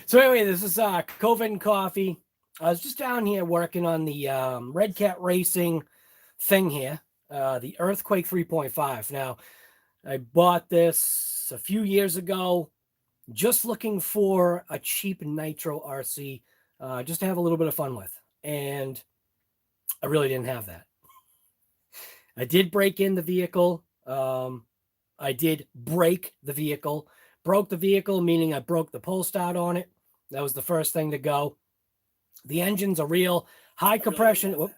So anyway, this is COVID and Coffee. I was just down here working on the Redcat racing thing here, the Earthquake 3.5. Now, I bought this a few years ago, just looking for a cheap nitro RC, just to have a little bit of fun with. And I really didn't have that. I did break in the vehicle. I did break the vehicle. Broke the vehicle, meaning I broke the pull start on it. That was the first thing to go. The engine's a real high compression.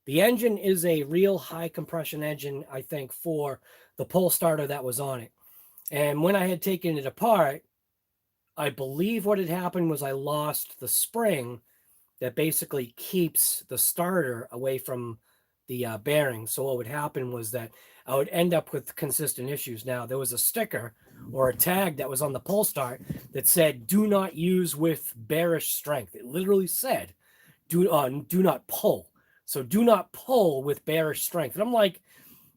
The engine is a real high compression engine, I think, for the pull starter that was on it. And when I had taken it apart, I believe what had happened was I lost the spring that basically keeps the starter away from the bearing. So what would happen was that I would end up with consistent issues. Now, there was a sticker or a tag that was on the pull start that said, do not use with bearish strength. It literally said, do not pull. So do not pull with bearish strength. And I'm like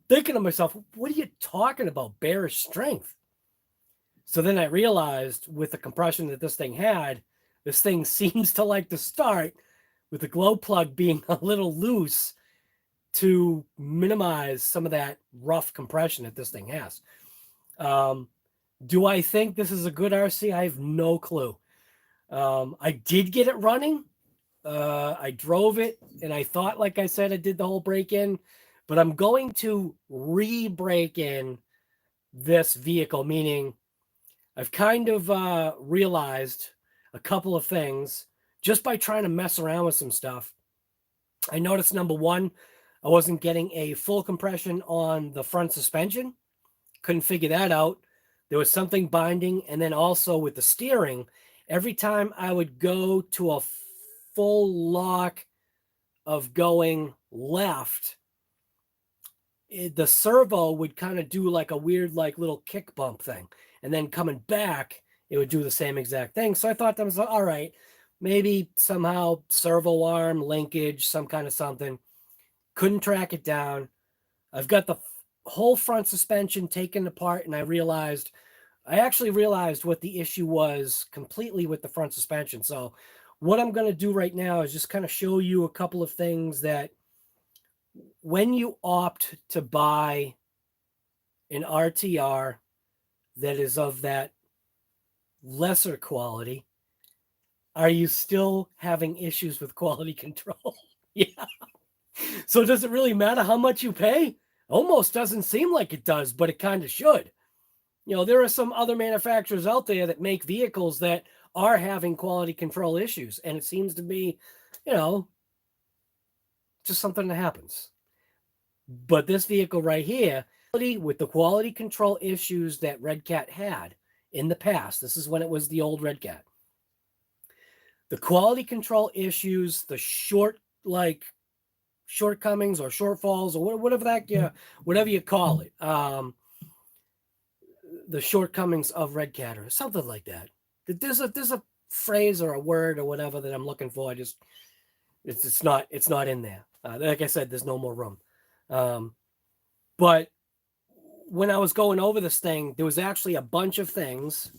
thinking to myself, what are you talking about, bearish strength? So then I realized with the compression that this thing had, this thing seems to like to start with the glow plug being a little loose to minimize some of that rough compression that this thing has. Do I think this is a good RC? I have no clue. I did get it running. I drove it, and I thought, like I said, I did the whole break-in, but I'm going to re-break in this vehicle, meaning I've kind of realized a couple of things just by trying to mess around with some stuff. I noticed, number one, I wasn't getting a full compression on the front suspension. Couldn't figure that out. There was something binding. And then also with the steering, every time I would go to a full lock of going left, the servo would kind of do like a weird, like little kick bump thing. And then coming back, it would do the same exact thing. So I thought that was all right. Maybe somehow servo arm, linkage, some kind of something. Couldn't track it down. I've got the whole front suspension taken apart, and I actually realized what the issue was completely with the front suspension. So what I'm going to do right now is just kind of show you a couple of things that when you opt to buy an RTR that is of that lesser quality, are you still having issues with quality control? Yeah. So does it really matter how much you pay? Almost doesn't seem like it does, but it kind of should. You know, there are some other manufacturers out there that make vehicles that are having quality control issues. And it seems to be, you know, just something that happens. But this vehicle right here, with the quality control issues that Redcat had in the past, this is when it was the old Redcat. The quality control issues, the shortcomings or shortfalls or whatever you call it, the shortcomings of Redcat or something like that. There's a phrase or a word or whatever that I'm looking for. It's not in there. Like I said, there's no more room. But when I was going over this thing, there was actually a bunch of things.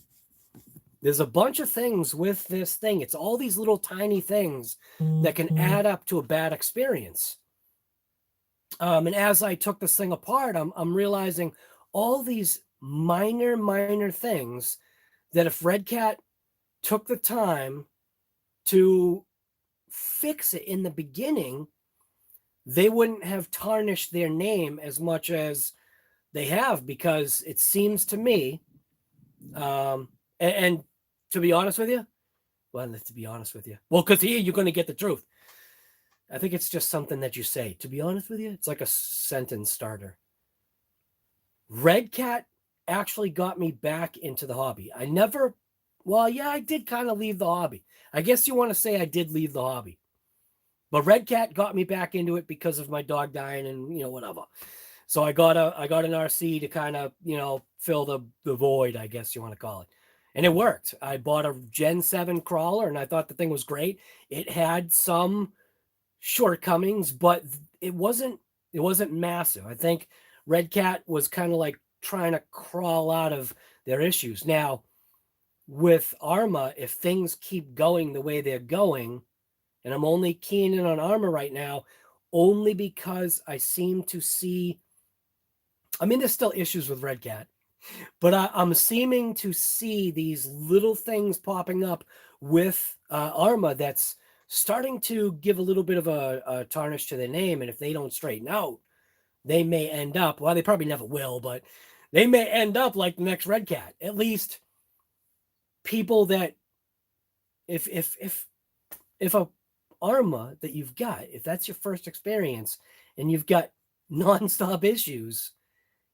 There's a bunch of things with this thing. It's all these little tiny things that can add up to a bad experience. And as I took this thing apart, I'm realizing all these minor things that if Redcat took the time to fix it in the beginning, they wouldn't have tarnished their name as much as they have, because it seems to me, and to be honest with you, well, because here you're going to get the truth. I think it's just something that you say. To be honest with you, it's like a sentence starter. Redcat actually got me back into the hobby. I did kind of leave the hobby. I guess you want to say I did leave the hobby. But Redcat got me back into it because of my dog dying and, you know, whatever. So I got an RC to kind of, you know, fill the void, I guess you want to call it. And it worked. I bought a Gen 7 crawler, and I thought the thing was great. It had some shortcomings, but it wasn't massive. I think Redcat was kind of like trying to crawl out of their issues. Now, with Arrma, if things keep going the way they're going, and I'm only keying in on Arrma right now, only because I seem to see, I mean, there's still issues with Redcat, but I'm seeming to see these little things popping up with Arrma that's starting to give a little bit of a tarnish to their name. And if they don't straighten out, they may end up, well, they probably never will, but they may end up like the next Redcat. At least people that, if a Arrma that you've got, if that's your first experience and you've got nonstop issues,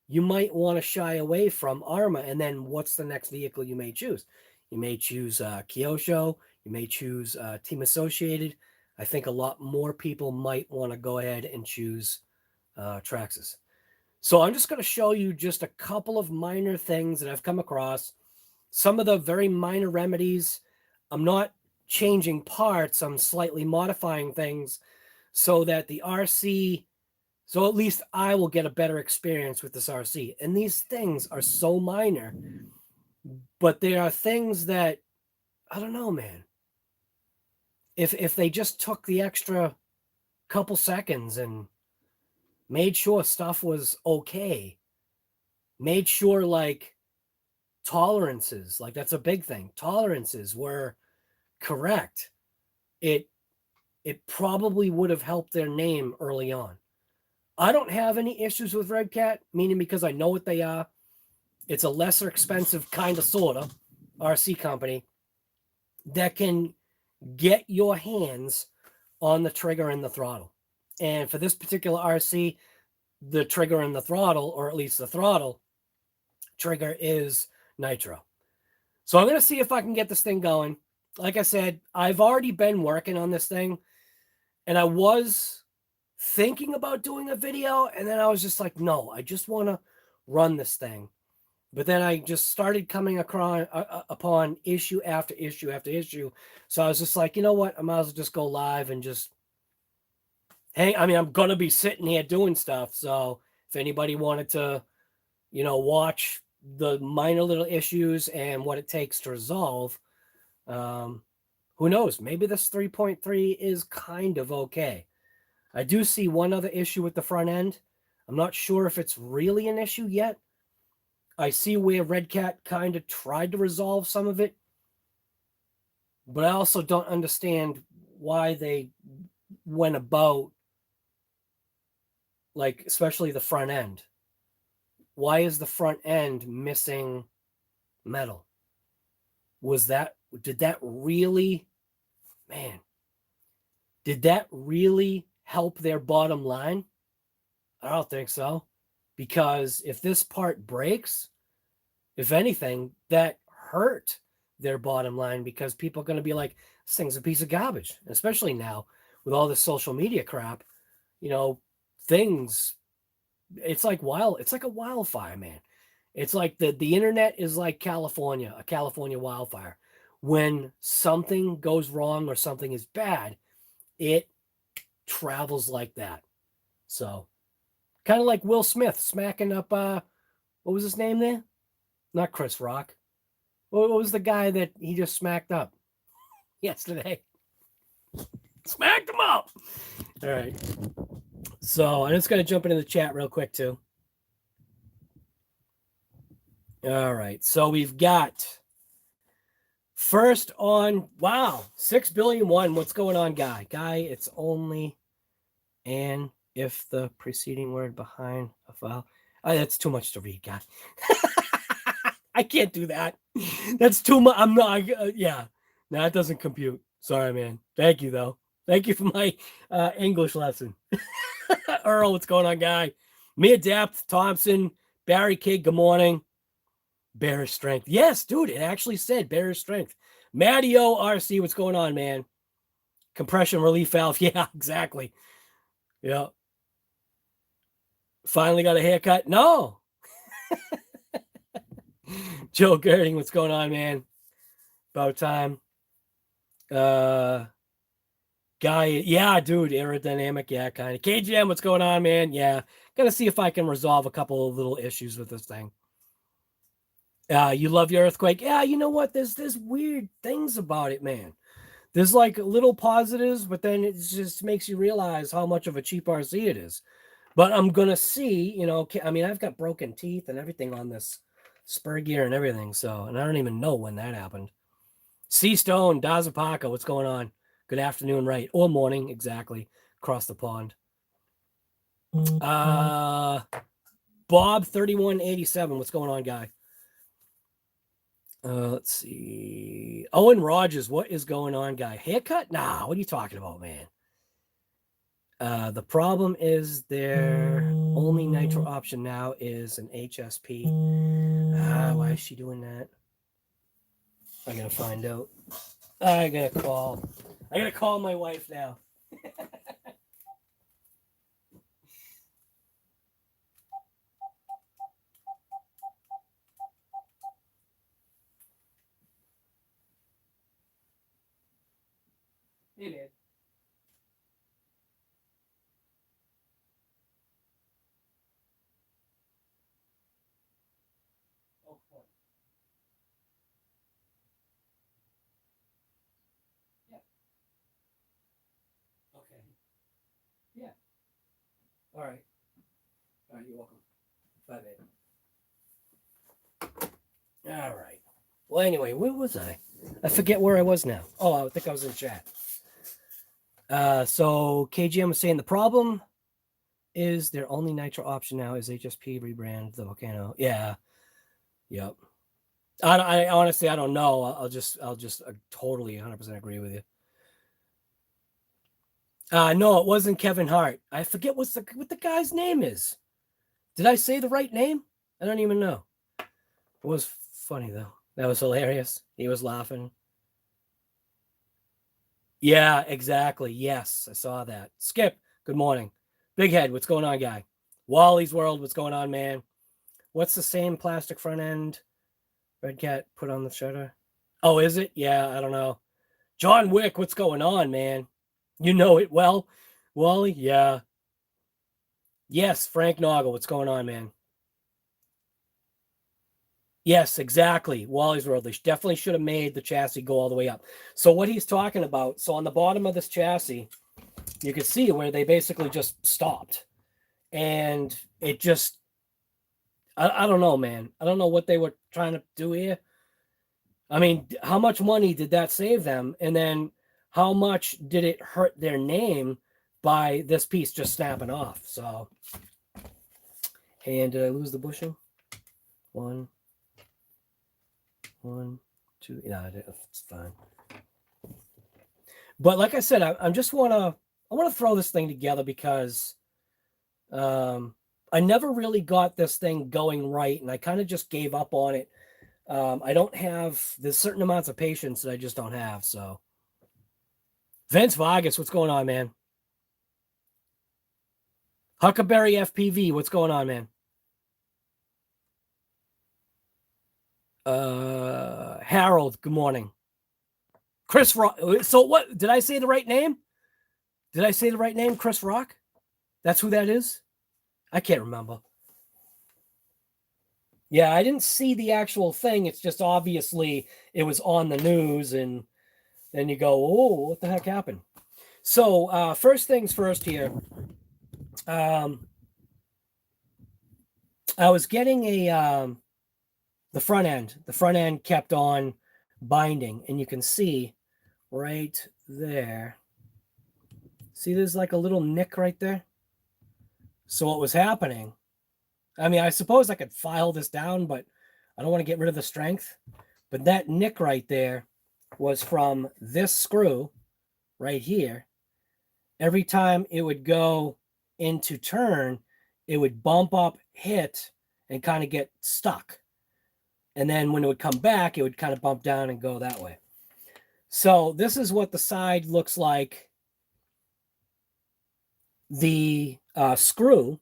you might want to shy away from Arrma. And then what's the next vehicle you may choose? You may choose Kyosho. You may choose Team Associated. I think a lot more people might want to go ahead and choose Traxxas. So I'm just going to show you just a couple of minor things that I've come across. Some of the very minor remedies. I'm not changing parts. I'm slightly modifying things so that the RC, so at least I will get a better experience with this RC. And these things are so minor, but they are things that, I don't know, man. If they just took the extra couple seconds and made sure stuff was okay, made sure like tolerances, like that's a big thing, tolerances were correct, it probably would have helped their name early on. I don't have any issues with Redcat, meaning because I know what they are. It's a lesser expensive kind of sort of RC company that can get your hands on the trigger and the throttle. And for this particular RC, the trigger and the throttle, or at least the throttle trigger, is nitro. So I'm going to see if I can get this thing going. Like I said, I've already been working on this thing, and I was thinking about doing a video, and then I was just like, no, I just want to run this thing. But then I just started coming across upon issue after issue after issue. So I was just like, you know what? I might as well just go live and just hang. I mean, I'm going to be sitting here doing stuff. So if anybody wanted to, watch the minor little issues and what it takes to resolve, who knows? Maybe this 3.3 is kind of okay. I do see one other issue with the front end. I'm not sure if it's really an issue yet. I see where Redcat kind of tried to resolve some of it, but I also don't understand why they went about, like, especially the front end. Why is the front end missing metal? Did that really help their bottom line? I don't think so. Because if this part breaks, if anything, that hurt their bottom line, because people are going to be like, this thing's a piece of garbage, especially now with all this social media crap. Things, it's like a wildfire, man. It's like the internet is like a California wildfire. When something goes wrong or something is bad, it travels like that. So kind of like Will Smith smacking up, what was his name there? Not Chris Rock. What was the guy that he just smacked up yesterday? Smacked him up. All right. So I'm just going to jump into the chat real quick too. All right. So we've got first on, wow, 6,000,000,001. What's going on, Guy? Guy, it's only and if the preceding word behind a file. That's too much to read, Guy. I can't do that. That's too much. I'm not, yeah. No, it doesn't compute. Sorry, man. Thank you, though. Thank you for my English lesson. Earl, what's going on, Guy? Mia Depth, Thompson, Barry Kid, good morning. Bearish strength. Yes, dude, it actually said bearish strength. Mattio RC, what's going on, man? Compression relief valve. Yeah, exactly. Yeah. Finally got a haircut? No. Joe Girding, what's going on, man? About time. Guy, yeah, dude, aerodynamic, yeah, kind of. KGM, what's going on, man? Yeah, gotta see if I can resolve a couple of little issues with this thing. You love your earthquake. Yeah, you know what? There's weird things about it, man. There's like little positives, but then it just makes you realize how much of a cheap RC it is. But I'm gonna see, you know, I mean, I've got broken teeth and everything on this spur gear and everything. So, and I don't even know when that happened. C Stone, Dazapaka, what's going on? Good afternoon, right? Or morning, exactly. Across the pond. Bob 3187, what's going on, guy? Let's see. Owen Rogers, what is going on, guy? Haircut? Nah, what are you talking about, man? The problem is their only nitro option now is an HSP. Why is she doing that? I gotta find out. I gotta call my wife now. Hey, man. Oh, yeah. Okay. Yeah. All right. All right, you're welcome. Bye, babe. All right. Well, anyway, where was I? I forget where I was now. Oh, I think I was in chat. So KGM was saying the problem is their only nitro option now is HSP rebrand the Volcano. Yeah. Yep. I honestly, I don't know. I'll just totally 100% agree with you. No, it wasn't Kevin Hart. I forget what the guy's name is. Did I say the right name? I don't even know. It was funny though. That was hilarious. He was laughing. Yeah, exactly. Yes, I saw that. Skip, good morning. Big Head, what's going on, guy? Wally's World, what's going on, man? What's the same plastic front end Redcat put on the shutter? Oh, is it? Yeah, I don't know. John Wick, what's going on, man? You know it well. Wally, yeah. Yes, Frank Noggle, what's going on, man? Yes, exactly. Wally's World. They definitely should have made the chassis go all the way up. So what he's talking about, so on the bottom of this chassis, you can see where they basically just stopped. And it just, I don't know, man. I don't know what they were trying to do here. I mean, how much money did that save them? And then how much did it hurt their name by this piece just snapping off? So, and did I lose the bushing? One, two. Yeah, it's fine. But like I said, I just want to throw this thing together because I never really got this thing going right, and I kind of just gave up on it. There's certain amounts of patience that I just don't have. So, Vince Vargas, what's going on, man? Huckleberry FPV, what's going on, man? Harold, good morning. Chris Rock. So what? Did I say the right name? Did I say the right name? Chris Rock? That's who that is? I can't remember. Yeah, I didn't see the actual thing. It's just obviously it was on the news, and then you go, oh, what the heck happened? So first things first here. I was getting the front end. The front end kept on binding, and you can see right there. See, there's like a little nick right there. So what was happening? I mean, I suppose I could file this down, but I don't want to get rid of the strength. But that nick right there was from this screw right here. Every time it would go into turn, it would bump up, hit, and kind of get stuck. And then when it would come back, it would kind of bump down and go that way. So this is what the side looks like. The screw.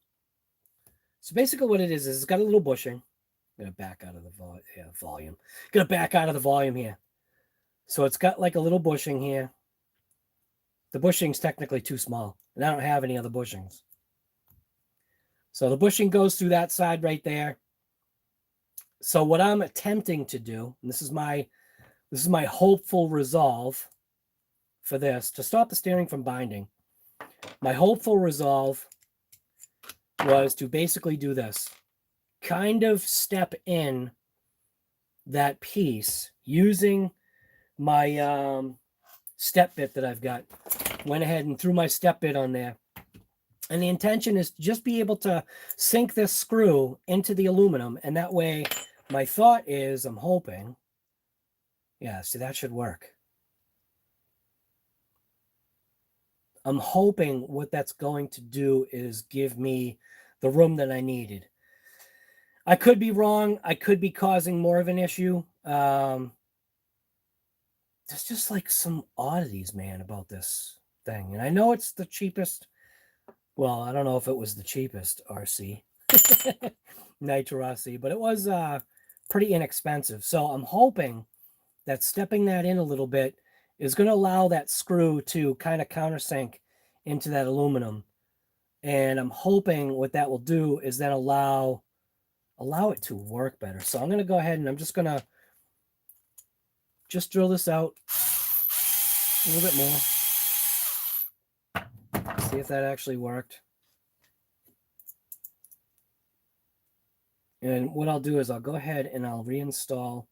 So basically what it is it's got a little bushing. I'm going to back out of the volume. Going to back out of the volume here. So it's got like a little bushing here. The bushing's technically too small, and I don't have any other bushings. So the bushing goes through that side right there. So what I'm attempting to do, and this is my hopeful resolve for this, to stop the steering from binding. My hopeful resolve was to basically do this. Kind of step in that piece using my step bit that I've got. Went ahead and threw my step bit on there. And the intention is to just be able to sink this screw into the aluminum. And that way, my thought is, I'm hoping, yeah, see, that should work. I'm hoping what that's going to do is give me the room that I needed. I could be wrong. I could be causing more of an issue. There's just like some oddities, man, about this thing. And I know it's the cheapest. Well, I don't know if it was the cheapest RC, Nitro RC, but it was pretty inexpensive. So I'm hoping that stepping that in a little bit is going to allow that screw to kind of countersink into that aluminum. And I'm hoping what that will do is then allow it to work better. So I'm going to go ahead and I'm just going to drill this out a little bit more. See if that actually worked. And what I'll do is I'll go ahead and I'll reinstall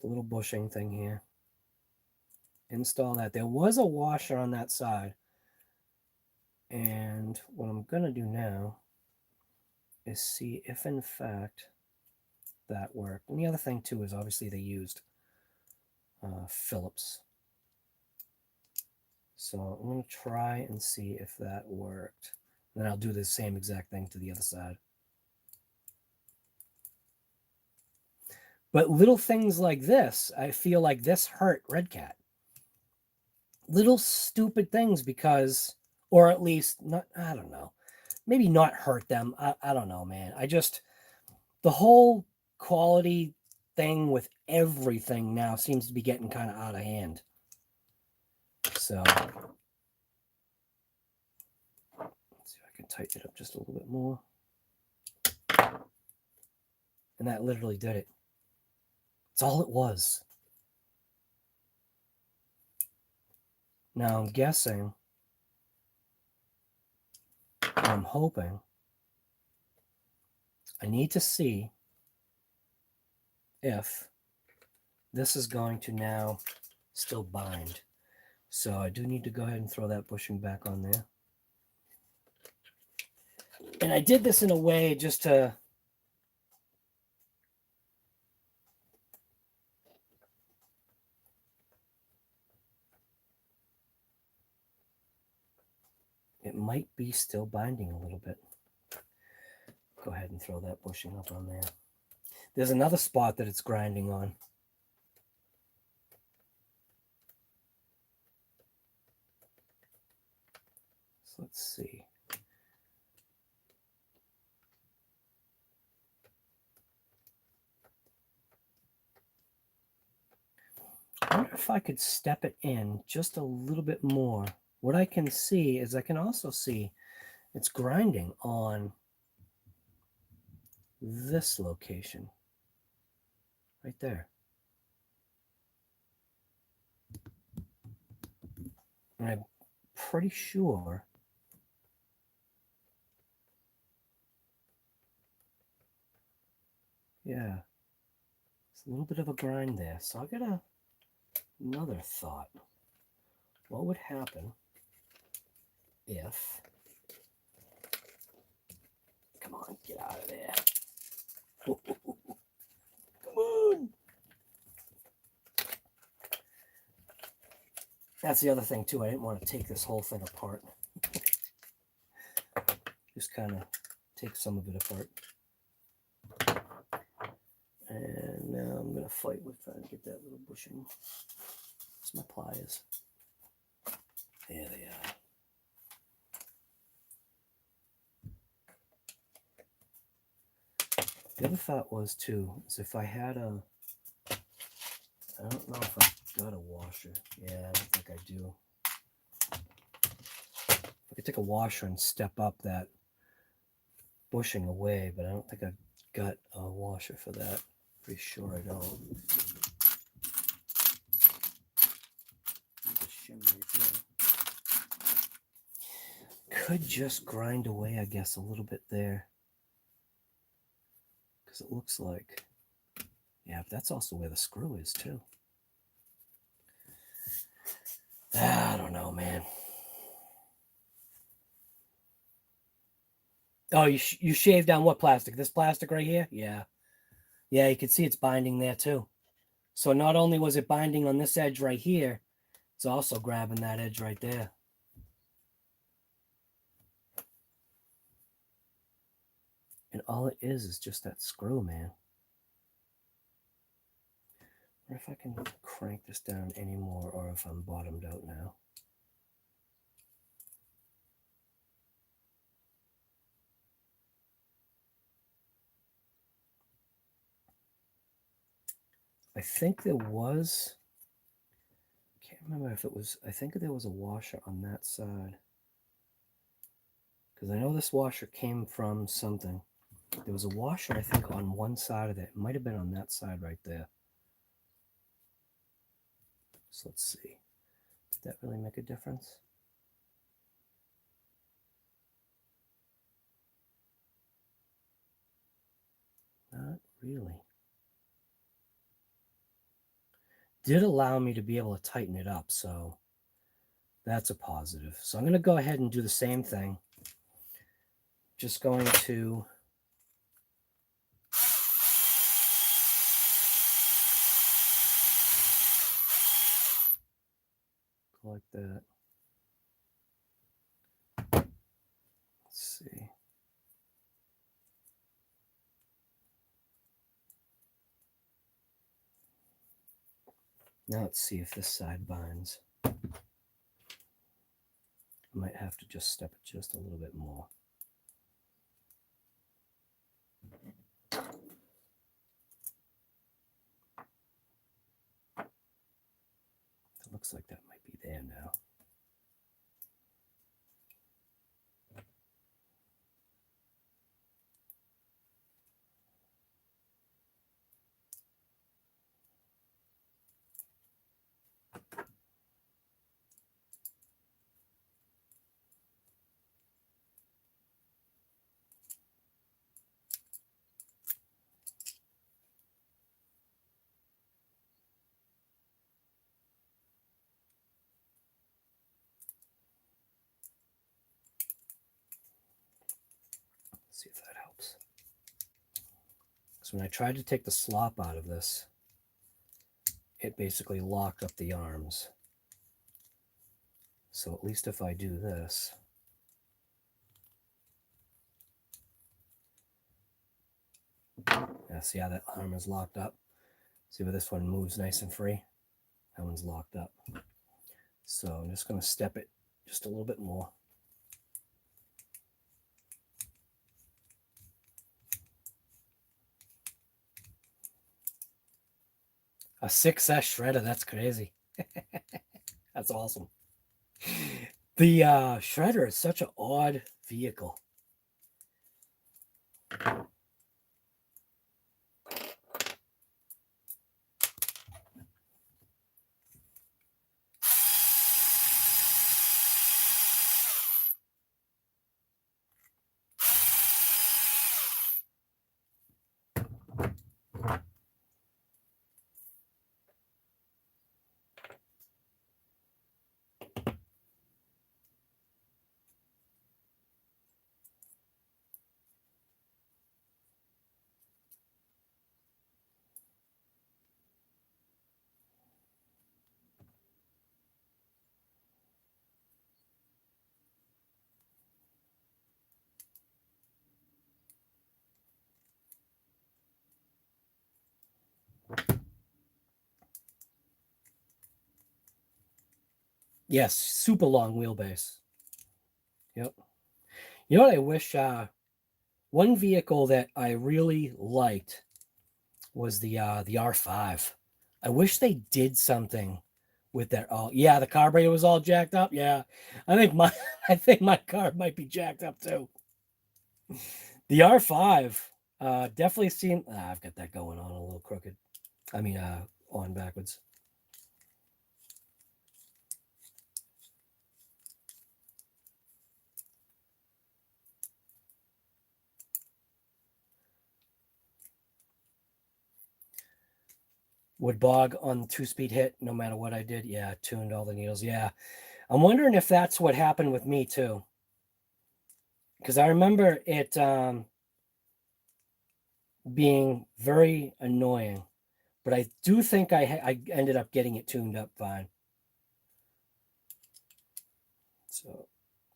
the little bushing thing here. Install that. There was a washer on that side. And what I'm going to do now is see if in fact that worked. And the other thing too is obviously they used Phillips. So I'm going to try and see if that worked. Then I'll do the same exact thing to the other side. But little things like this, I feel like this hurt Redcat. Little stupid things because, or at least not, I don't know, maybe not hurt them. I don't know, man. The whole quality thing with everything now seems to be getting kind of out of hand. So let's see if I can tighten it up just a little bit more. And that literally did it. That's all it was. Now I'm guessing, I'm hoping, I need to see if this is going to now still bind. So I do need to go ahead and throw that bushing back on there. And I did this in a way just to it might be still binding a little bit. Go ahead and throw that bushing up on there. There's another spot that it's grinding on. So let's see. I wonder if I could step it in just a little bit more. What I can see is I can also see it's grinding on this location right there. And I'm pretty sure yeah, it's a little bit of a grind there. So I got another thought. What would happen if, come on, get out of there. Come on. That's the other thing too. I didn't want to take this whole thing apart. Just kind of take some of it apart. And now I'm going to fight with trying to get that little bushing. It's my pliers. There they are. The other thought was too, is if I had I don't know if I've got a washer. Yeah, I don't think I do. I could take a washer and step up that bushing away, but I don't think I've got a washer for that. Pretty sure I don't. Could just grind away, I guess, a little bit there. Because it looks like, yeah, but that's also where the screw is too. I don't know, man. Oh, you shaved down what plastic? This plastic right here? Yeah. Yeah, you can see it's binding there too. So not only was it binding on this edge right here, it's also grabbing that edge right there. And all it is just that screw, man. I wonder if I can crank this down anymore or if I'm bottomed out now. I think there was, I can't remember if it was, I think there was a washer on that side. Because I know this washer came from something. There was a washer, I think, on one side of it. It might have been on that side right there. So let's see. Did that really make a difference? Not really. Did allow me to be able to tighten it up, so that's a positive. So I'm going to go ahead and do the same thing. Just going to go like that. Let's see. Now let's see if this side binds. I might have to just step it just a little bit more. It looks like that might be there now. See if that helps. So when I tried to take the slop out of this, it basically locked up the arms. So at least if I do this, yeah, see how that arm is locked up? See where this one moves nice and free? That one's locked up. So I'm just going to step it just a little bit more. A 6S shredder, that's crazy. That's awesome. The shredder is such an odd vehicle. Yes, super long wheelbase. Yep. You know what I wish, one vehicle that I really liked was the R5. I wish they did something with that. Oh, yeah, the carburetor was all jacked up. Yeah. I think my car might be jacked up too. The R5, Definitely seen. I've got that going on a little crooked. I mean, on backwards. Would bog on 2-speed hit no matter what I did. Yeah, tuned all the needles. Yeah. I'm wondering if that's what happened with me too. Because I remember it being very annoying. But I do think I ended up getting it tuned up fine. So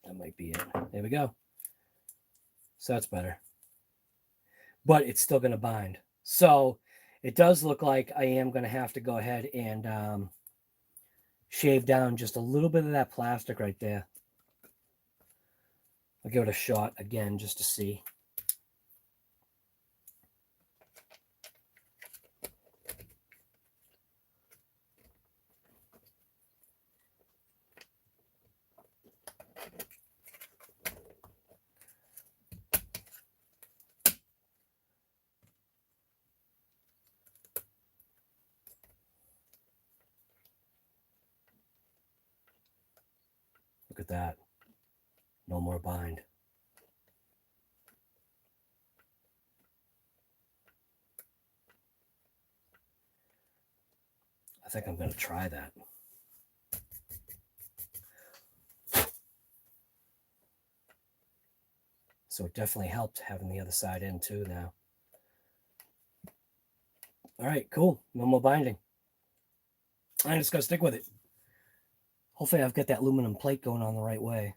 that might be it. There we go. So that's better. But it's still going to bind. So it does look like I am going to have to go ahead and shave down just a little bit of that plastic right there. I'll give it a shot again just to see. Look at that. No more bind. I think I'm going to try that. So it definitely helped having the other side in too now. All right, cool. No more binding. I'm just going to stick with it. Hopefully I've got that aluminum plate going on the right way.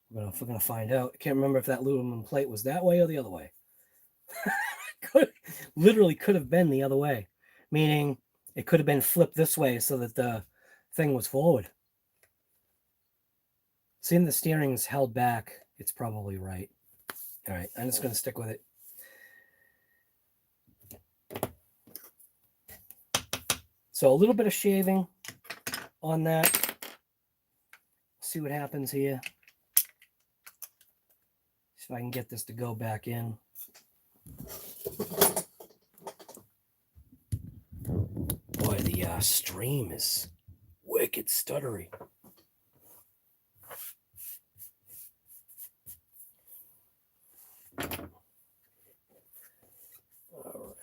We're going to find out. I can't remember if that aluminum plate was that way or the other way. Literally could have been the other way. Meaning it could have been flipped this way so that the thing was forward. Seeing the steering is held back, it's probably right. All right, I'm just going to stick with it. So a little bit of shaving on that. See what happens here. See if I can get this to go back in. Boy, the stream is wicked stuttery. All right.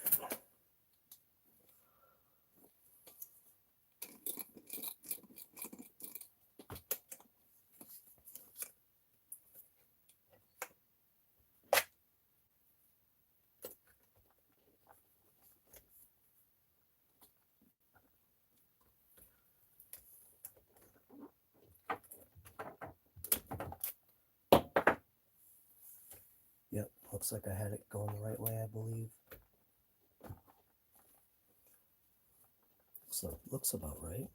Yep, looks like I had it going the right way, I believe. So looks about right.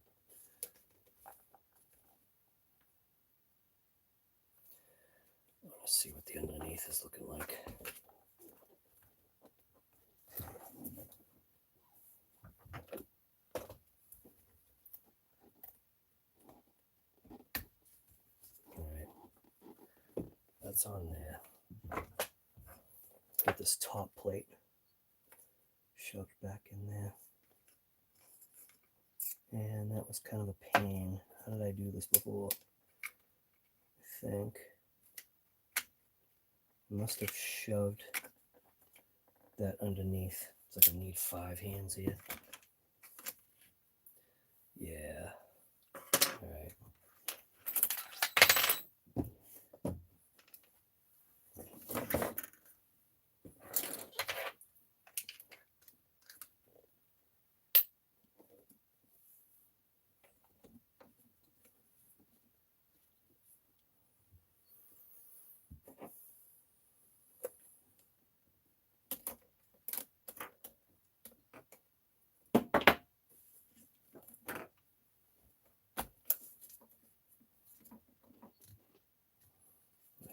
Let's see what the underneath is looking like. All right, that's on there. Get this top plate shoved back in there. And that was kind of a pain. How did I do this before? I think I must have shoved that underneath. It's like I need 5 hands here. Yeah. All right.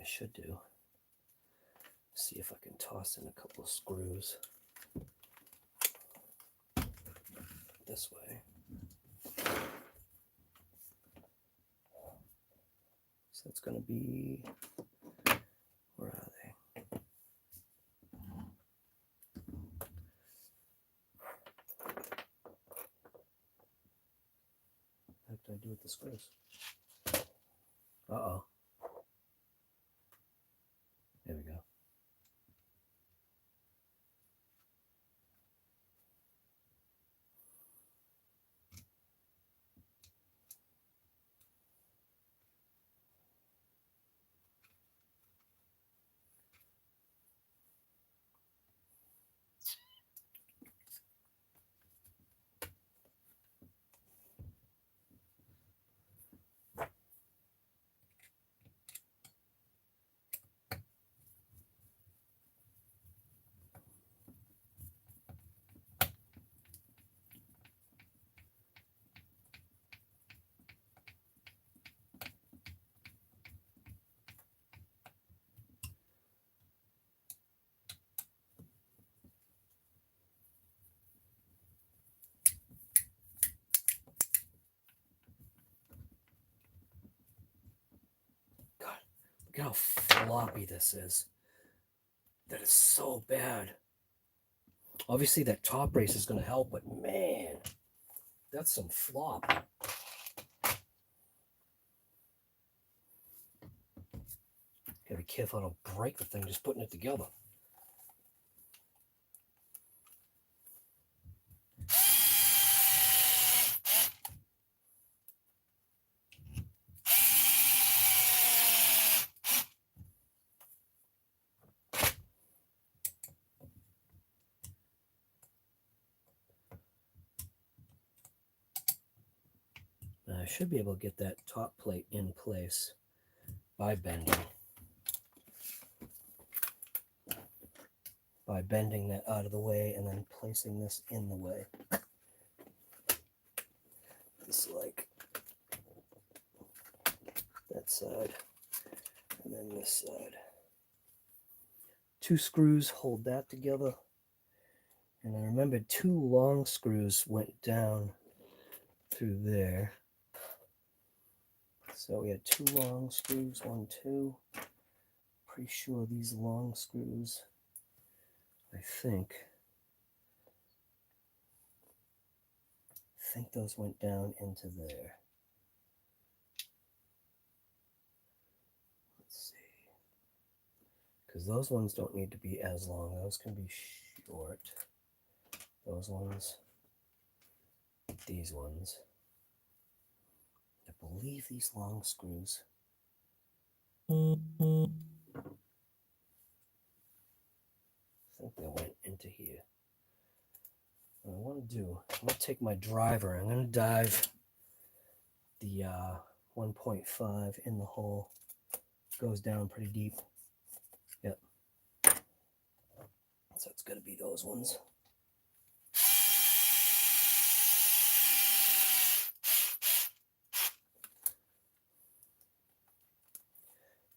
Should do. See if I can toss in a couple of screws this way. So it's going to be, where are they? did I do with the screws? Uh-oh. There we go. Look how floppy this is. That is so bad. Obviously, that top brace is going to help, but man, that's some flop. Gotta be careful I don't break the thing just putting it together. Now, I should be able to get that top plate in place by bending. By bending that out of the way and then placing this in the way. Just like that side and then this side. 2 screws hold that together. And I remembered 2 long screws went down through there. So we had 2 long screws, 1, 2. Pretty sure these long screws, I think those went down into there. Let's see. Because those ones don't need to be as long. Those can be short. Those ones, these ones. I believe these long screws. I think they went into here. What I want to do, I'm going to take my driver. I'm going to dive the 1.5 in the hole. Goes down pretty deep. Yep. So it's going to be those ones.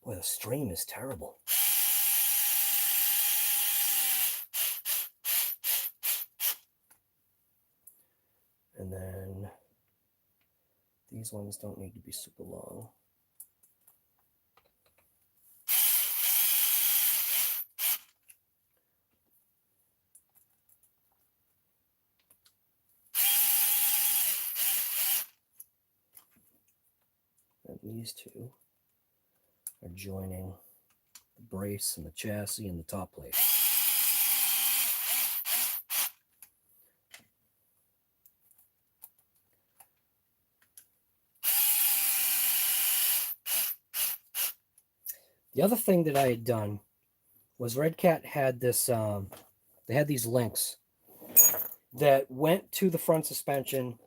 Boy, the stream is terrible. And then these ones don't need to be super long. And these 2 are joining the brace and the chassis and the top plate. The other thing that I had done was Redcat had this, they had these links that went to the front suspension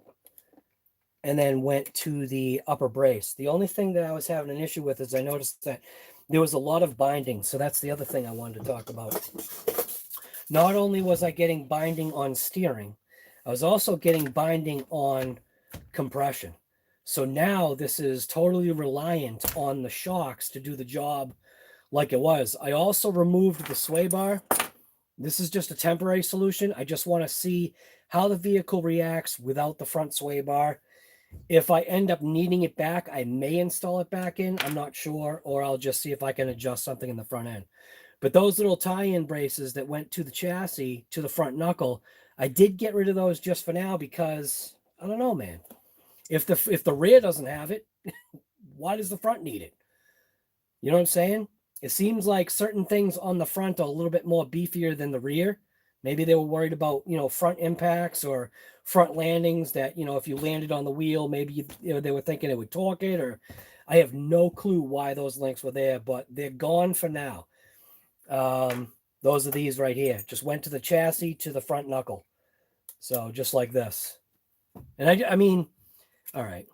and then went to the upper brace. The only thing that I was having an issue with is I noticed that there was a lot of binding. So that's the other thing I wanted to talk about. Not only was I getting binding on steering, I was also getting binding on compression. So now this is totally reliant on the shocks to do the job like it was. I also removed the sway bar. This is just a temporary solution. I just want to see how the vehicle reacts without the front sway bar. If I end up needing it back, I may install it back in. I'm not sure, or I'll just see if I can adjust something in the front end. But those little tie-in braces that went to the chassis, to the front knuckle, I did get rid of those just for now because, I don't know, man. If the rear doesn't have it, why does the front need it? You know what I'm saying? It seems like certain things on the front are a little bit more beefier than the rear. Maybe they were worried about, front impacts or front landings that, if you landed on the wheel, maybe they were thinking it would torque it, or I have no clue why those links were there, but they're gone for now. Those are these right here. Just went to the chassis to the front knuckle. So just like this. And I mean, all right.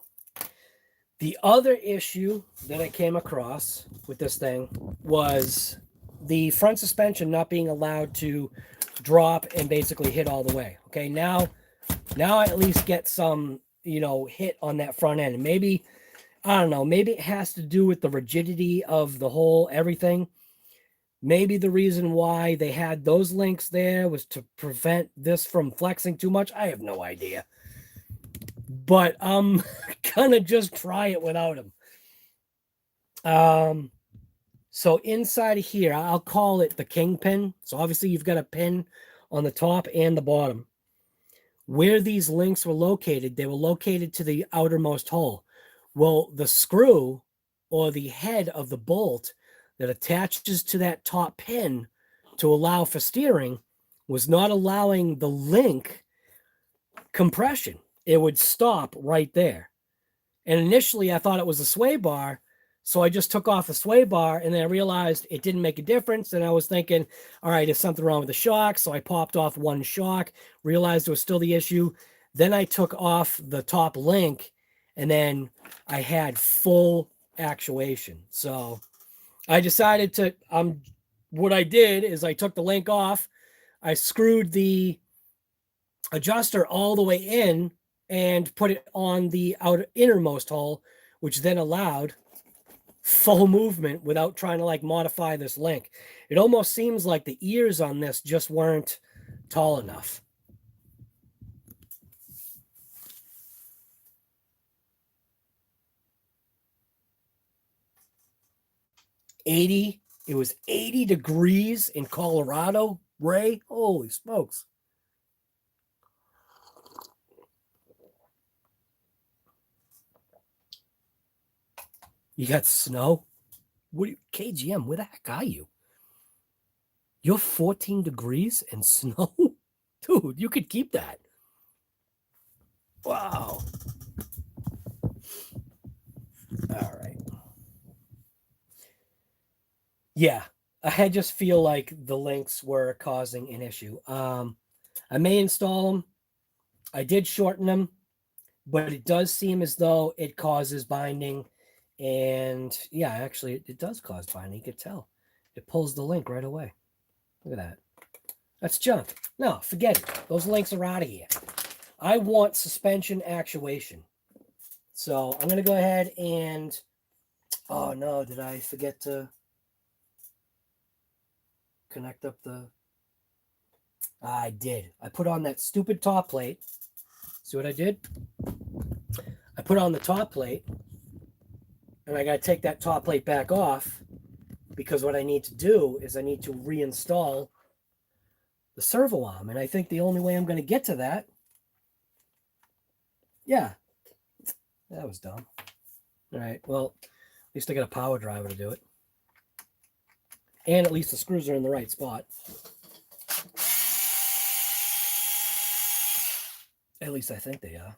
The other issue that I came across with this thing was the front suspension not being allowed to drop and basically hit all the way. Okay, now I at least get some, hit on that front end. And maybe, I don't know, maybe it has to do with the rigidity of the whole everything. Maybe the reason why they had those links there was to prevent this from flexing too much. I have no idea. But I'm gonna just try it without them. So inside of here, I'll call it the kingpin. So obviously you've got a pin on the top and the bottom. Where these links were located, they were located to the outermost hole. Well, the screw or the head of the bolt that attaches to that top pin to allow for steering was not allowing the link compression. It would stop right there. And initially I thought it was a sway bar. So I just took off the sway bar, and then I realized it didn't make a difference. And I was thinking, all right, there's something wrong with the shock. So I popped off one shock, realized it was still the issue. Then I took off the top link, and then I had full actuation. So I decided to, what I did is I took the link off. I screwed the adjuster all the way in and put it on the innermost hole, which then allowed full movement without trying to like modify this link. It almost seems like the ears on this just weren't tall enough. It was 80 degrees in Colorado, Ray. Holy smokes. You got snow? What, KGM, where the heck are you? You're 14 degrees and snow? Dude, you could keep that. Wow. All right. Yeah, I just feel like the links were causing an issue. I may install them. I did shorten them, but it does seem as though it causes binding. And yeah, actually, it does cause binding. You can tell. It pulls the link right away. Look at that. That's junk. No, forget it. Those links are out of here. I want suspension actuation. So I'm going to go ahead and... Oh, no. Did I forget to connect up the... I did. I put on that stupid top plate. See what I did? I put on the top plate. And I got to take that top plate back off, because what I need to do is I need to reinstall the servo arm. And I think the only way I'm going to get to that... Yeah. That was dumb. All right. Well, at least I got a power driver to do it. And at least the screws are in the right spot. At least I think they are.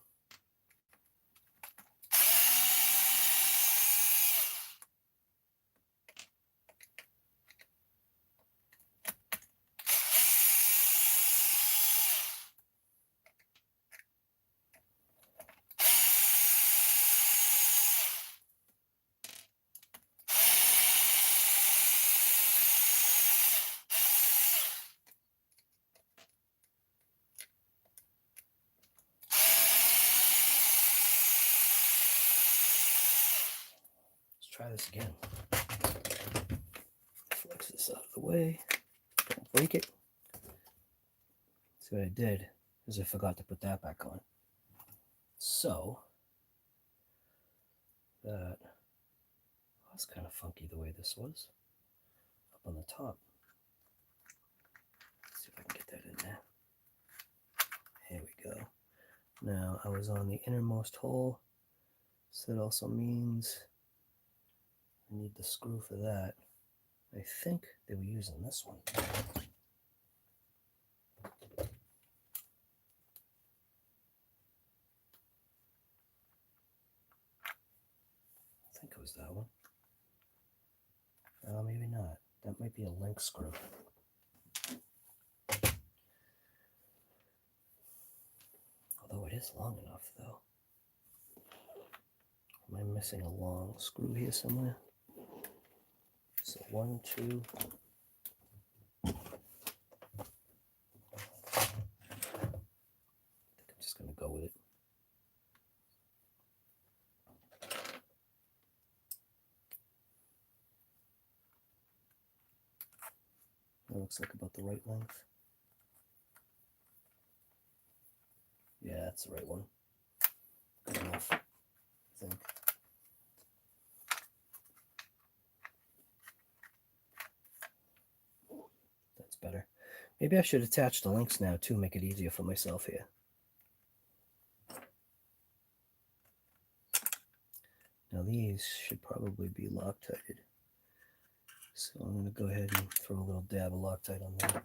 Try this again. Flex this out of the way. Don't break it. See what I did is I forgot to put that back on. So that's kind of funky the way this was. Up on the top. Let's see if I can get that in there. Here we go. Now I was on the innermost hole, so that also means I need the screw for that. I think they were using this one. I think it was that one. Maybe not. That might be a link screw. Although it is long enough, though. Am I missing a long screw here somewhere? So 1, 2. I think I'm just going to go with it. That looks like about the right length. Yeah, that's the right one. Good enough, I think. That's better. Maybe I should attach the links now too, make it easier for myself here. Now these should probably be Loctited. So I'm going to go ahead and throw a little dab of Loctite on there.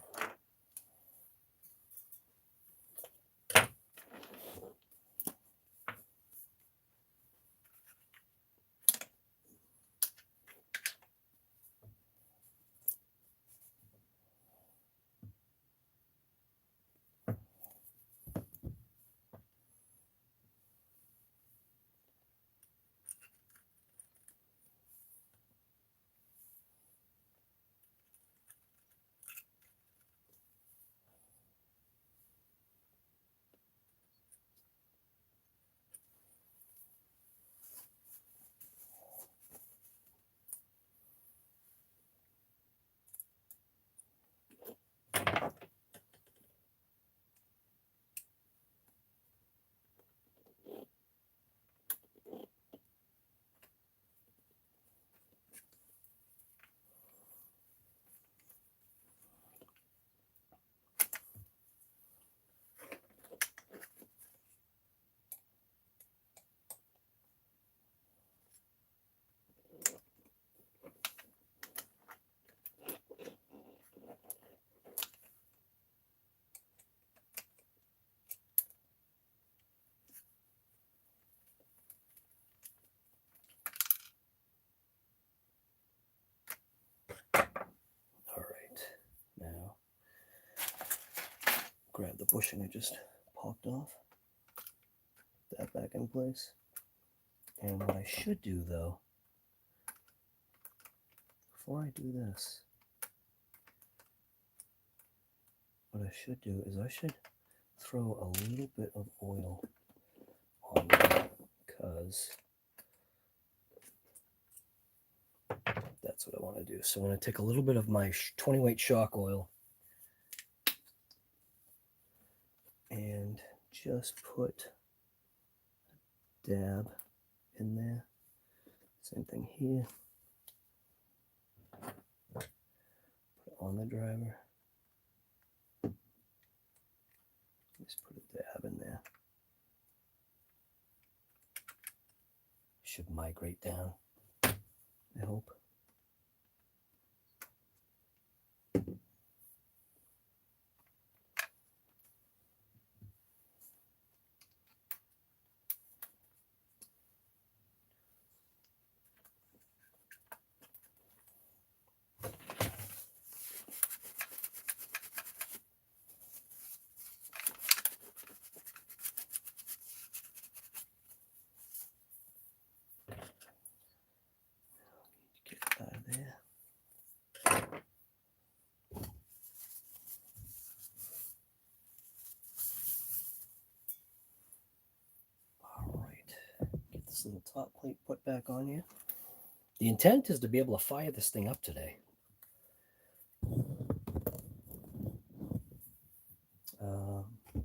Now, grab the bushing I just popped off, put that back in place. And what I should do though, before I do this, what I should do is I should throw a little bit of oil on there, because that's what I want to do. So I'm going to take a little bit of my 20 weight shock oil and just put a dab in there. Same thing here. Put it on the driver. Just put a dab in there. Should migrate down, I hope. Get it out of there. Get this little top plate put back on here. The intent is to be able to fire this thing up today.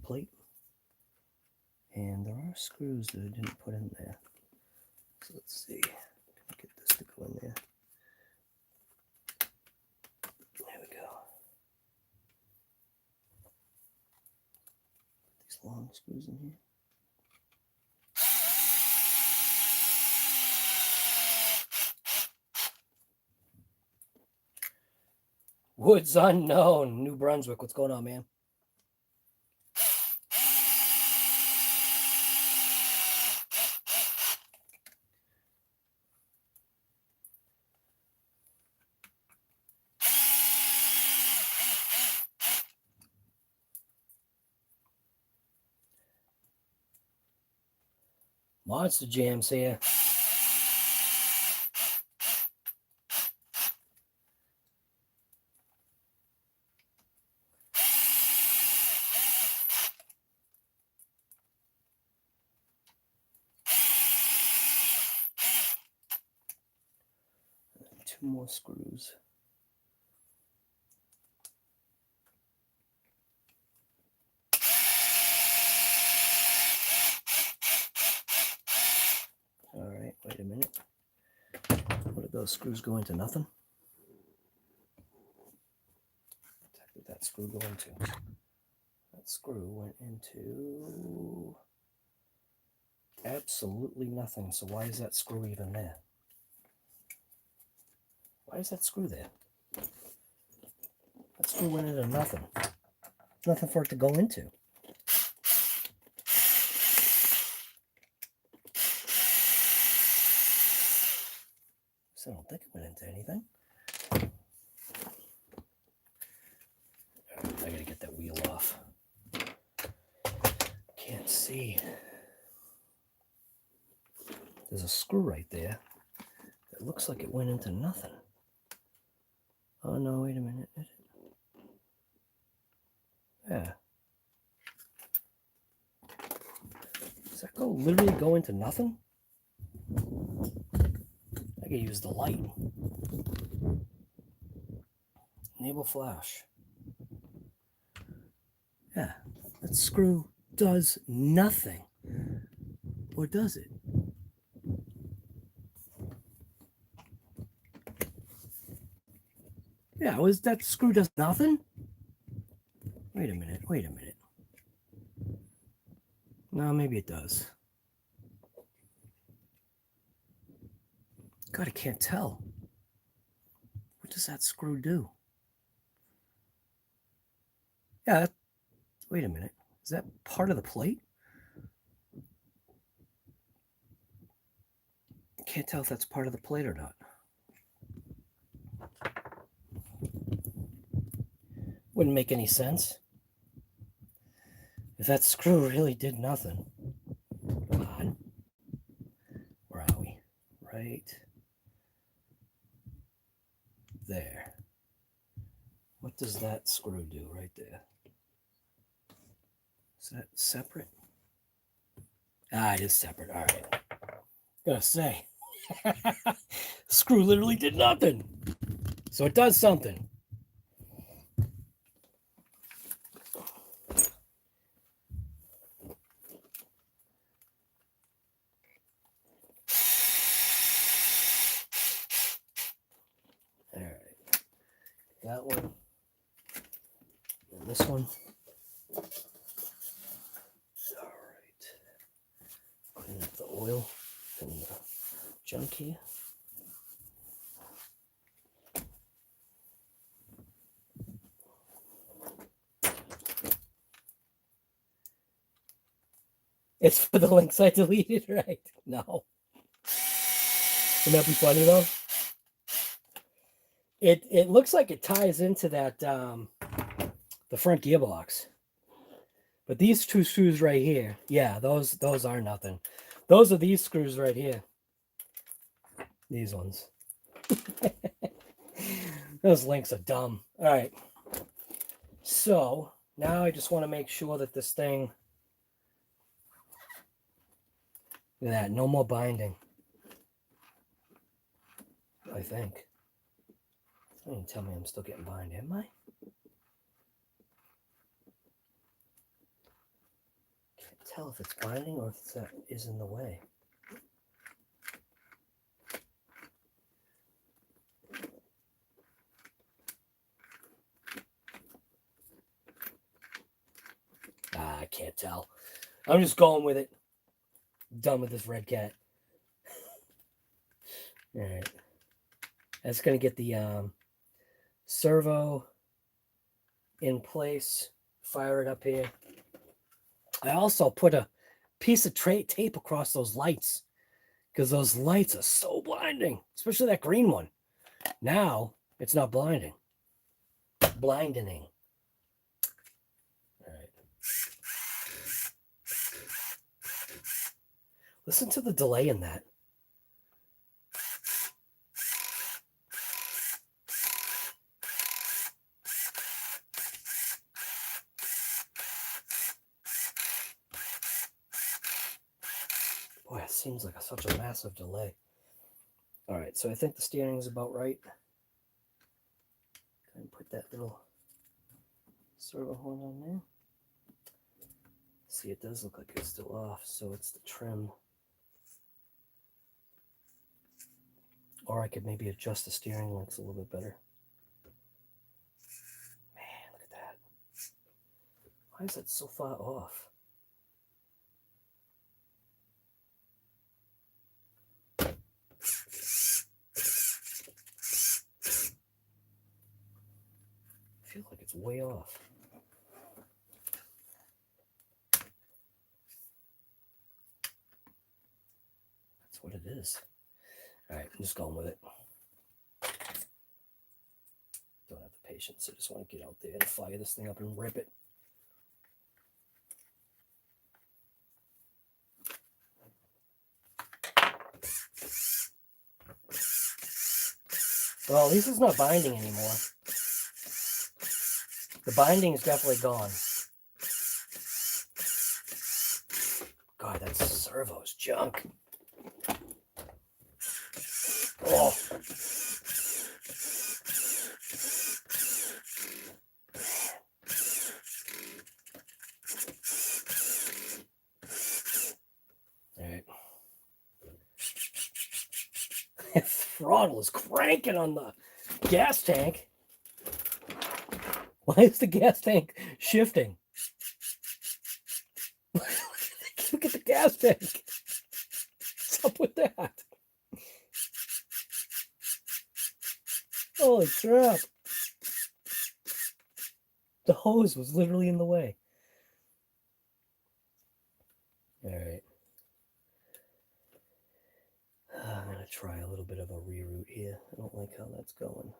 Plate. And there are screws that I didn't put in there. So let's see. Can I get this to go in there? There we go. Put these long screws in here. Woods Unknown, New Brunswick. What's going on, man? Monster Jams here. Two more screws. All right, wait a minute. What did those screws go into? Nothing? What did that screw go into? That screw went into absolutely nothing. So why is that screw even there? Why is that screw there? That screw went into nothing. Nothing for it to go into. So I don't think it went into anything. I gotta get that wheel off. Can't see. There's a screw right there. It looks like it went into nothing. Oh no, wait a minute. Yeah. Does that literally go into nothing? I could use the light. Enable flash. Yeah, that screw does nothing. Or does it? Yeah, that screw does nothing? Wait a minute, wait a minute. No, maybe it does. God, I can't tell. What does that screw do? Yeah, wait a minute. Is that part of the plate? I can't tell if that's part of the plate or not. Wouldn't make any sense. If that screw really did nothing. Come on. Where are we? Right there. What does that screw do right there? Is that separate? Ah, it is separate. All right. Gotta say, screw literally did nothing. So it does something. All right. That one. And this one. All right. Clean up the oil and the junk here. It's for the links I deleted, right? No. Wouldn't that be funny though? It looks like it ties into that the front gearbox. But these two screws right here, yeah, those are nothing. Those are these screws right here. These ones. Those links are dumb. All right. So now I just want to make sure that this thing, look at that, no more binding. I think. Don't even tell me I'm still getting bind, am I? Can't tell if it's binding or if that is in the way. I can't tell. I'm just going with it. Done with this Redcat. All right. That's going to get the servo in place, fire it up here. I also put a piece of tape across those lights because those lights are so blinding, especially that green one. Now it's not blinding. Blinding. All right. Listen to the delay in that. Boy, it seems like such a massive delay. All right, so I think the steering is about right. Go and put that little servo horn on there. See, it does look like it's still off, so it's the trim. Or I could maybe adjust the steering links a little bit better. Man, look at that. Why is that so far off? I feel like it's way off. That's what it is. All right, I'm just going with it. Don't have the patience. I just want to get out there and fire this thing up and rip it. Well, at least it's not binding anymore. The binding is definitely gone. God, that servo's junk. Oh. All right. The throttle is cranking on the gas tank. Why is the gas tank shifting? Look at the gas tank. What's up with that? Holy crap. The hose was literally in the way. All right. I'm going to try a little bit of a reroute here. I don't like how that's going.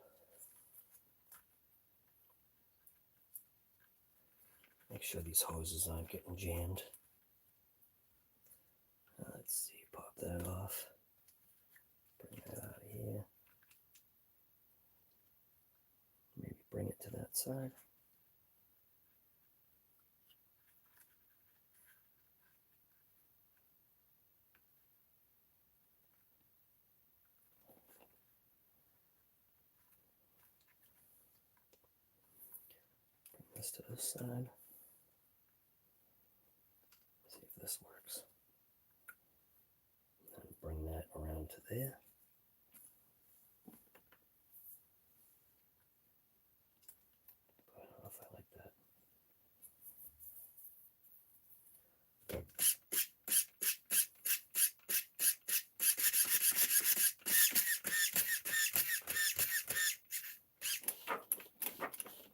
Make sure these hoses aren't getting jammed. Let's see, pop that off. Bring that out of here. Maybe bring it to that side. Bring this to this side. See if this works. And bring that around to there. I don't know if I like that.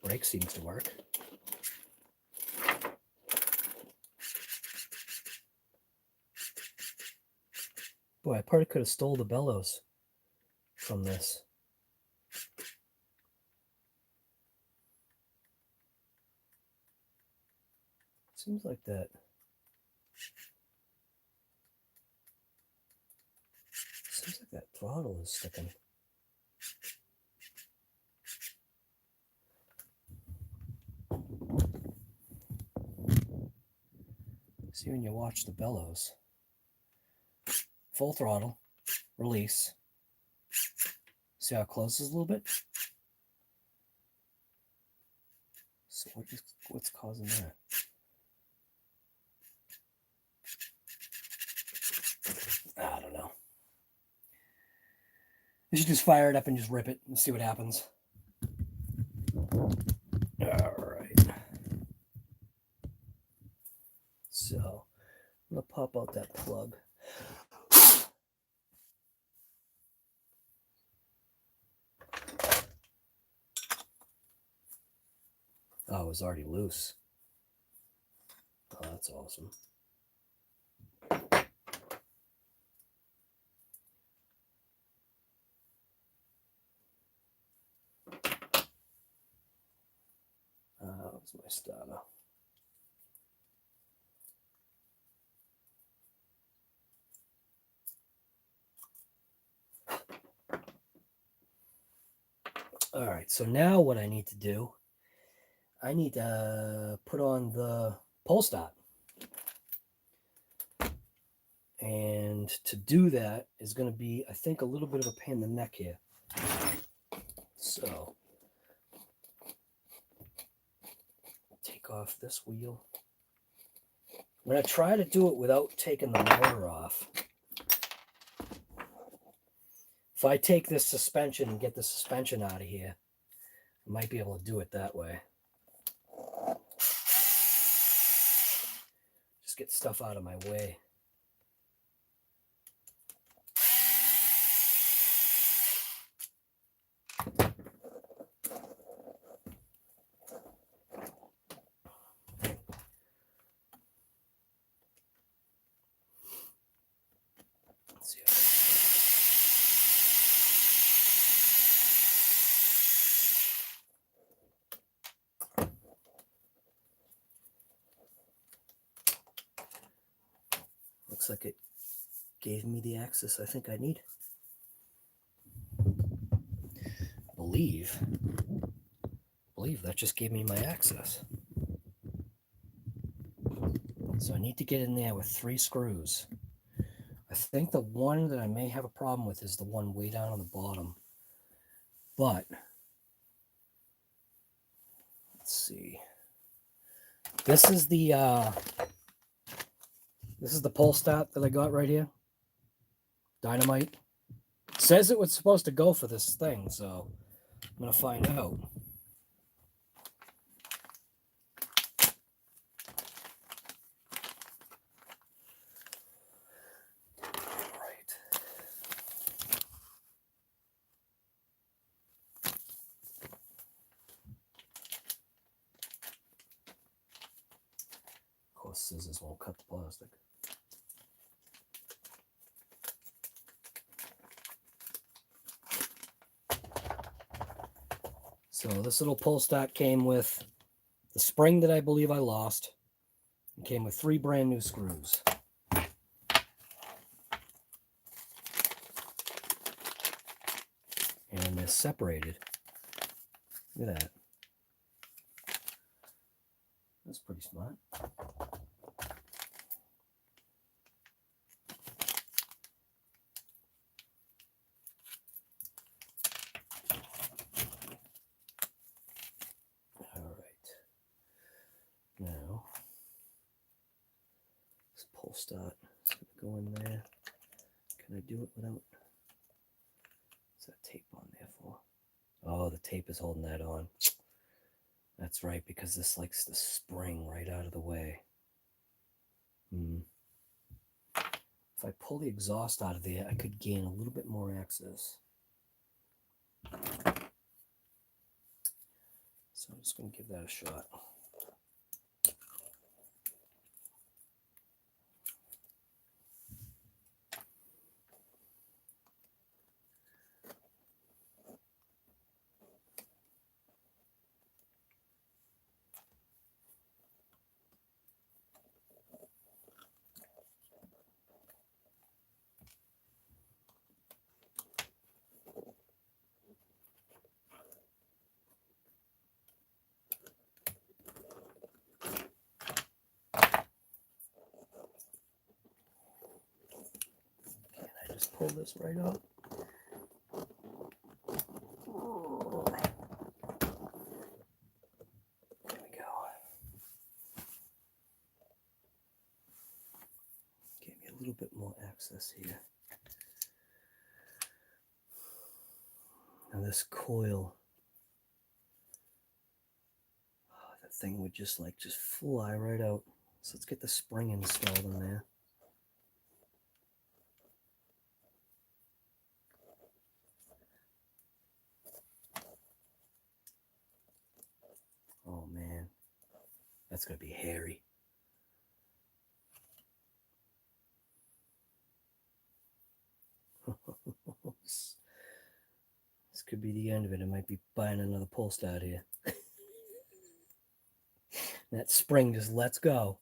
Brake seems to work. Boy, I probably could have stole the bellows from this. Seems like that. Seems like that throttle is sticking. See when you watch the bellows. Full throttle, release. See how it closes a little bit? So what's causing that? I don't know. You should just fire it up and just rip it and see what happens. All right. So I'm gonna pop out that plug. Oh, it was already loose. Oh, that's awesome. That was my starter. All right, so now what I need to do, I need to put on the pole stop. And to do that is going to be, I think, a little bit of a pain in the neck here. So, take off this wheel. I'm going to try to do it without taking the motor off. If I take this suspension and get the suspension out of here, I might be able to do it that way. Just get stuff out of my way. Let's see. Looks like it gave me the access I think I need. Believe that just gave me my access. So I need to get in there with 3 screws. I think the one that I may have a problem with is the one way down on the bottom. But let's see. This is the pole stop that I got right here. Dynamite. It says it was supposed to go for this thing, so I'm gonna find out. Of course, scissors won't cut the plastic. So this little pull stop came with the spring that I believe I lost. It came with 3 brand new screws. And they're separated. Look at that. That's pretty smart. Now, this pull start is going to go in there. Can I do it without? What's that tape on there for? Oh, the tape is holding that on. That's right, because this likes to spring right out of the way. If I pull the exhaust out of there, I could gain a little bit more access. So I'm just going to give that a shot. Just pull this right up. There we go. Gave me a little bit more access here. Now this coil, that thing would just fly right out. So let's get the spring installed in there. Oh man, That's going to be hairy. This could be the end of it. I might be buying another post out here. That spring just lets go.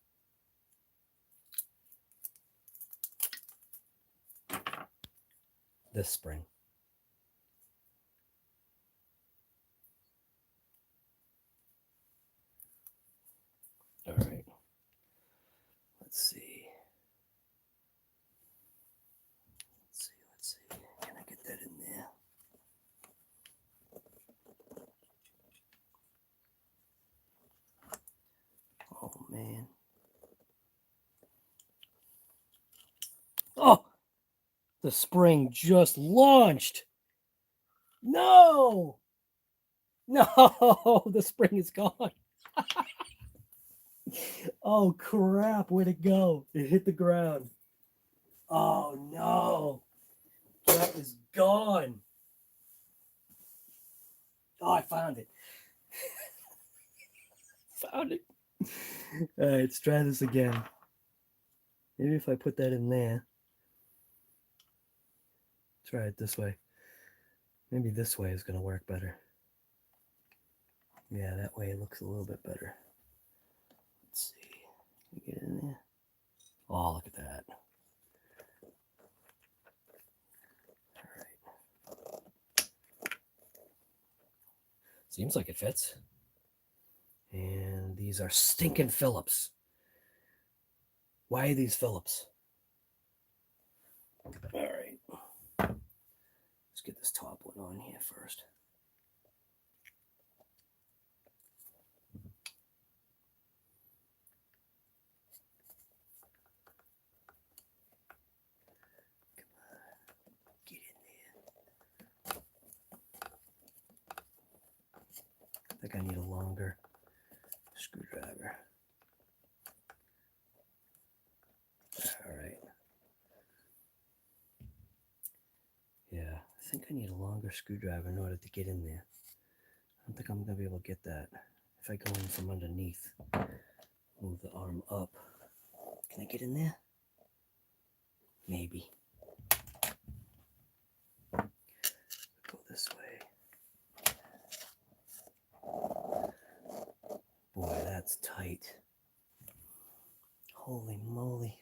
This spring. All right. Let's see. Let's see. Can I get that in there? Oh, man. Oh! The spring just launched. No! No! The spring is gone. Oh, crap. Where'd it go? It hit the ground. Oh, no. That is gone. Oh, I found it. Found it. All right, let's try this again. Maybe if I put that in there. Try it this way. Maybe this way is going to work better. Yeah, that way it looks a little bit better. Let's see. Get it in there. Oh, look at that. All right. Seems like it fits. And these are stinking Phillips. Why are these Phillips? All right. Let's get this top one on here first. Come on. Get in there. I think I need a longer screwdriver. All right. Yeah, I think I need a longer screwdriver in order to get in there. I don't think I'm going to be able to get that. If I go in from underneath, move the arm up. Can I get in there? Maybe. Go this way. Boy, that's tight. Holy moly.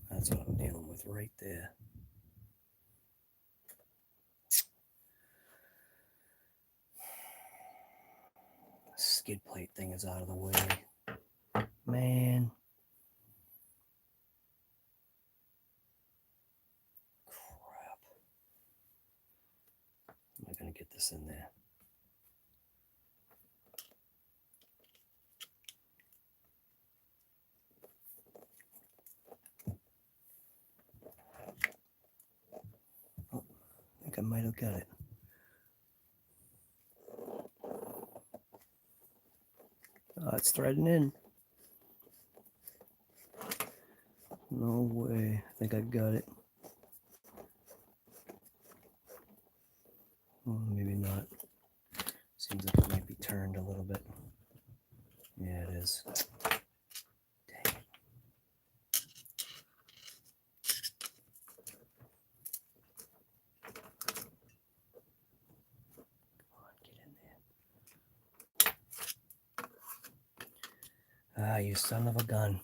That's what I'm dealing with right there. The skid plate thing is out of the way. Man. Crap. Am I going to get this in there? Oh, I think I might have got it. Oh, it's threading in. No way. I think I got it. Oh, maybe not. Seems like it might be turned a little bit. Yeah, it is. Dang it. Come on, get in there. Ah, you son of a gun.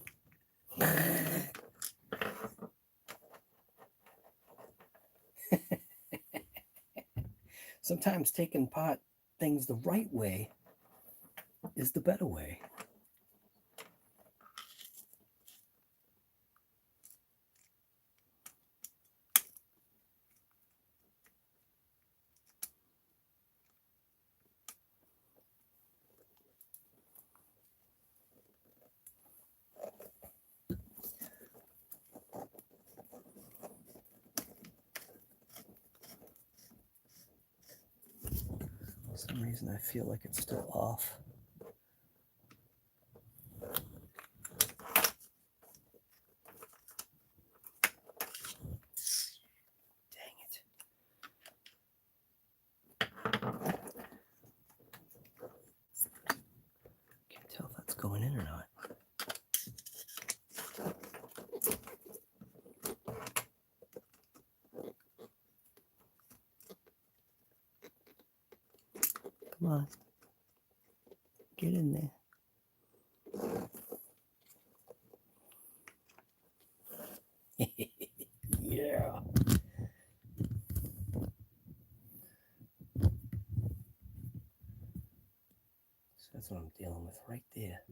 Sometimes taking apart things the right way is the better way. For some reason I feel like it's still off. Come on. Get in there. Yeah. So that's what I'm dealing with right there.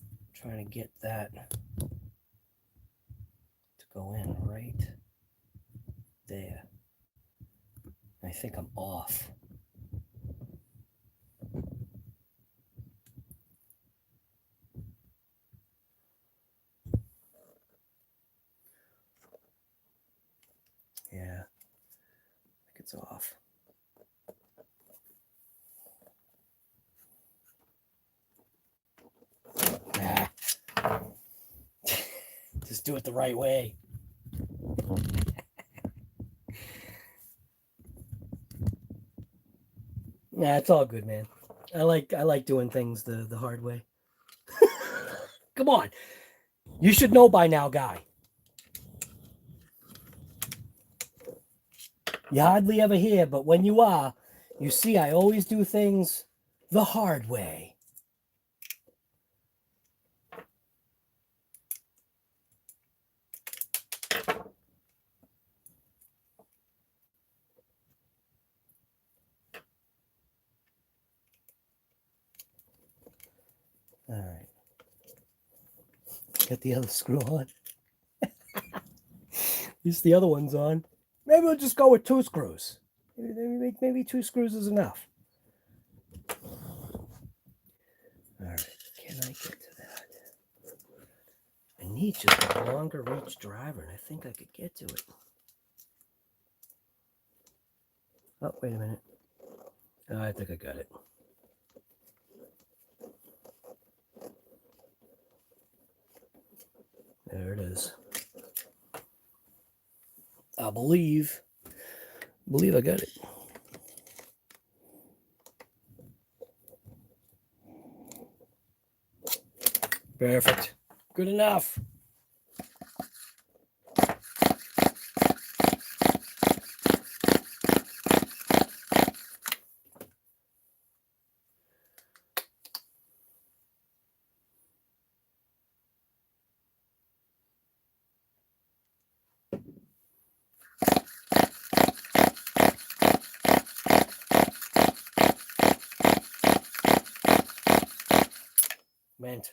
I'm trying to get that to go in right there. I think I'm off. Yeah, I think it's off. Nah. Just do it the right way. Nah, it's all good, man. I like doing things the hard way. Come on. You should know by now, guy. You hardly ever hear, but when you are, you see I always do things the hard way. All right. Get the other screw on. At least the other one's on. Maybe we'll just go with 2 screws. Maybe 2 screws is enough. All right. Can I get to that? I need just a longer reach driver, and I think I could get to it. Oh, wait a minute. Oh, I think I got it. There it is. I believe I got it. Perfect. Good enough. Meant.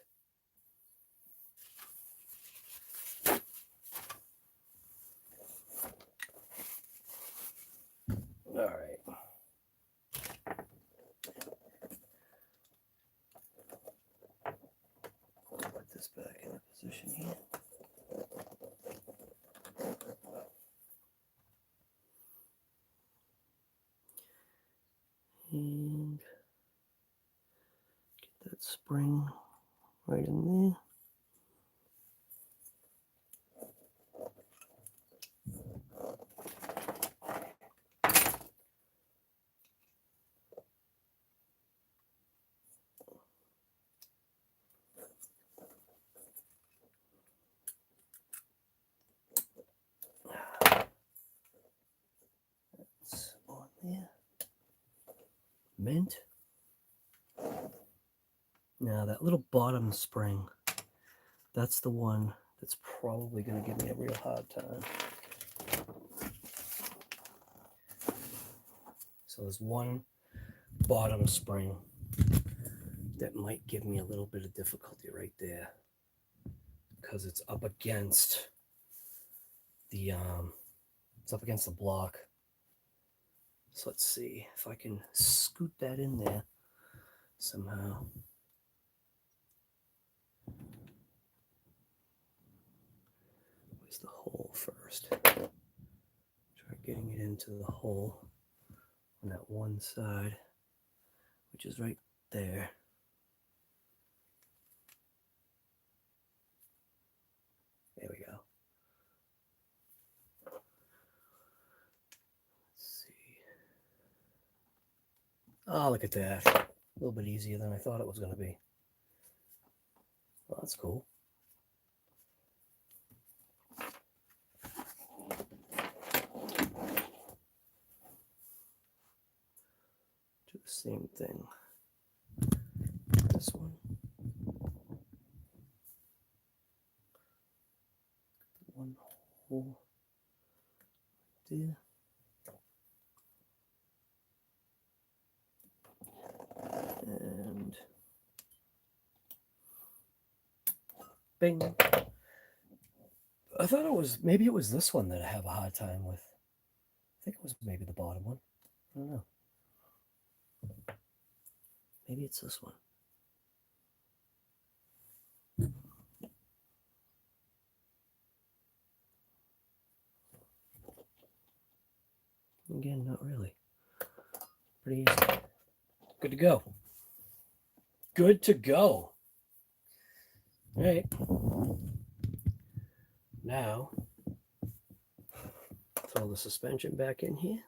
All right. Put this back in position here. And get that spring right in there. That's on there. Mint. Now that little bottom spring, that's the one that's probably going to give me a real hard time. So there's one bottom spring that might give me a little bit of difficulty right there because it's up against the block. So let's see if I can scoot that in there somehow. Where's the hole first? Try getting it into the hole on that one side, which is right there. There we go. Let's see. Oh, look at that. A little bit easier than I thought it was going to be. Well, that's cool. To Same thing. This one. One hole there. And bing. I thought it was, maybe it was this one that I have a hard time with. I think it was maybe the bottom one. I don't know. Maybe it's this one. Again, not really. Pretty easy. Good to go. Good to go. All right. Now, throw the suspension back in here.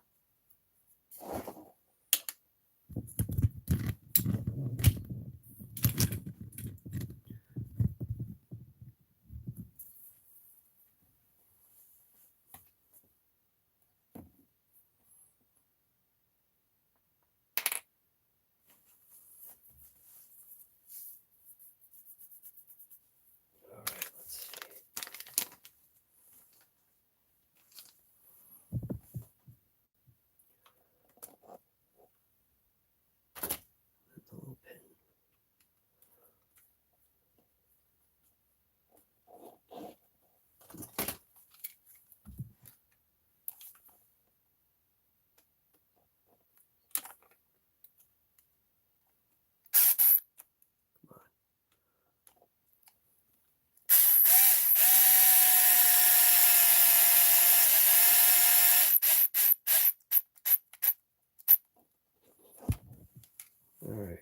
All right.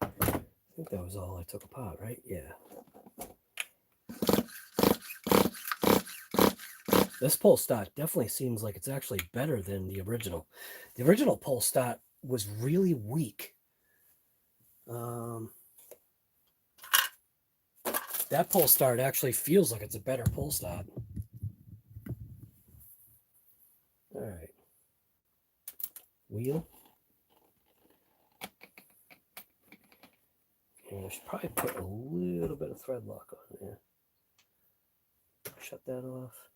I think that was all I took apart, right? Yeah. This pull start definitely seems like it's actually better than the original. The original pull start was really weak. That pull start actually feels like it's a better pull start. All right. Wheel. And I should probably put a little bit of thread lock on there. Shut that off.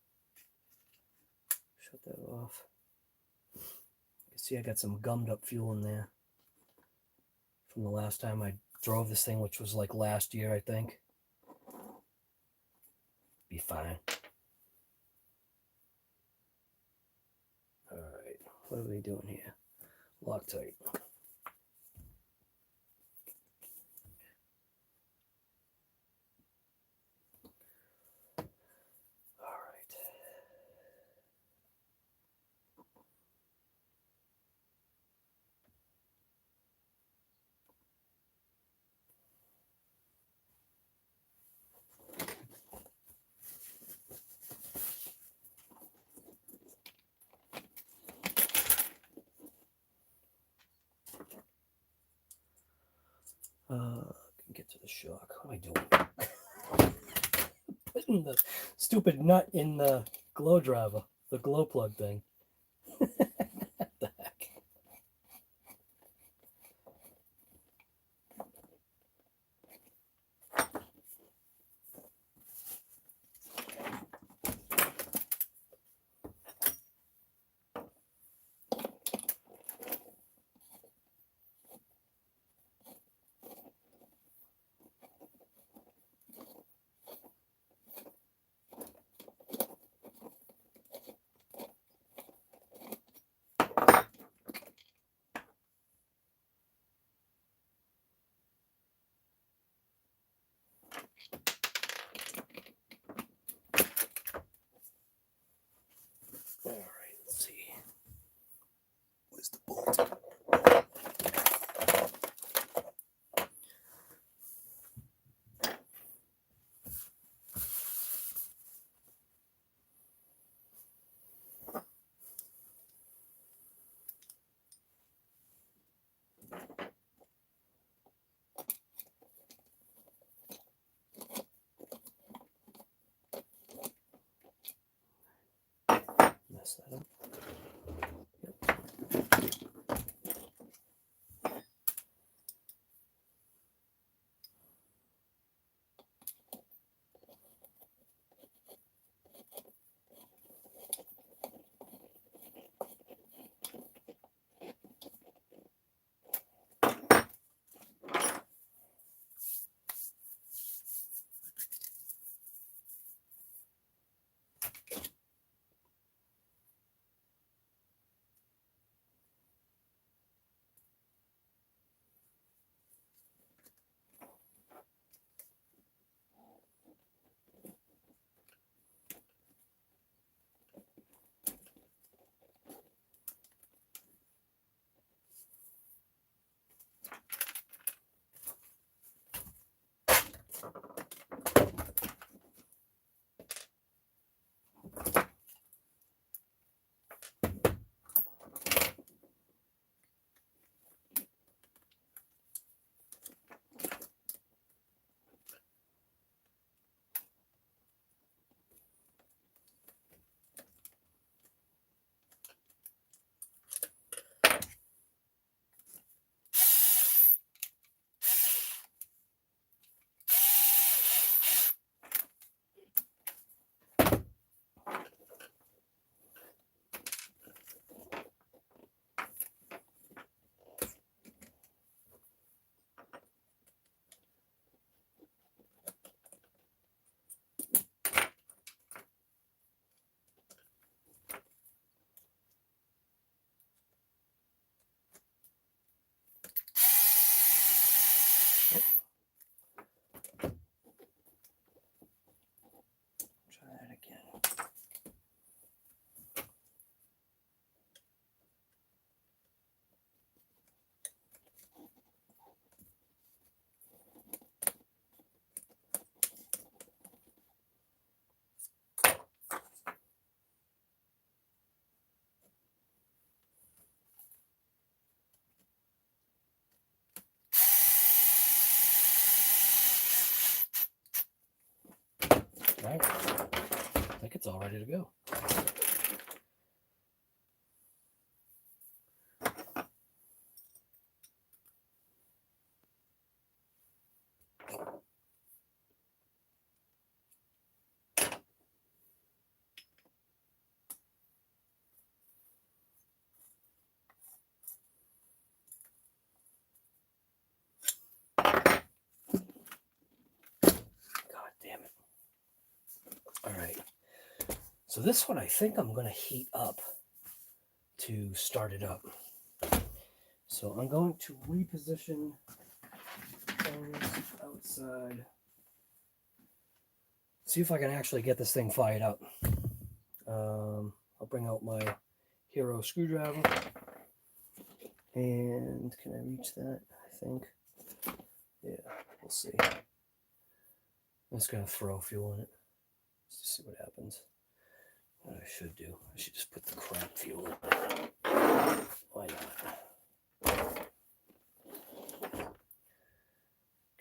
Shut that off. You can see I got some gummed up fuel in there from the last time I drove this thing, which was like last year, I think. Be fine. All right, what are we doing here? Loctite. Can get to the shock. What am I doing? Putting the stupid nut in the glow driver, the glow plug thing. What the heck? All right, let's see. Where's the bolt? Mess that up. Yep. all ready to go. All right, so this one I think I'm going to heat up to start it up. So I'm going to reposition things outside. See if I can actually get this thing fired up. I'll bring out my Hero screwdriver. And can I reach that? I think. Yeah, we'll see. I'm just going to throw fuel in it. Let's see what happens. What I should do, I should just put the crap fuel in it. Why not?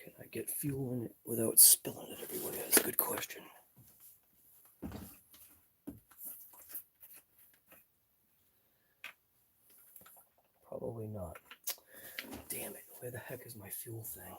Can I get fuel in it without spilling it everywhere? That's a good question. Probably not. Damn it, where the heck is my fuel thing?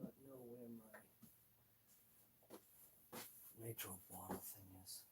Not know where my nitro bottle thing is.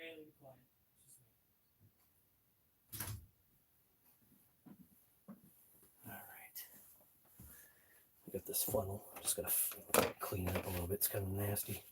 I see nothing. Got this funnel. I'm just gonna clean it up a little bit. It's kind of nasty.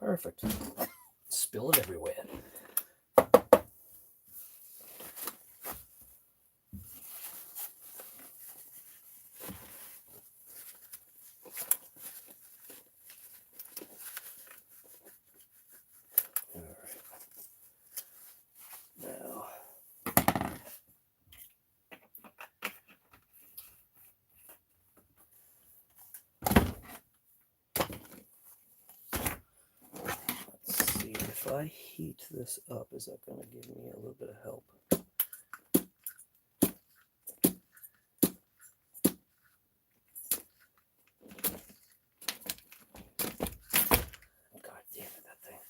Perfect. Spill it everywhere. If I heat this up, is that going to give me a little bit of help? God damn it, that thing.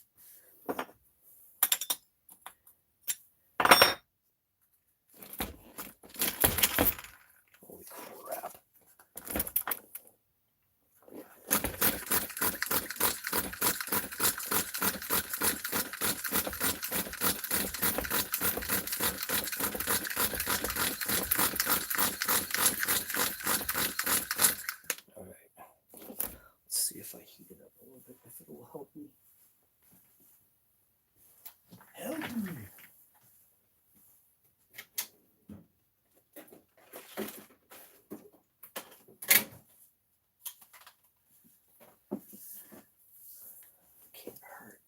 Holy crap. If I heat it up a little bit, if it will help me. Help me. Can't hurt.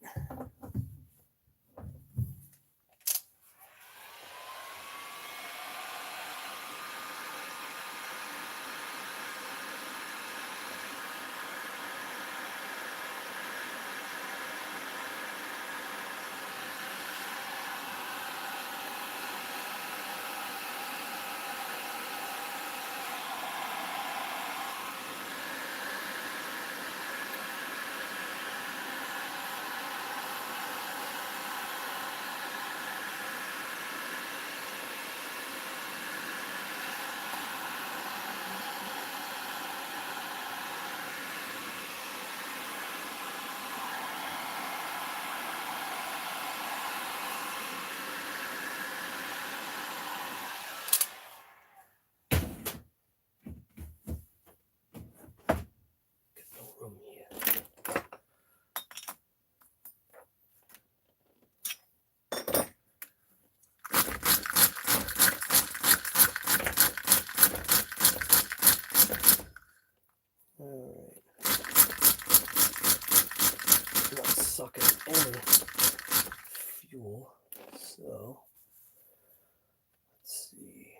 Room here. All right. Not sucking any fuel, so let's see.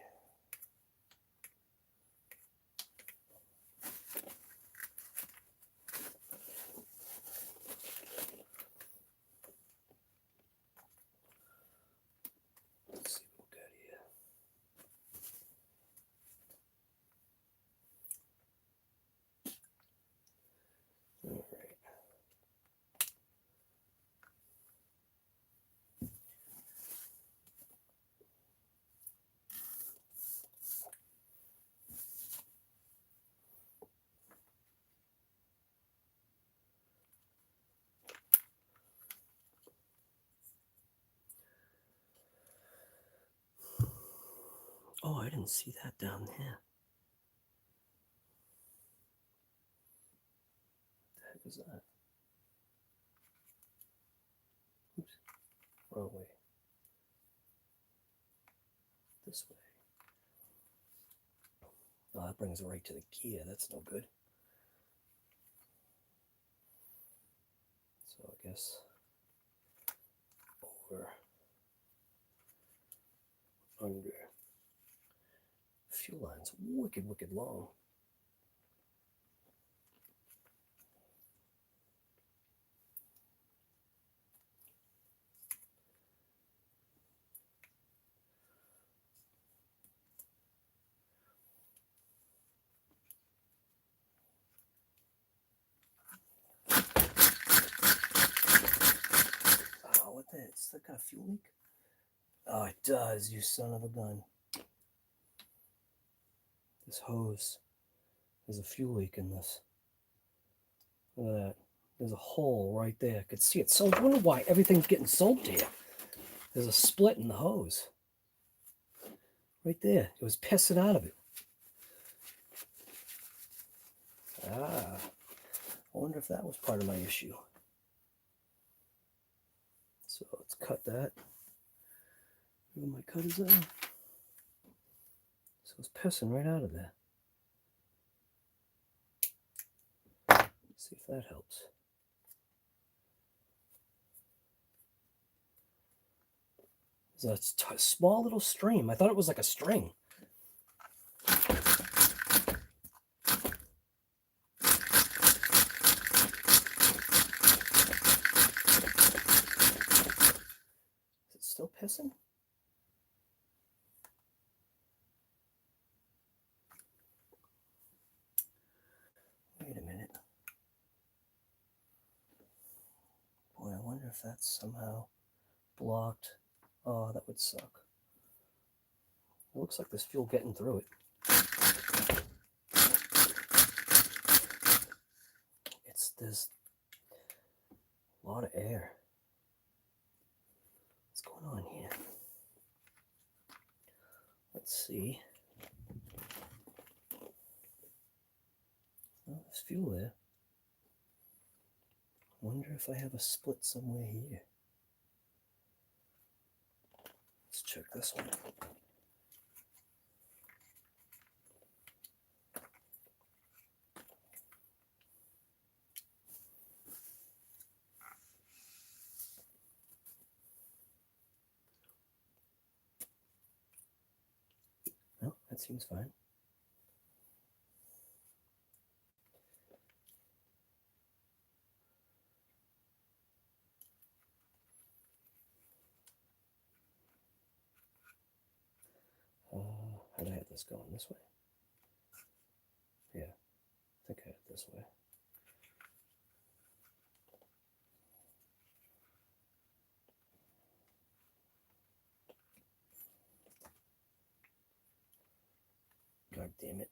Oh, I didn't see that down there. What the heck is that? Oops. Wrong way. This way. Oh, that brings it right to the gear. That's no good. So I guess over, under. Fuel line's wicked, wicked long. Oh, what the heck? Is that got a fuel leak? Oh, it does, you son of a gun. This hose, there's a fuel leak in this. Look at that. There's a hole right there. I could see it. So I wonder why everything's getting soaked here. There's a split in the hose. Right there. It was pissing out of it. Ah. I wonder if that was part of my issue. Let's cut that. Where my cutters are. So it's pissing right out of there. See if that helps. It's a small little stream. I thought it was like a string. Is it still pissing? Wait a minute. Boy, I wonder if that's somehow blocked. Oh, that would suck. It looks like there's fuel getting through it. There's a lot of air. What's going on here? Let's see. Oh, there's fuel there. Wonder if I have a split somewhere here. Let's check this one. No, that seems fine. How'd I have this going? This way? Yeah, I think I had it this way. God damn it.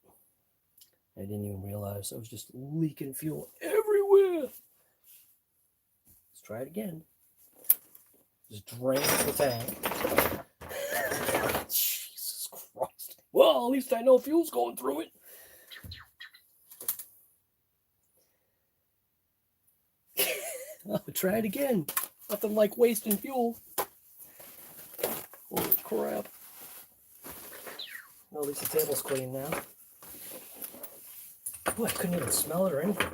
I didn't even realize I was just leaking fuel everywhere. Let's try it again. Just drain the tank. Jesus Christ. Well, at least I know fuel's going through it. I'll try it again. Nothing like wasting fuel. Holy crap. Well, at least the table's clean now. Boy, I couldn't even smell it or anything.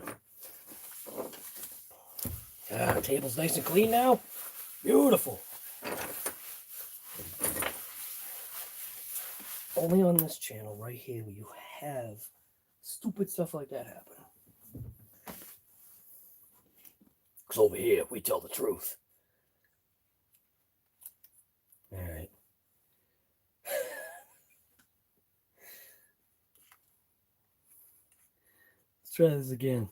Ah, the table's nice and clean now. Beautiful. Only on this channel right here will you have stupid stuff like that happen. Because over here, we tell the truth. All right. Let's try this again.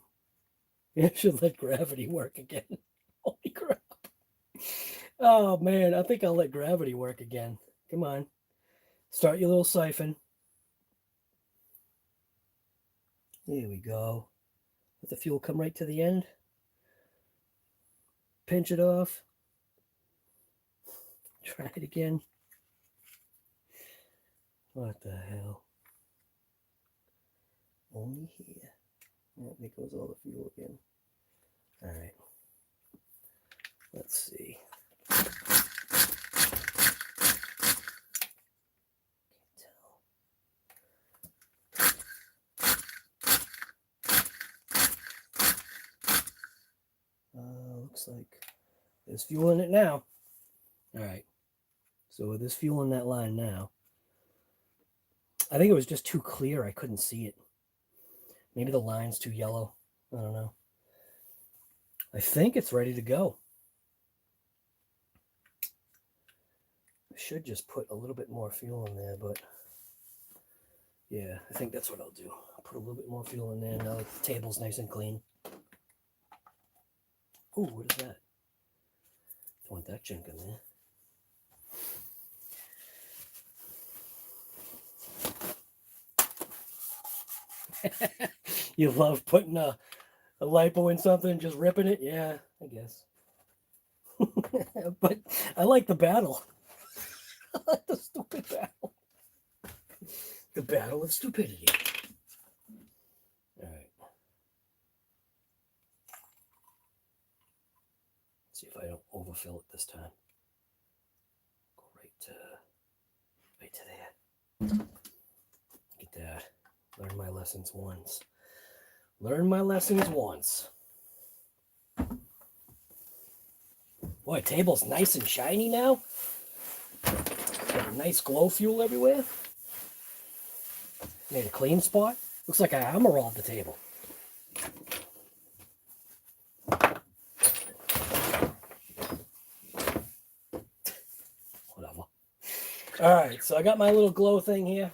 I should let gravity work again. Holy crap. Oh, man. I think I'll let gravity work again. Come on. Start your little siphon. There we go. Let the fuel come right to the end. Pinch it off. Try it again. What the hell? Only here. Oh, there goes all the fuel again. All right. Let's see. Can't tell. Looks like there's fuel in it now. All right. So there's fuel in that line now. I think it was just too clear. I couldn't see it. Maybe the line's too yellow. I don't know. I think it's ready to go. I should just put a little bit more fuel in there, but yeah, I think that's what I'll do. I'll put a little bit more fuel in there now that the table's nice and clean. Ooh, what is that? Don't want that junk in there. You love putting a lipo in something and just ripping it? Yeah, I guess. But I like the battle. I like the stupid battle. The battle of stupidity. All right. See if I don't overfill it this time. right to there. Look at that. Learn my lessons once. Learn my lessons once. Boy, table's nice and shiny now. Got a nice glow fuel everywhere. Made a clean spot. Looks like I hammer-rolled the table. Whatever. All right, so I got my little glow thing here.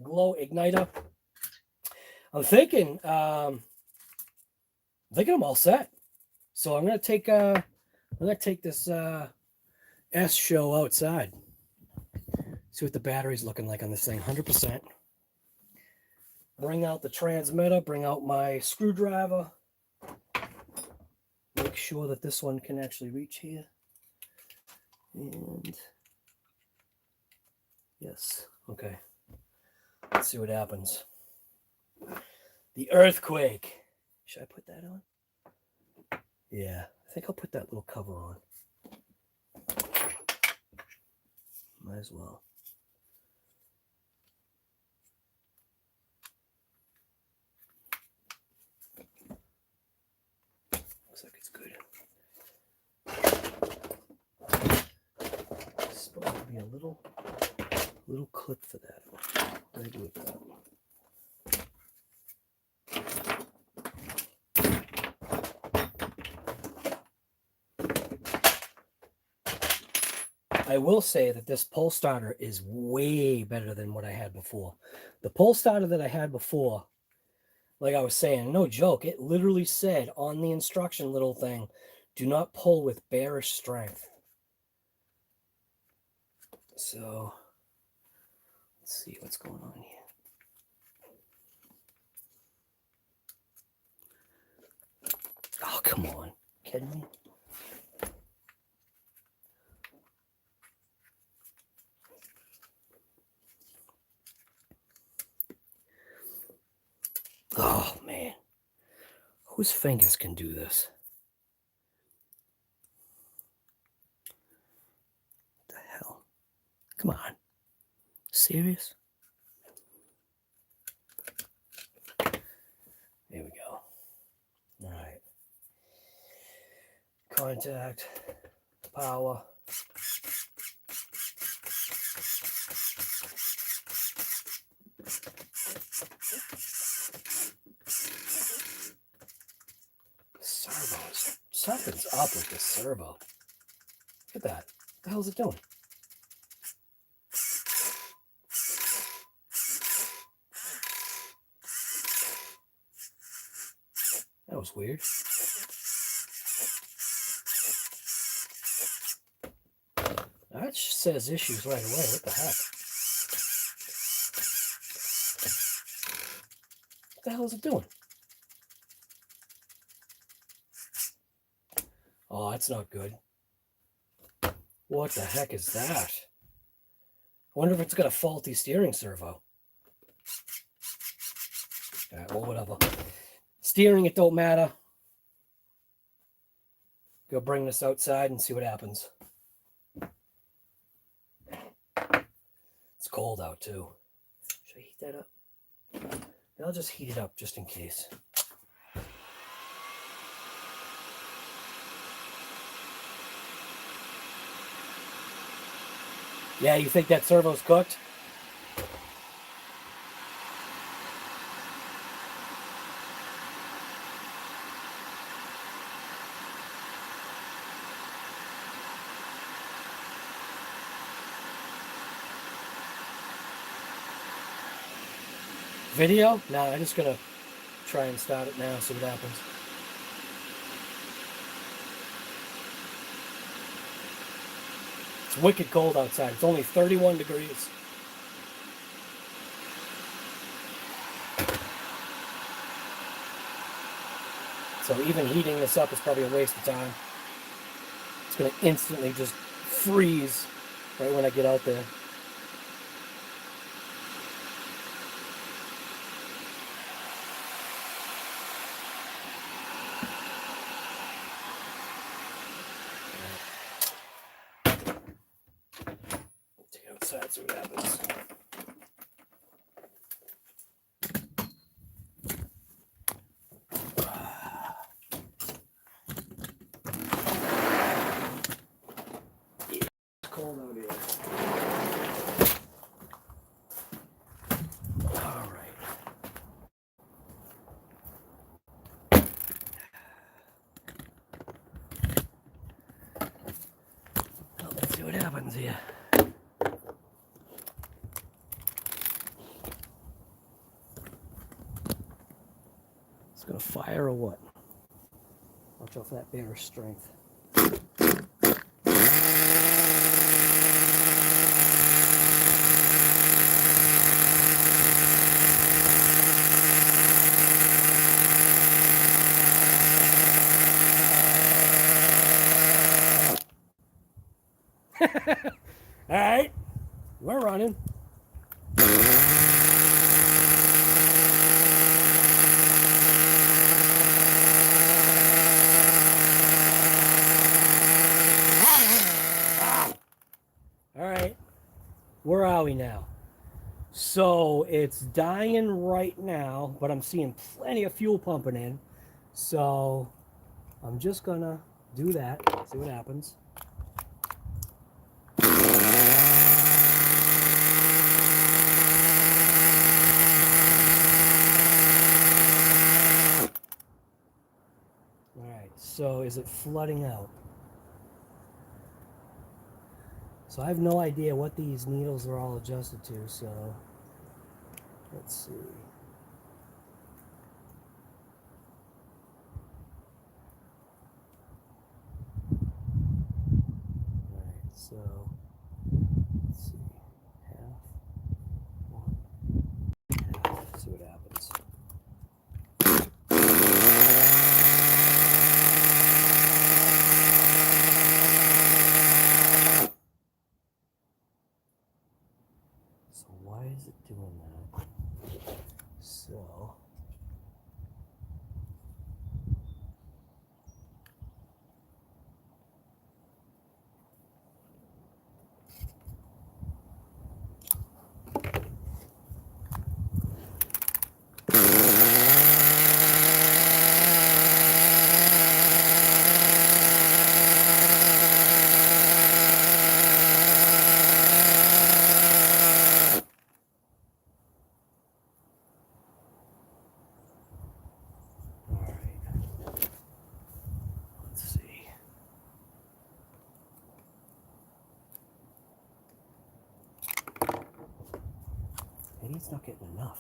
Glow igniter. I'm thinking I'm all set. So I'm gonna take this S show outside. See what the battery's looking like on this thing. 100%. Bring out the transmitter, bring out my screwdriver. Make sure that this one can actually reach here. And yes, okay. Let's see what happens. The earthquake. Should I put that on? Yeah, I think I'll put that little cover on. Might as well. Looks like it's good. There's supposed to be a little clip for that. What do I do with that? I will say that this pole starter is way better than what I had before. The pole starter that I had before, like I was saying, no joke, it literally said on the instruction little thing, do not pull with bearish strength. So let's see what's going on here. Oh, come on. Kidding me? Oh, man. Whose fingers can do this? What the hell? Come on. Serious? There we go. All right. Contact. Power. Servos. Something's up with this servo. Look at that. What the hell is it doing? That was weird. That says issues right away. What the heck? What the hell is it doing? Oh, that's not good. What the heck is that? I wonder if it's got a faulty steering servo. All right, well, whatever. Steering, it don't matter. Go bring this outside and see what happens. It's cold out, too. Should I heat that up? I'll just heat it up just in case. Yeah, you think that servo's cooked? Video? No, I'm just gonna try and start it now, see what happens. It's wicked cold outside. It's only 31 degrees. So even heating this up is probably a waste of time. It's going to instantly just freeze right when I get out there. Let's see what happens. It's cold out here. All right. Well, let's see what happens here. It's gonna fire or what? Watch out for that bear strength. All right, we're running. All right, where are we now? So it's dying right now, but I'm seeing plenty of fuel pumping in. So I'm just gonna do that, see what happens. All right, so is it flooding out? So I have no idea what these needles are all adjusted to, so let's see. All right, so let's see. Half, one, half, see what happens. So why is it doing that? So maybe it's not getting enough.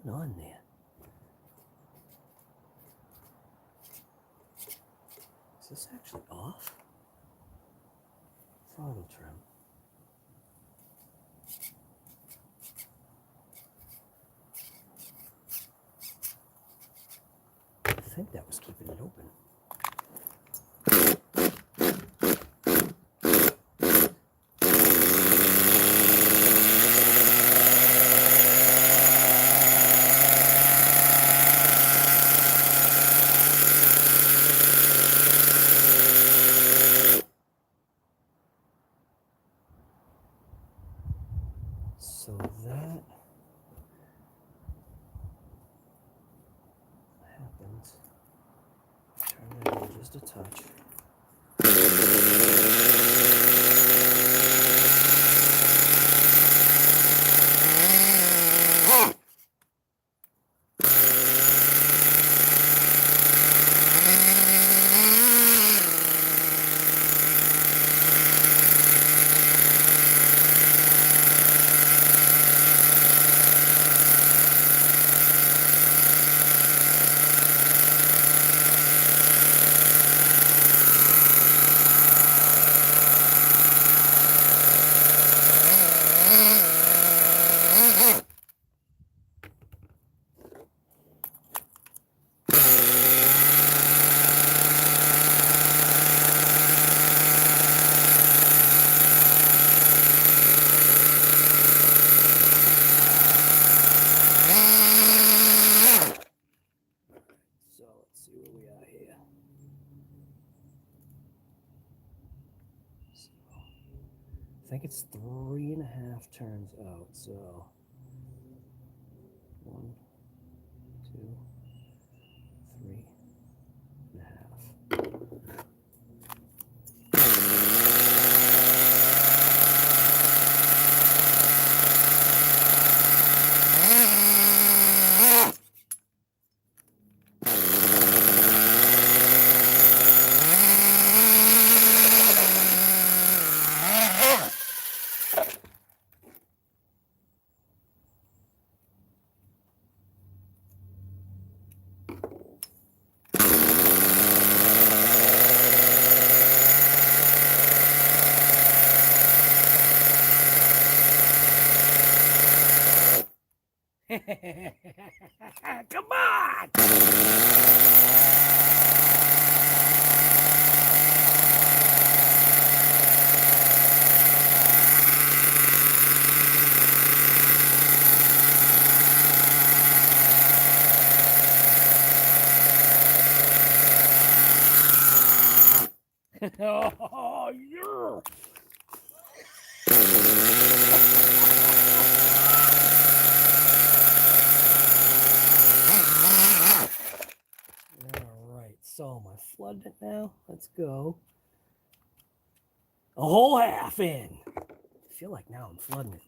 On there. Is this actually off? Throttle trim. I think that was keeping it open. So that happens. Turn that in just a touch. I think it's 3.5 turns out, so 1, 2, 3.5. Come on! Oh, yeah! Alright, so am I flooding it now? Let's go. A whole half in. I feel like now I'm flooding it.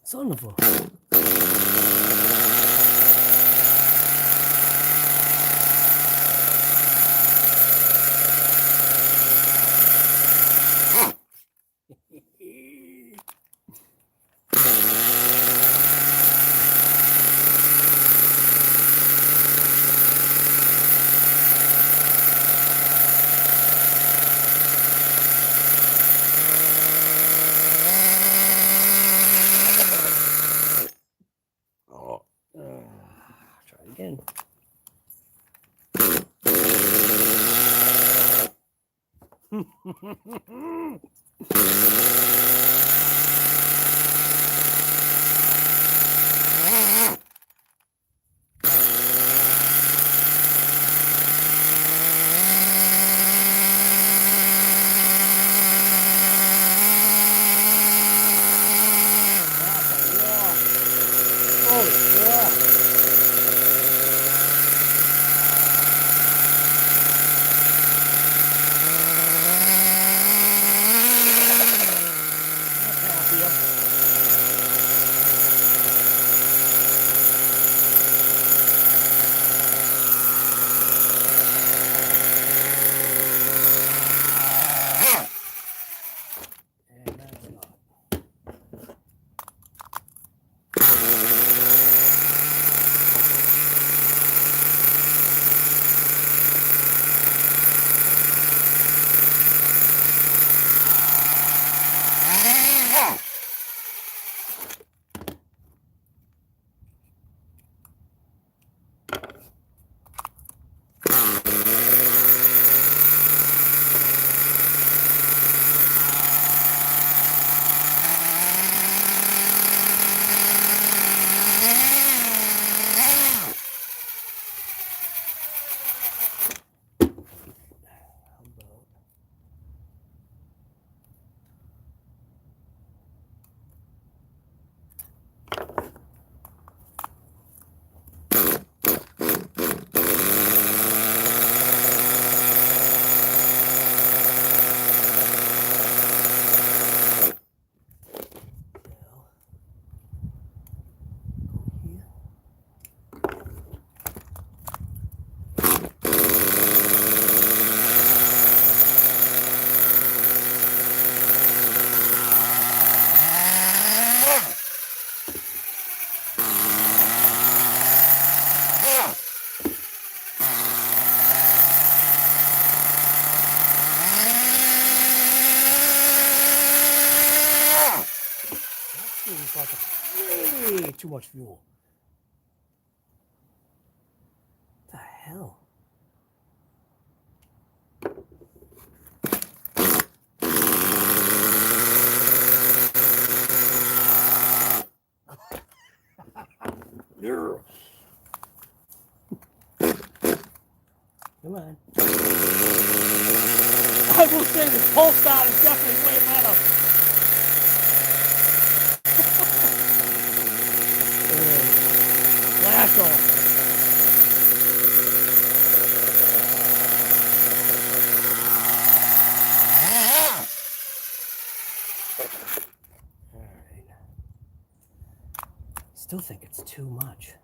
Son of a... Try again. Way too much fuel. What the hell? Come on. I will say this pole start is definitely way better. Blast off. All right. Still think it's too much.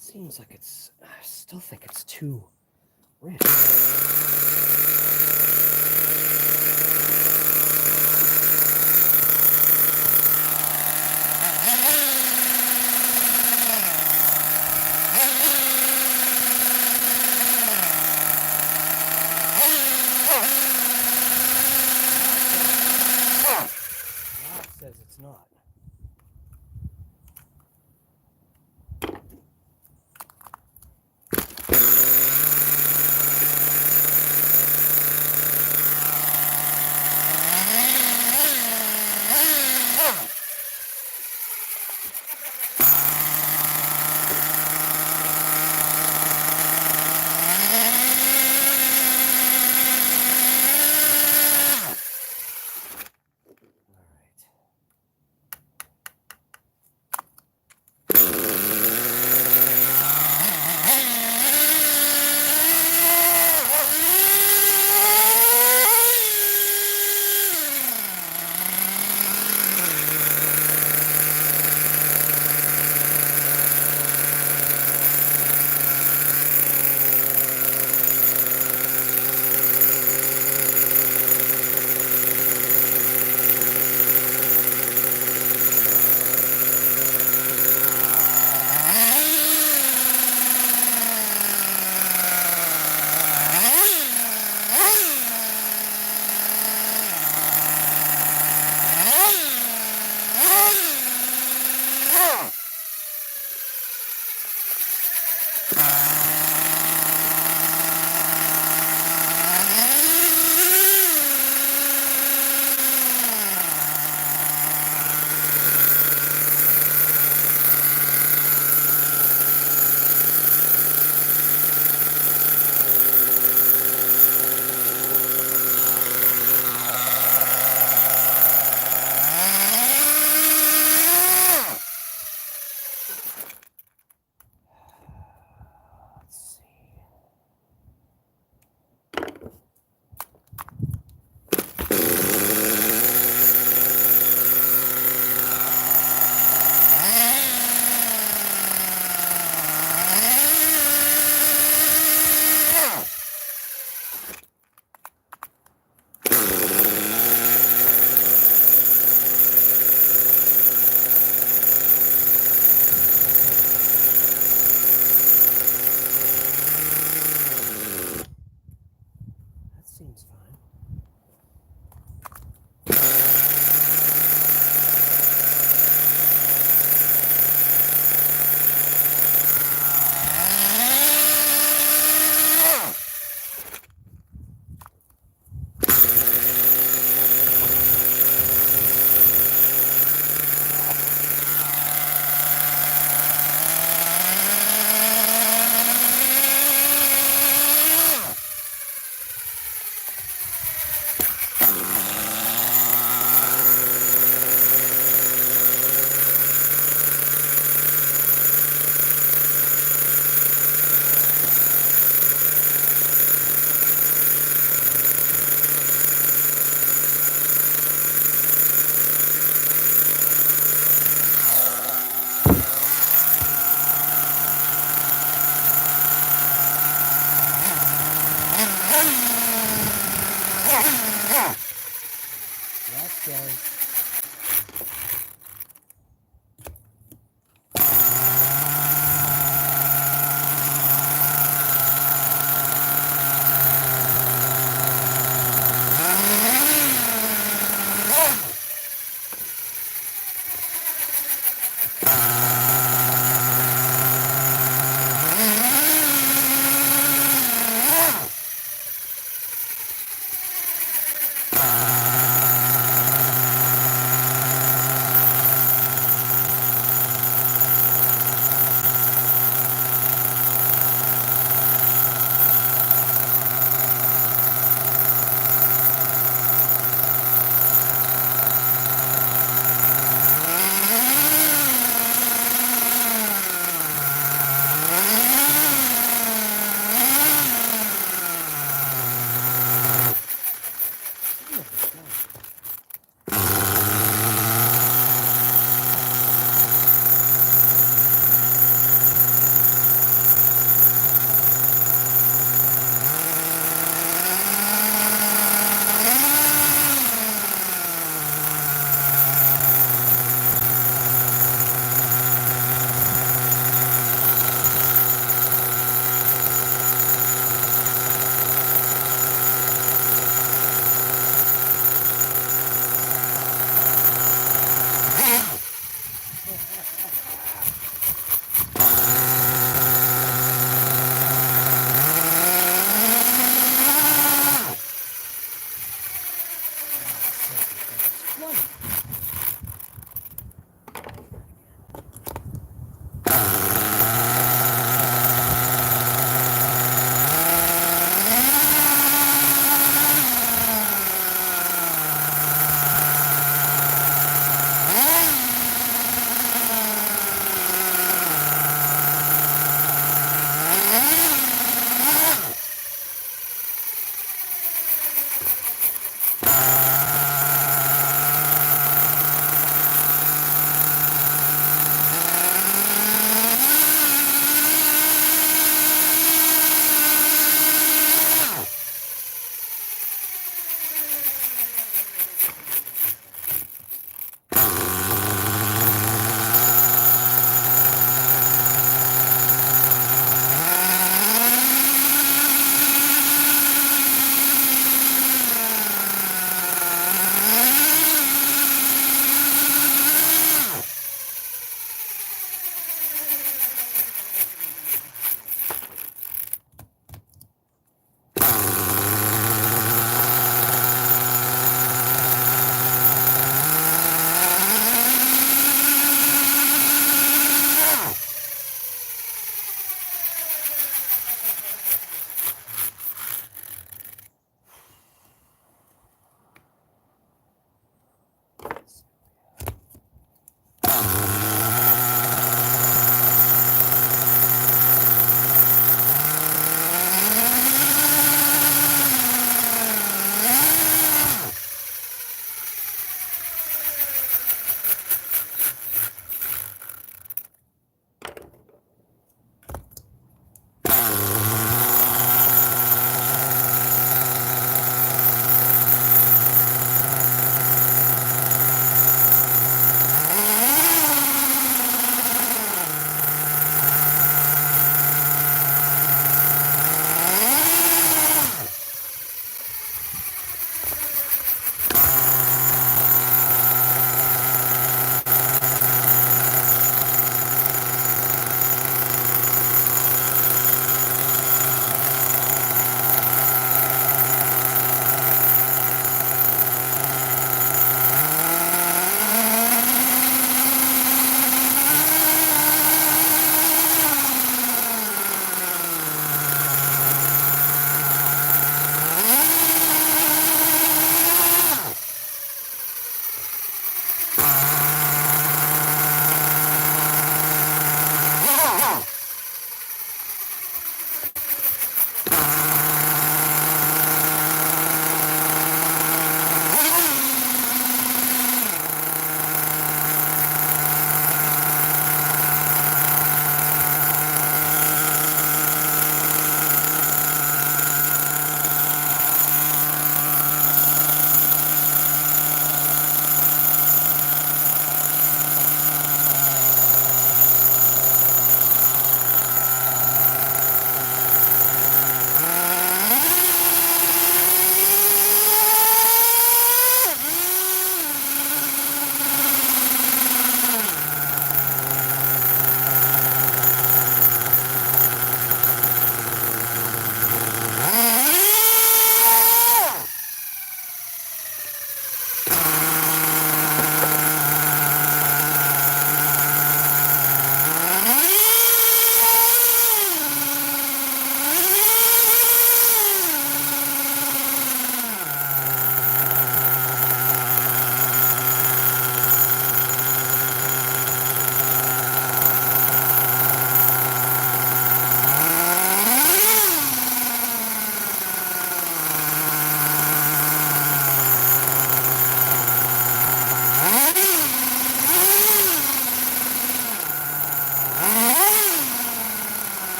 Seems like it's, I still think it's too rich. That says it's not.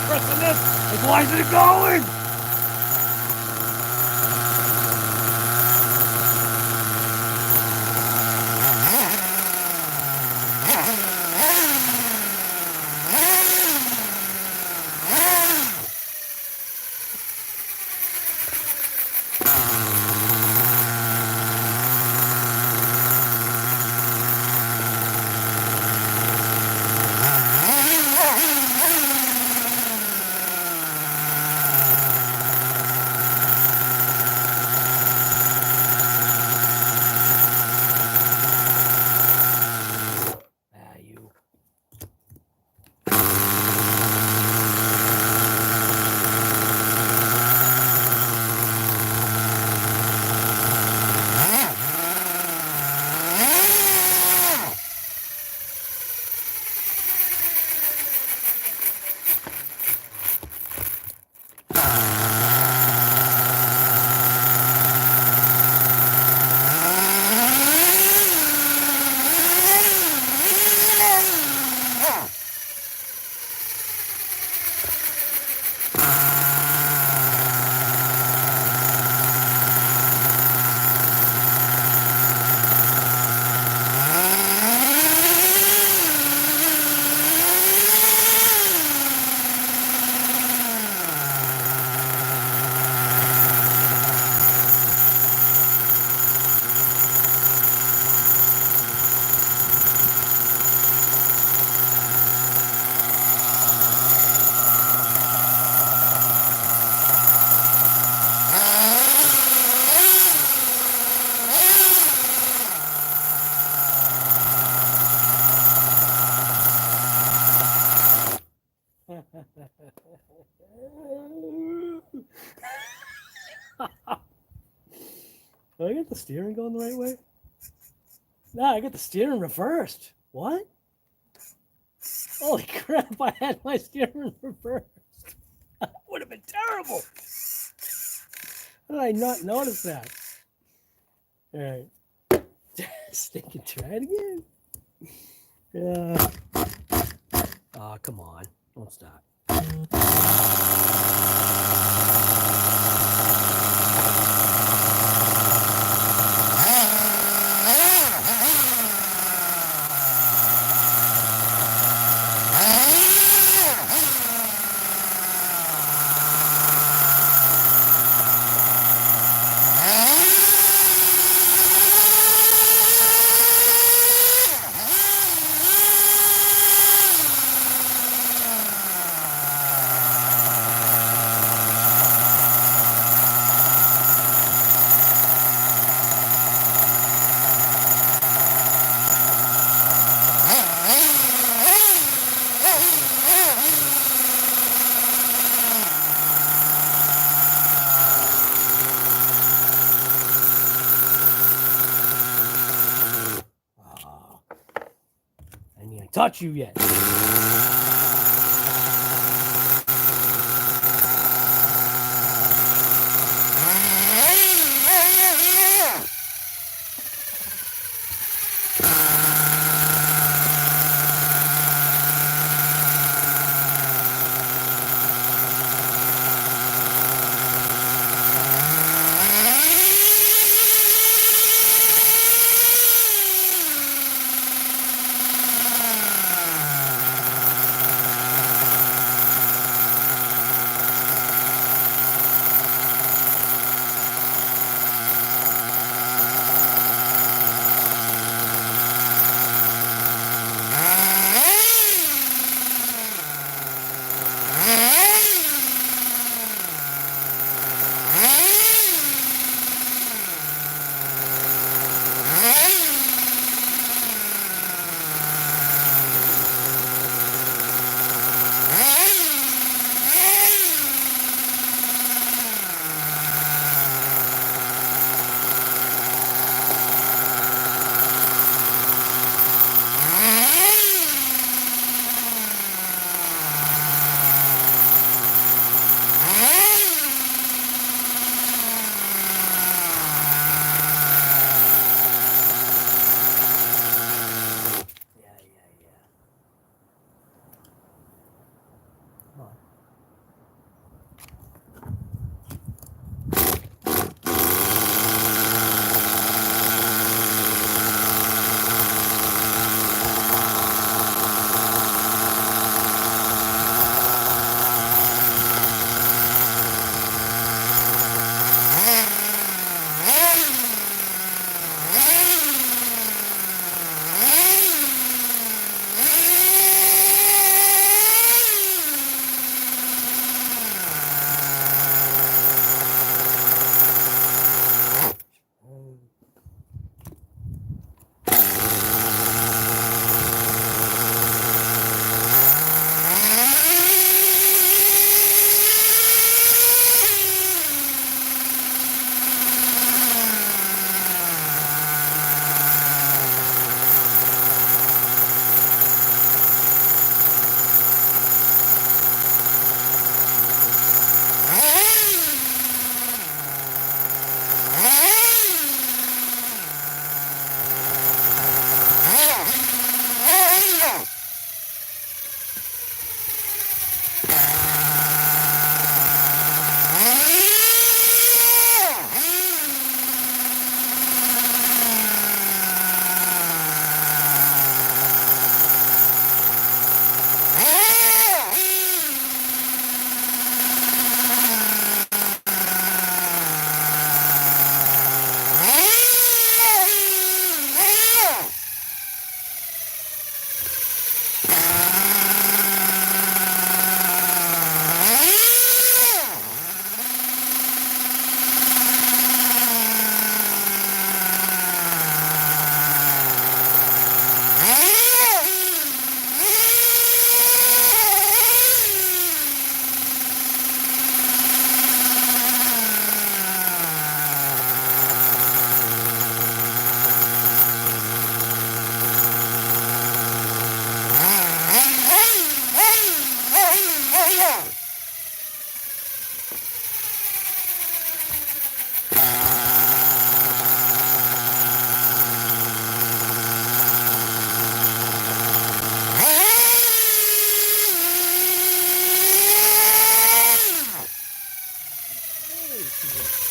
pressing this. Like, why isn't it going? Do I get the steering going the right way? No, I got the steering reversed. What? Holy crap, I had my steering reversed. That would have been terrible. How did I not notice that? All right. Stinking try it again. Yeah. Oh, come on. Don't stop. Touch you yet. Come on.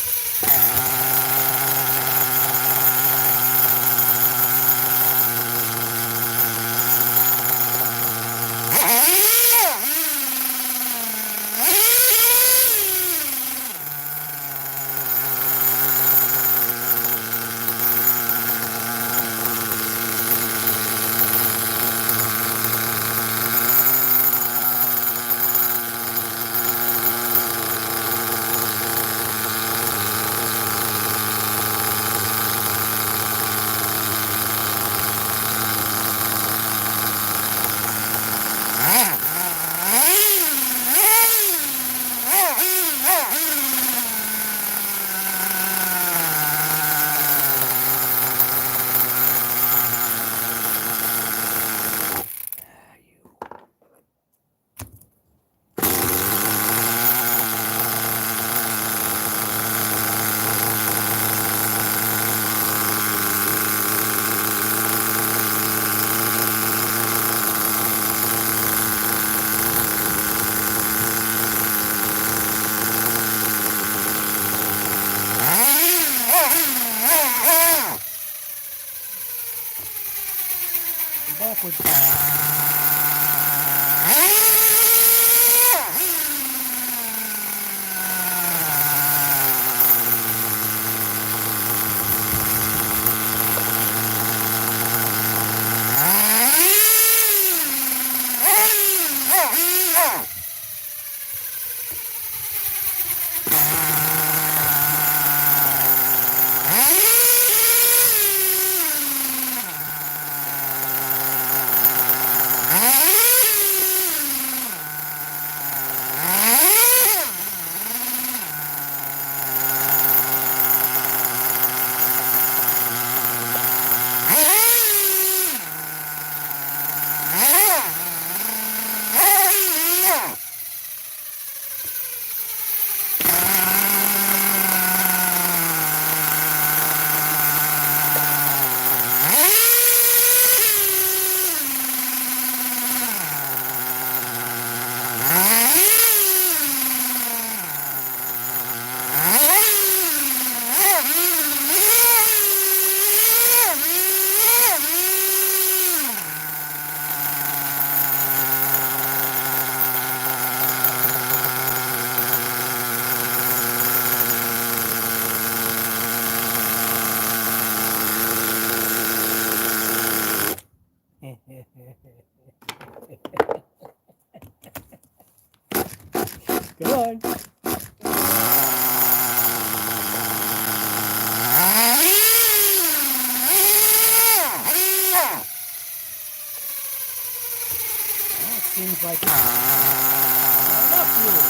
Well, it seems like it's not enough fuel.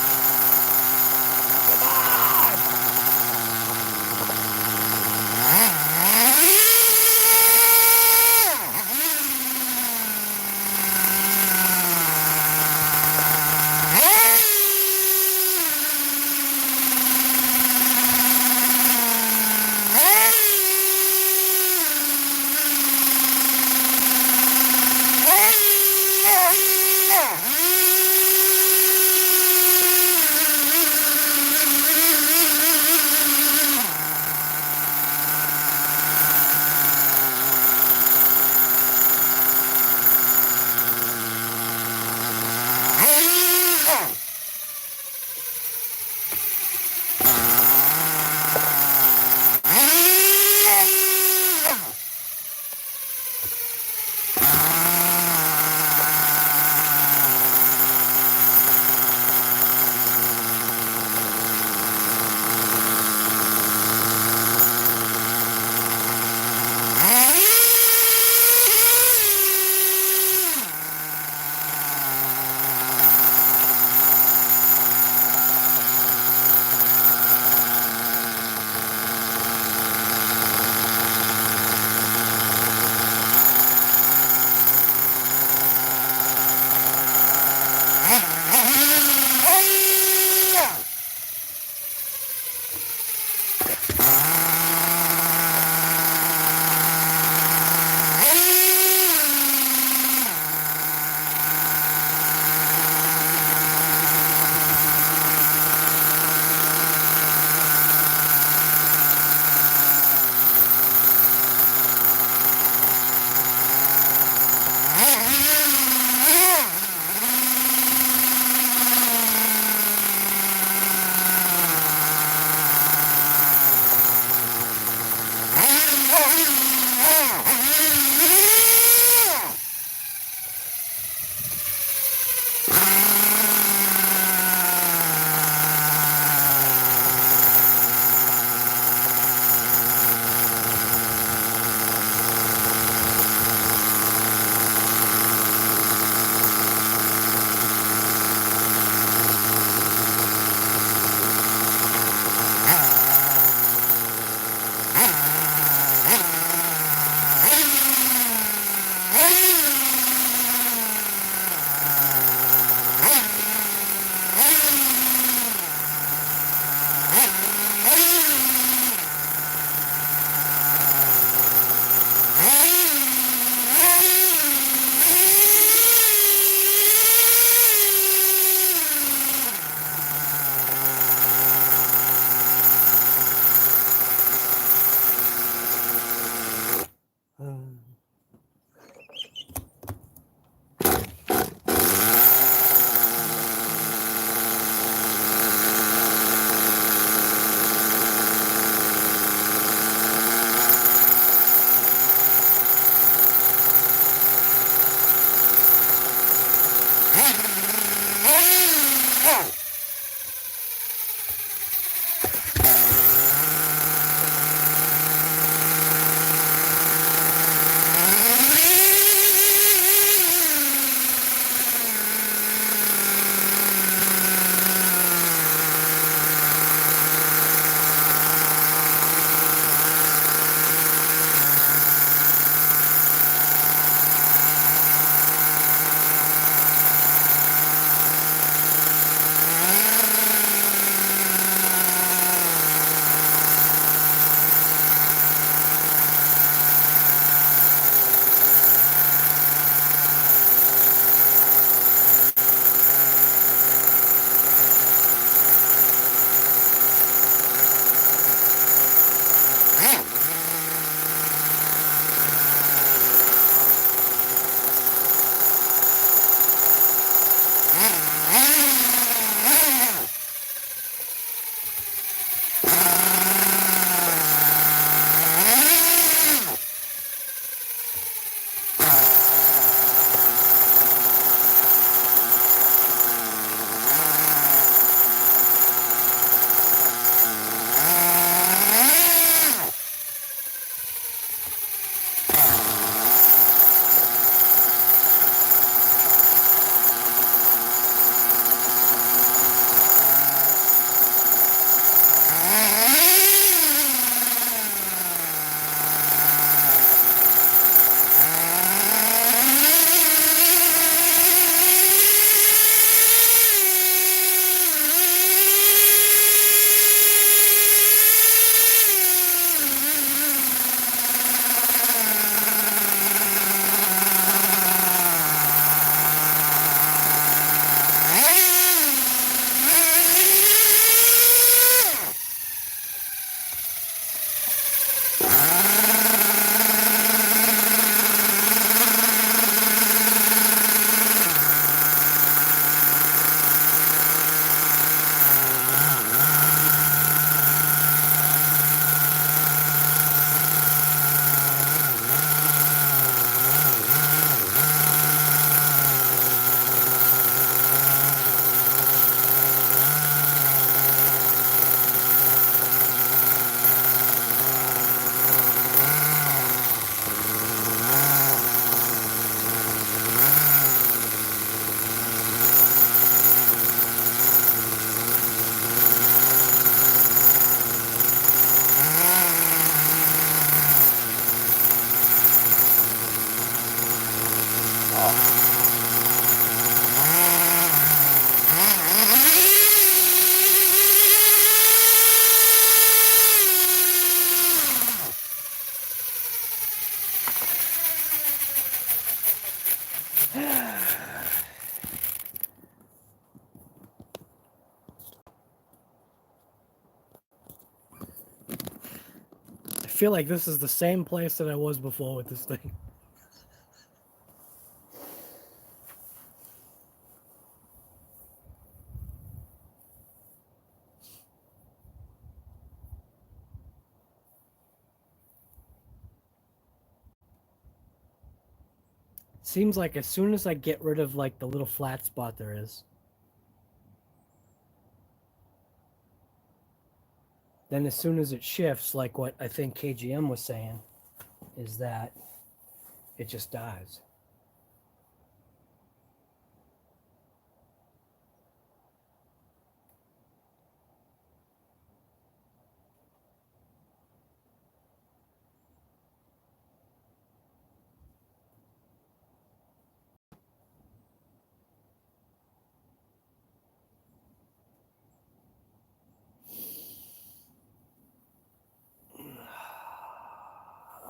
Come on! feel like this is the same place that I was before with this thing. Seems like as soon as I get rid of like the little flat spot there is, then as soon as it shifts, like what I think KGM was saying, is that it just dies.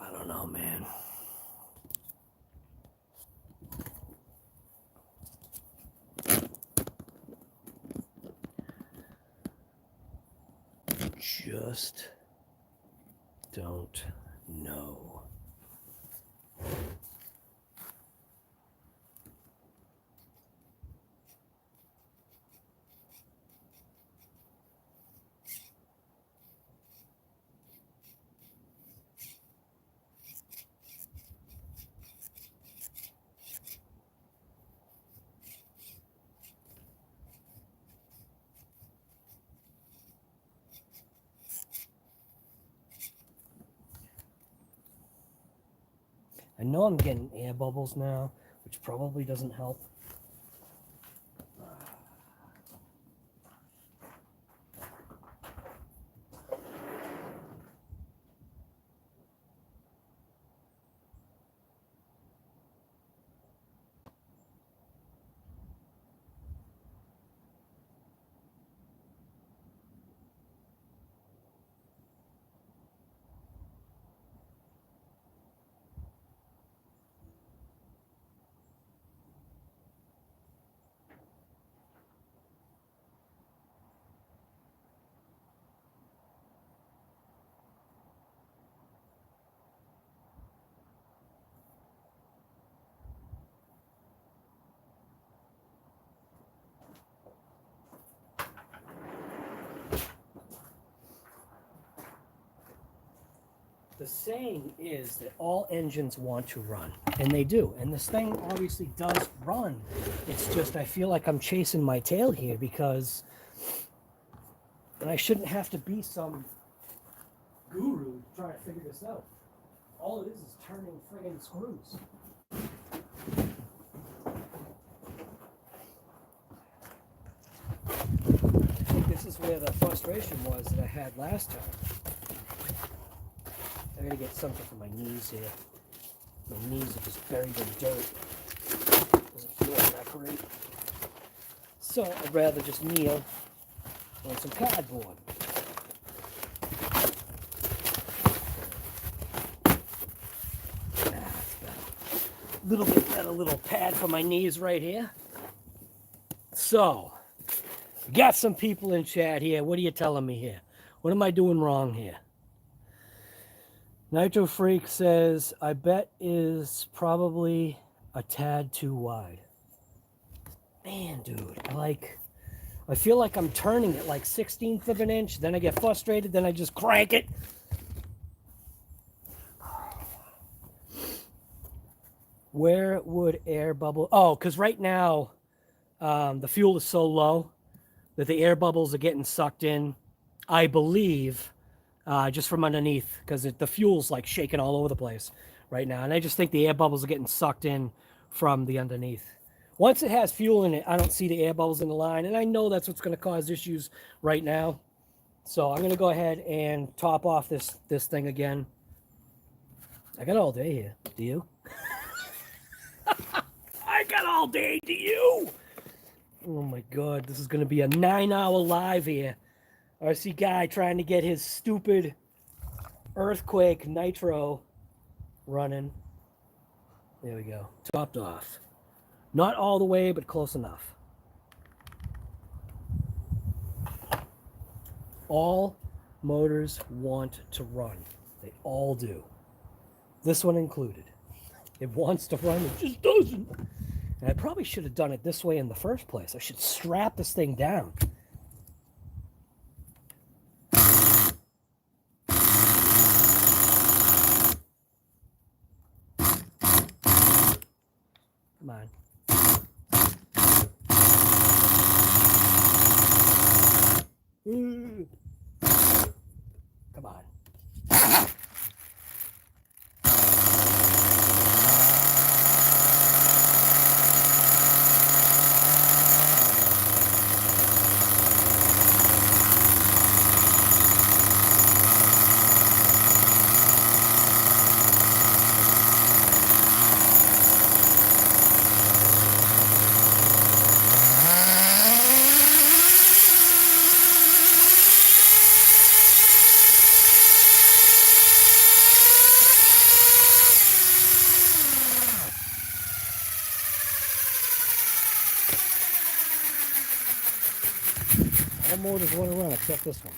I don't know, man. Just don't know. I know I'm getting air bubbles now, which probably doesn't help. The saying is that all engines want to run, and they do. And this thing obviously does run. It's just I feel like I'm chasing my tail here because and I shouldn't have to be some guru trying to figure this out. All it is turning friggin' screws. I think this is where the frustration was that I had last time. I gotta get something for my knees here. My knees are just buried in dirt. Doesn't feel that great. So I'd rather just kneel on some cardboard. That's better. A little bit better, little pad for my knees right here. So, we got some people in chat here. What are you telling me here? What am I doing wrong here? Nitro Freak says, I bet is probably a tad too wide. Man, dude, I feel like I'm turning it like 1/16 of an inch, then I get frustrated, then I just crank it. Where would air bubble? Oh, because right now the fuel is so low that the air bubbles are getting sucked in, I believe, just from underneath, because the fuel's like shaking all over the place right now. And I just think the air bubbles are getting sucked in from the underneath. Once it has fuel in it, I don't see the air bubbles in the line. And I know that's what's going to cause issues right now. So I'm going to go ahead and top off this thing again. I got all day here. Do you? I got all day. Do you? Oh my God. This is going to be a 9-hour live here. RC guy trying to get his stupid earthquake nitro running. There we go. Topped off. Not all the way, but close enough. All motors want to run. They all do. This one included. It wants to run, it just doesn't. And I probably should have done it this way in the first place. I should strap this thing down. Come on. Come on. All motors want to run except this one.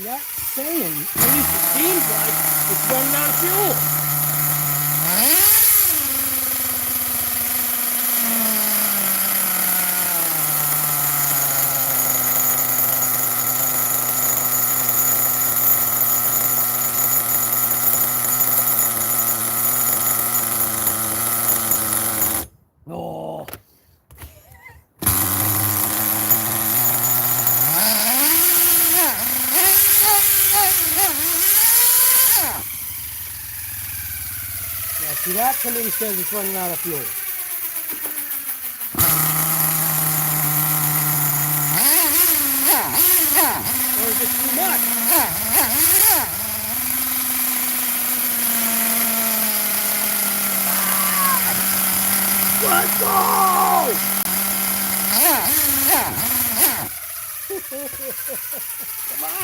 Not saying, at least it seems like it's running out of fuel. Oh. See, that to me says it's running out of fuel. Or is it too much? Let's go! Come on!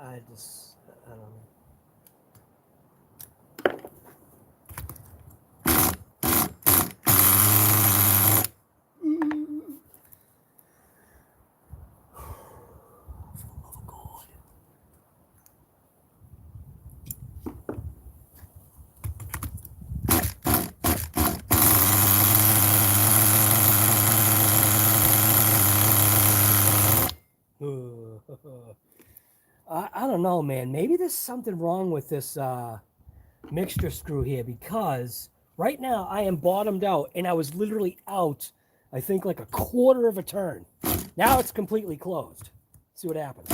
I don't know. I don't know, man. Maybe there's something wrong with this mixture screw here, because right now I am bottomed out and I was literally out, I think, like a quarter of a turn. Now it's completely closed. See what happens.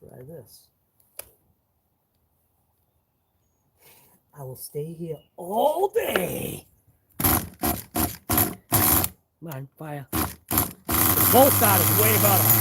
try this. I will stay here all day. Come on, fire. The bolt start is way better.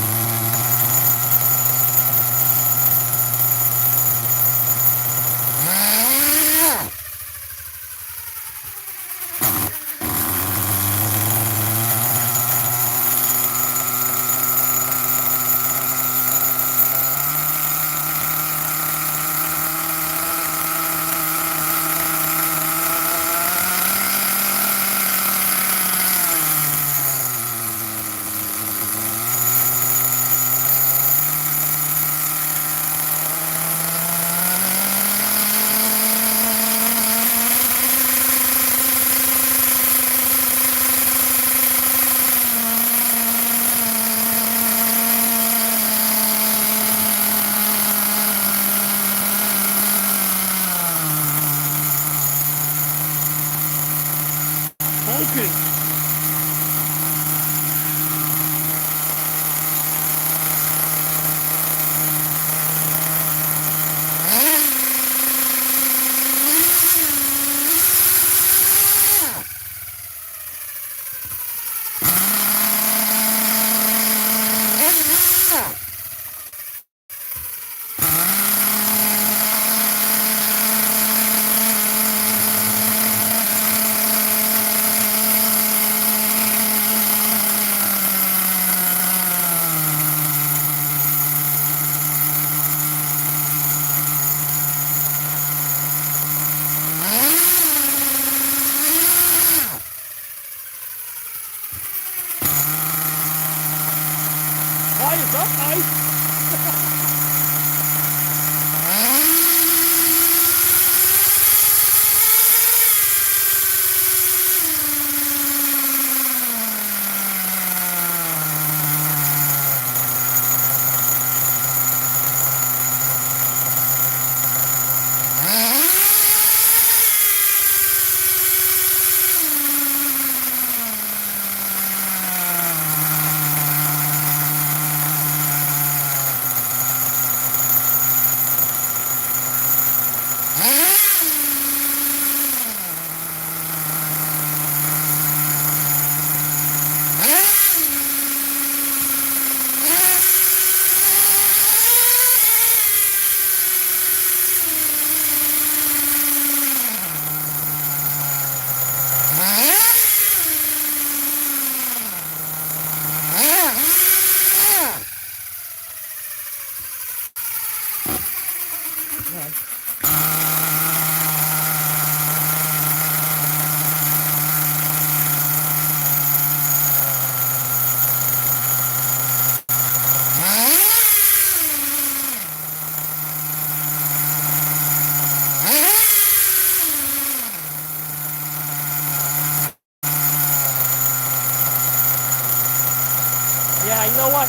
Yeah, you know what?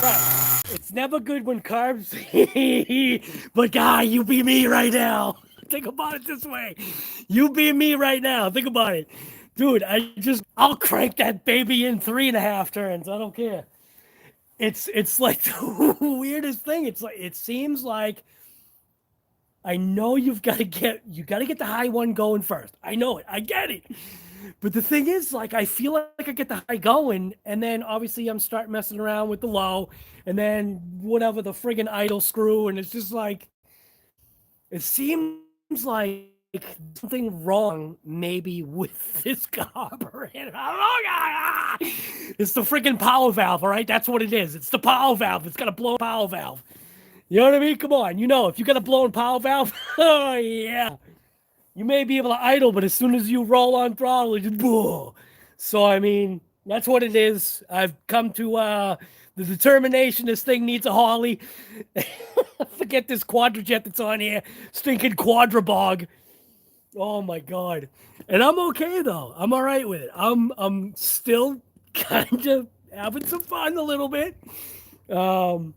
Right. It's never good when carbs. But guy, you be me right now. Think about it this way. You be me right now. Think about it. Dude, I'll crank that baby in 3.5 turns. I don't care. It's like the weirdest thing. It's like, it seems like I know you got to get the high one going first. I know it. I get it. But the thing is, like, I feel like I get the high going, and then obviously I'm start messing around with the low, and then whatever, the friggin' idle screw, and it's just like, it seems like something wrong maybe with this carburetor. I don't know. It's the friggin' power valve, all right? That's what it is. It's the power valve. It's got a blown power valve. You know what I mean? Come on. You know, if you got a blown power valve, oh, yeah. You may be able to idle, but as soon as you roll on throttle, it just boom. So, I mean, that's what it is. I've come to the determination this thing needs a Harley. Forget this quadrajet that's on here. Stinking quadrabog. Oh, my God. And I'm okay, though. I'm all right with it. I'm still kind of having some fun a little bit. I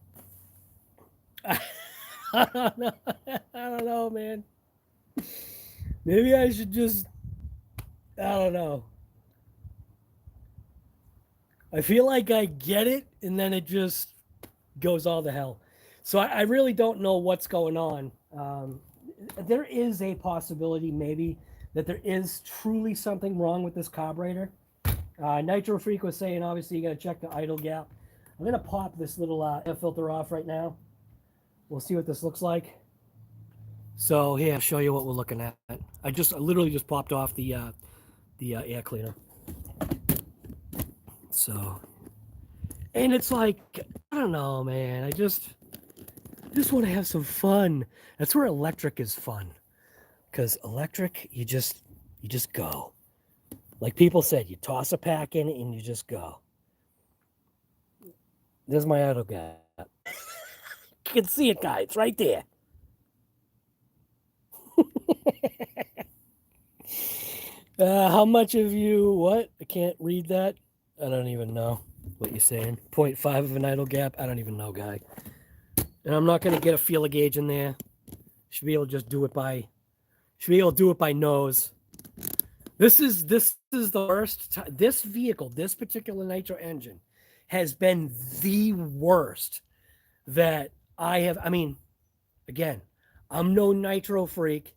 don't know, man. Maybe I should just, I don't know. I feel like I get it, and then it just goes all to hell. So I really don't know what's going on. There is a possibility maybe that there is truly something wrong with this carburetor. Nitro Freak was saying, obviously, you got to check the idle gap. I'm going to pop this little air filter off right now. We'll see what this looks like. So here, I'll show you what we're looking at. I literally just popped off the air cleaner. So, and it's like, I don't know, man. I just want to have some fun. That's where electric is fun. Because electric, you just go. Like people said, you toss a pack in and you just go. There's my idle gap. You can see it, guys, right there. How much of you, what? I can't read that. I don't even know what you're saying. 0.5 of an idle gap. I don't even know, guy. And I'm not going to get a feeler gauge in there. Should be able to just do it by, nose. This is the worst. This vehicle, this particular nitro engine, has been the worst that I have. I mean, again, I'm no nitro freak.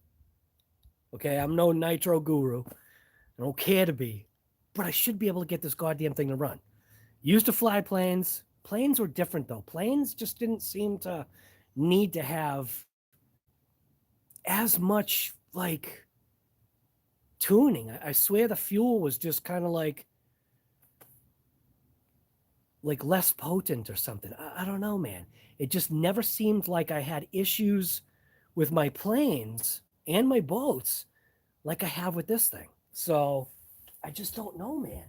Okay, I'm no nitro guru. I don't care to be, but I should be able to get this goddamn thing to run. Used to fly planes. Planes were different though. Planes just didn't seem to need to have as much like tuning. I swear the fuel was just kind of like less potent or something. I don't know, man. It just never seemed like I had issues with my planes and my boats like I have with this thing. So I just don't know, man.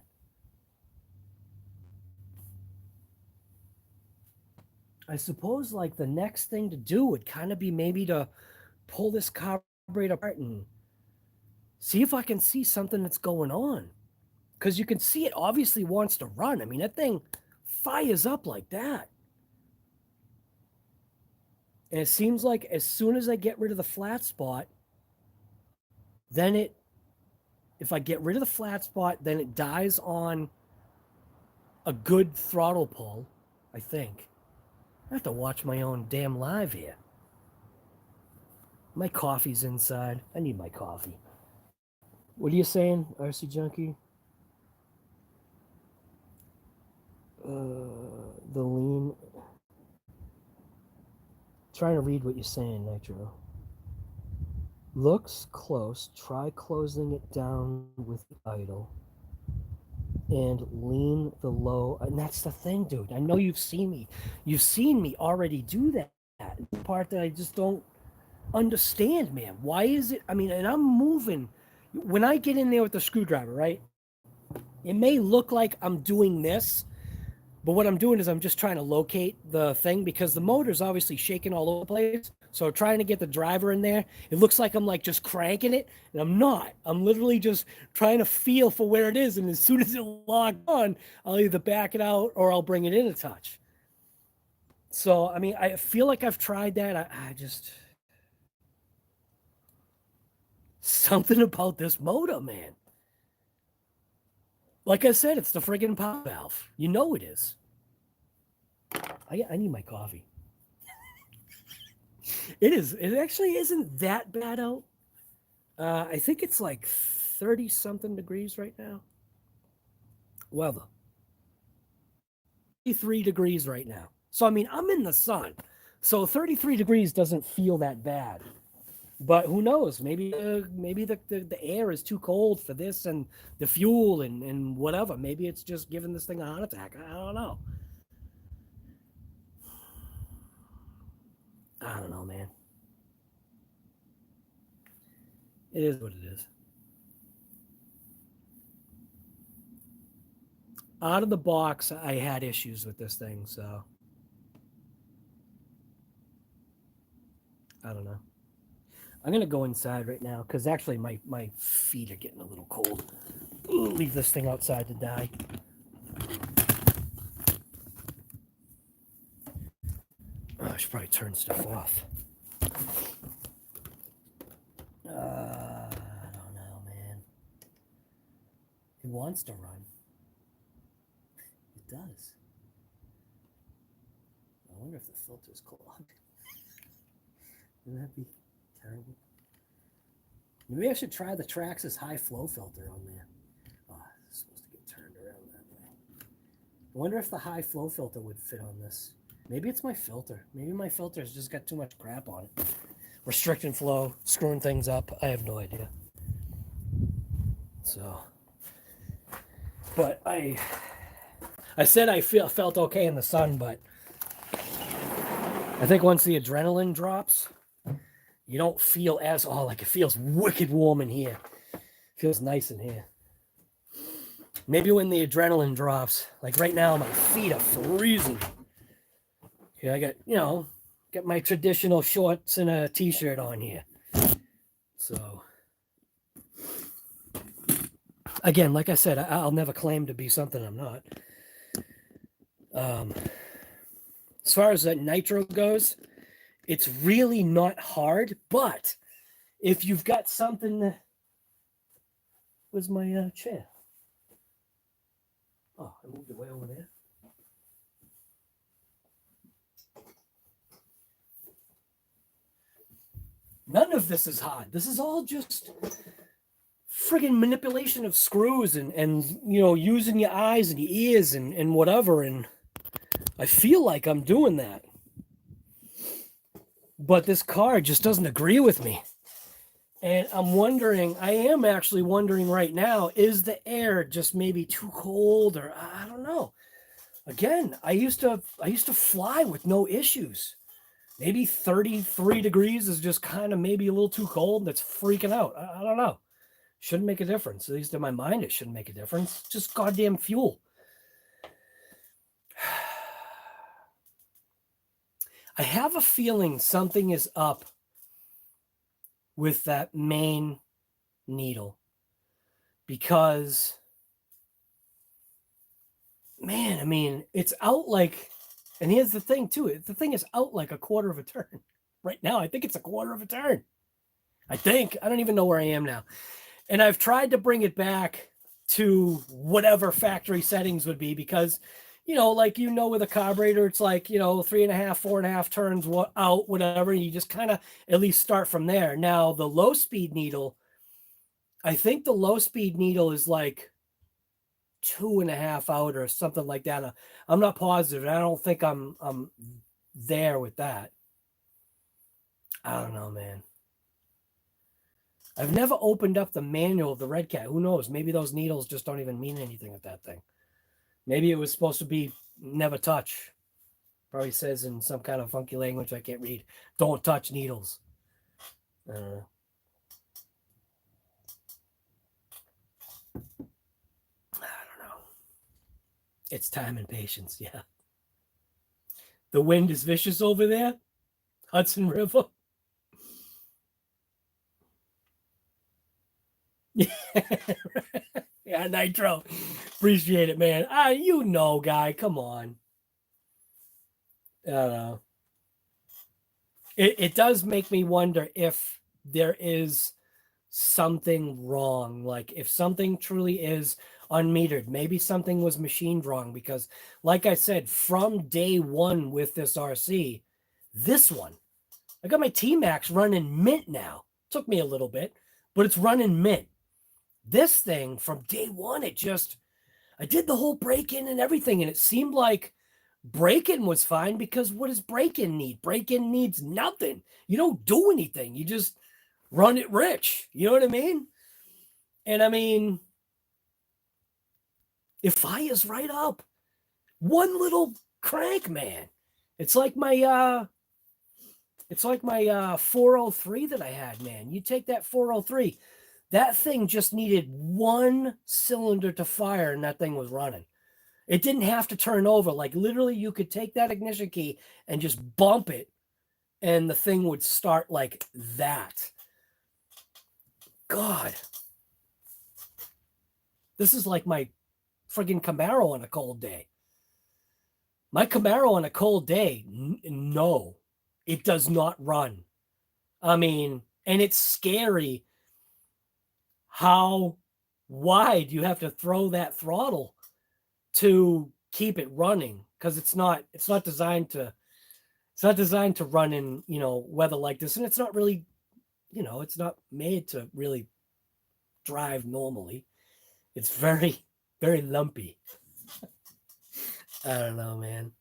I suppose like the next thing to do would kind of be maybe to pull this carburetor apart and see if I can see something that's going on. Because you can see it obviously wants to run. I mean, that thing fires up like that. And it seems like as soon as I get rid of the flat spot, then if I get rid of the flat spot, then it dies on a good throttle pull, I think. I have to watch my own damn live here. My coffee's inside. I need my coffee. What are you saying, RC Junkie? The lean. Trying to read what you're saying, Nitro. Looks close. Try closing it down with the idle. And lean the low. And that's the thing, dude. I know you've seen me. You've seen me already do that. The part that I just don't understand, man. Why is it? I mean, and I'm moving. When I get in there with the screwdriver, right? It may look like I'm doing this, but what I'm doing is I'm just trying to locate the thing because the motor's obviously shaking all over the place. So trying to get the driver in there, it looks like I'm like just cranking it, and I'm not. I'm literally just trying to feel for where it is, and as soon as it locks on, I'll either back it out or I'll bring it in a touch. So, I mean, I feel like I've tried that. I just... Something about this motor, man. Like I said, it's the friggin' pop valve. You know it is. I need my coffee. It is. It actually isn't that bad out. I think it's like 30-something degrees right now. Weather. 33 degrees right now. So, I mean, I'm in the sun. So 33 degrees doesn't feel that bad. But who knows? Maybe the air is too cold for this and the fuel and whatever. Maybe it's just giving this thing a heart attack. I don't know. I don't know, man. It is what it is. Out of the box, I had issues with this thing, so I don't know. I'm going to go inside right now because actually my feet are getting a little cold. Ooh, leave this thing outside to die. Oh, I should probably turn stuff off. I don't know, man. It wants to run. It does. Oh, wonder if the filter's clogged. Wouldn't that be terrible? Maybe I should try the Traxxas high flow filter on there. Oh, it's supposed to get turned around that way. I wonder if the high flow filter would fit on this. Maybe it's my filter. Maybe my filter's just got too much crap on it. Restricting flow, screwing things up. I have no idea. So, but I said I felt okay in the sun, but I think once the adrenaline drops, you don't feel as, oh, like it feels wicked warm in here. It feels nice in here. Maybe when the adrenaline drops, like right now, my feet are freezing. Yeah, I got, you know, got my traditional shorts and a t-shirt on here. So, again, like I said, I'll never claim to be something I'm not. As far as that nitro goes, it's really not hard, but if you've got something... Where's my chair? Oh, I moved it way over there. None of this is hard. This is all just friggin' manipulation of screws and you know, using your eyes and your ears and whatever. And I feel like I'm doing that. But this car just doesn't agree with me. And I'm wondering, I am actually wondering right now, is the air just maybe too cold, or I don't know. Again, I used to fly with no issues. Maybe 33 degrees is just kind of maybe a little too cold. That's freaking out. I don't know. Shouldn't make a difference. At least in my mind, it shouldn't make a difference. Just goddamn fuel. I have a feeling something is up with that main needle, because, man, I mean, it's out like, and here's the thing too, the thing is out like a quarter of a turn. Right now, I think it's a quarter of a turn. I think. I don't even know where I am now. And I've tried to bring it back to whatever factory settings would be, because, you know, like, you know, with a carburetor, it's like, you know, 3.5, 4.5 turns out, whatever. You just kind of at least start from there. Now, the low speed needle, I think the low speed needle is like 2.5 out or something like that. I'm not positive. I don't think I'm there with that. I don't know, man. I've never opened up the manual of the Redcat. Who knows? Maybe those needles just don't even mean anything with that thing. Maybe it was supposed to be never touch. Probably says in some kind of funky language I can't read, don't touch needles. I don't know. It's time and patience, yeah. The wind is vicious over there. Hudson River. Yeah, Nitro. Appreciate it, man. You know, guy. Come on. I don't know. It does make me wonder if there is something wrong. Like, if something truly is unmetered, maybe something was machined wrong, because like I said, from day one with this RC, this one, I got my T-Max running mint now. Took me a little bit, but it's running mint. This thing from day one, I did the whole break-in and everything, and it seemed like break-in was fine, because what does break-in need? Break-in needs nothing. You don't do anything. You just run it rich. You know what I mean? And I mean, it fires right up. One little crank, man. It's like my 403 that I had, man. You take that 403, that thing just needed one cylinder to fire, and that thing was running. It didn't have to turn over. Like, literally, you could take that ignition key and just bump it, and the thing would start like that. God. This is like my friggin' Camaro on a cold day. My Camaro on a cold day, no, it does not run. I mean, and it's scary how wide you have to throw that throttle to keep it running, because it's not designed to It's not designed to run in, you know, weather like this. And it's not really, you know, it's not made to really drive normally. It's very, very lumpy. I don't know, man.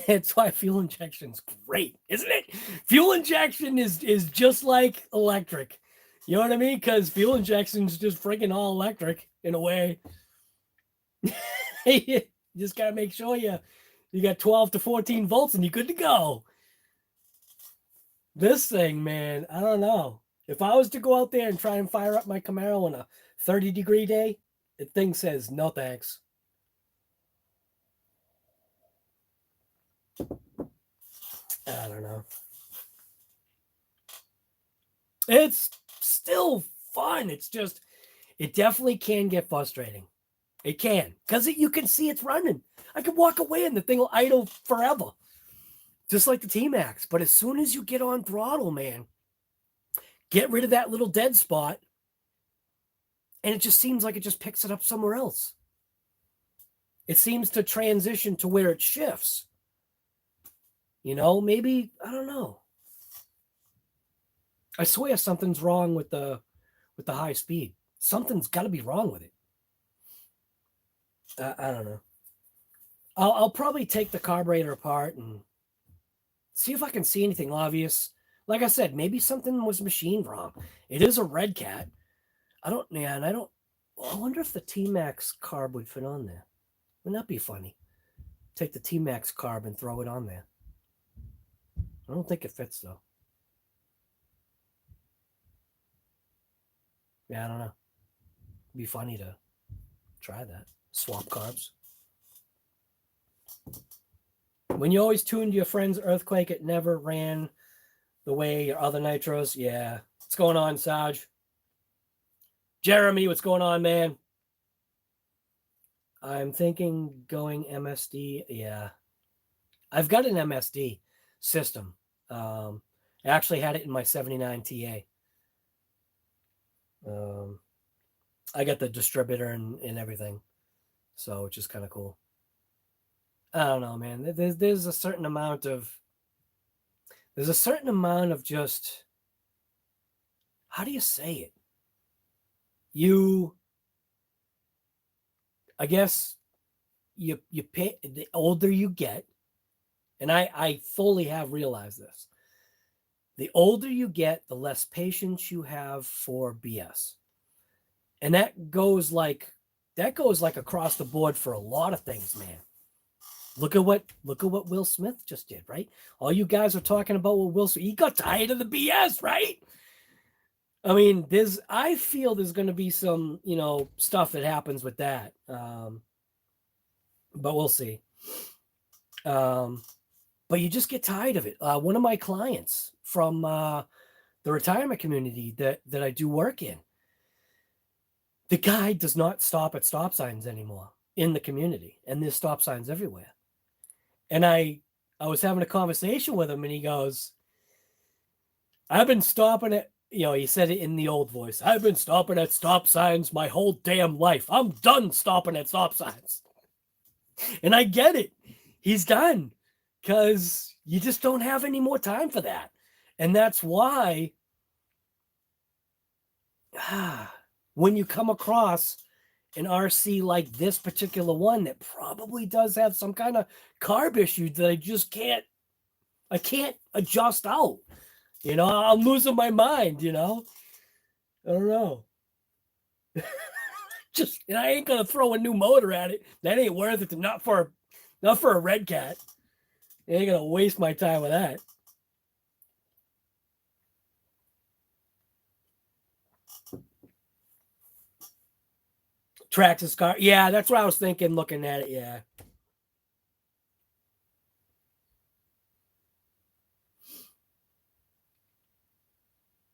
That's why fuel injection's great, isn't it? Fuel injection is just like electric. You know what I mean? Because fuel injection is just freaking all electric in a way. You just got to make sure you got 12 to 14 volts and you're good to go. This thing, man, I don't know. If I was to go out there and try and fire up my Camaro on a 30-degree day, the thing says, no thanks. I don't know. It's still fun. It's just, it definitely can get frustrating. It can, because you can see it's running. I could walk away and the thing will idle forever, just like the T-Max. But as soon as you get on throttle, man, get rid of that little dead spot, and it just seems like it just picks it up somewhere else. It seems to transition to where it shifts. You know, maybe, I don't know. I swear something's wrong with the high speed. Something's got to be wrong with it. I don't know. I'll probably take the carburetor apart and see if I can see anything obvious. Like I said, maybe something was machined wrong. It is a Redcat. I wonder if the T-Max carb would fit on there. Wouldn't that be funny? Take the T-Max carb and throw it on there. I don't think it fits though. Yeah, I don't know. It'd be funny to try that. Swap carbs. When you always tuned your friend's Earthquake, it never ran the way your other nitros. Yeah. What's going on, Saj? Jeremy, what's going on, man? I'm thinking going MSD. Yeah. I've got an MSD system. I actually had it in my 79 TA. I got the distributor and everything. So, which is kind of cool. I don't know, man. There's a certain amount of just, how do you say it? I guess you pay, the older you get, and I fully have realized this. The older you get, the less patience you have for BS. And that goes like across the board for a lot of things, man. Look at what Will Smith just did, right? All you guys are talking about what Will Smith, he got tired of the BS, right? I mean, I feel there's going to be some, you know, stuff that happens with that. But we'll see. But you just get tired of it. One of my clients from the retirement community that I do work in, the guy does not stop at stop signs anymore in the community, and there's stop signs everywhere. And I was having a conversation with him, and he goes, I've been stopping at, you know, he said it in the old voice, I've been stopping at stop signs my whole damn life. I'm done stopping at stop signs. And I get it. He's done, because you just don't have any more time for that. And that's why when you come across an RC like this particular one that probably does have some kind of carb issue that I can't adjust out. You know, I'm losing my mind, you know. I don't know. And I ain't gonna throw a new motor at it. That ain't worth it. Not for a Redcat. I ain't gonna waste my time with that. Traxxas car. Yeah, that's what I was thinking looking at it. Yeah.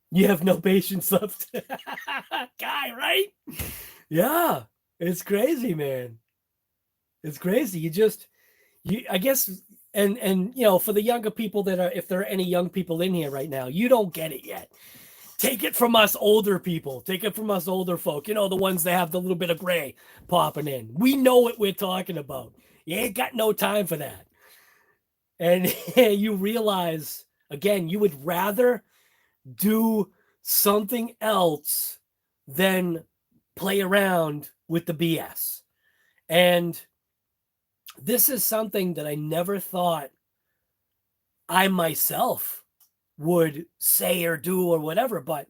You have no patience left. Guy, right? Yeah. It's crazy, man. It's crazy. I guess, and you know, for the younger people that are, if there are any young people in here right now, you don't get it yet. Take it from us older people. Take it from us older folk. You know, the ones that have the little bit of gray popping in. We know what we're talking about. You ain't got no time for that. And you realize, again, you would rather do something else than play around with the BS. And this is something that I never thought I myself would say or do or whatever. But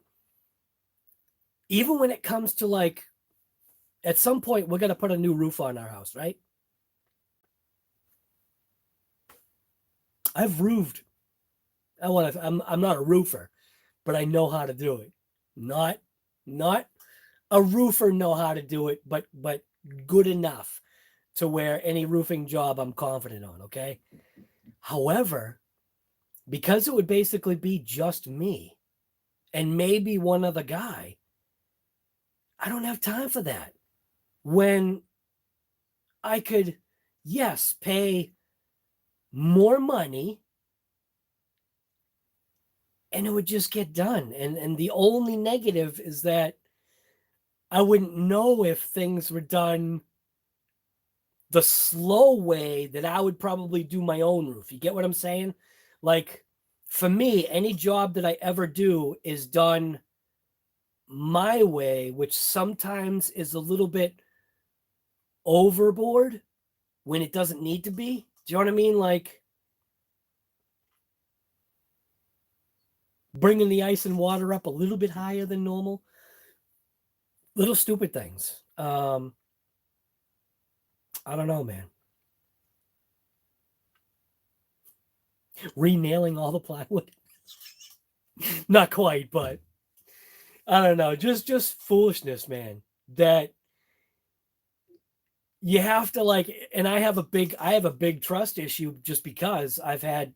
even when it comes to, like, at some point, we're going to put a new roof on our house, right? I've roofed. I'm not a roofer, but I know how to do it. Not a roofer know how to do it, but good enough to where any roofing job I'm confident on, okay? However, because it would basically be just me and maybe one other guy, I don't have time for that. When I could, yes, pay more money and it would just get done. And the only negative is that I wouldn't know if things were done the slow way that I would probably do my own roof. You get what I'm saying? Like, for me, any job that I ever do is done my way, which sometimes is a little bit overboard when it doesn't need to be. Do you know what I mean? Like, bringing the ice and water up a little bit higher than normal. Little stupid things. I don't know, man. Renailing all the plywood. Not quite, but I don't know. Just foolishness, man. That you have to, like, and I have a big trust issue just because I've had,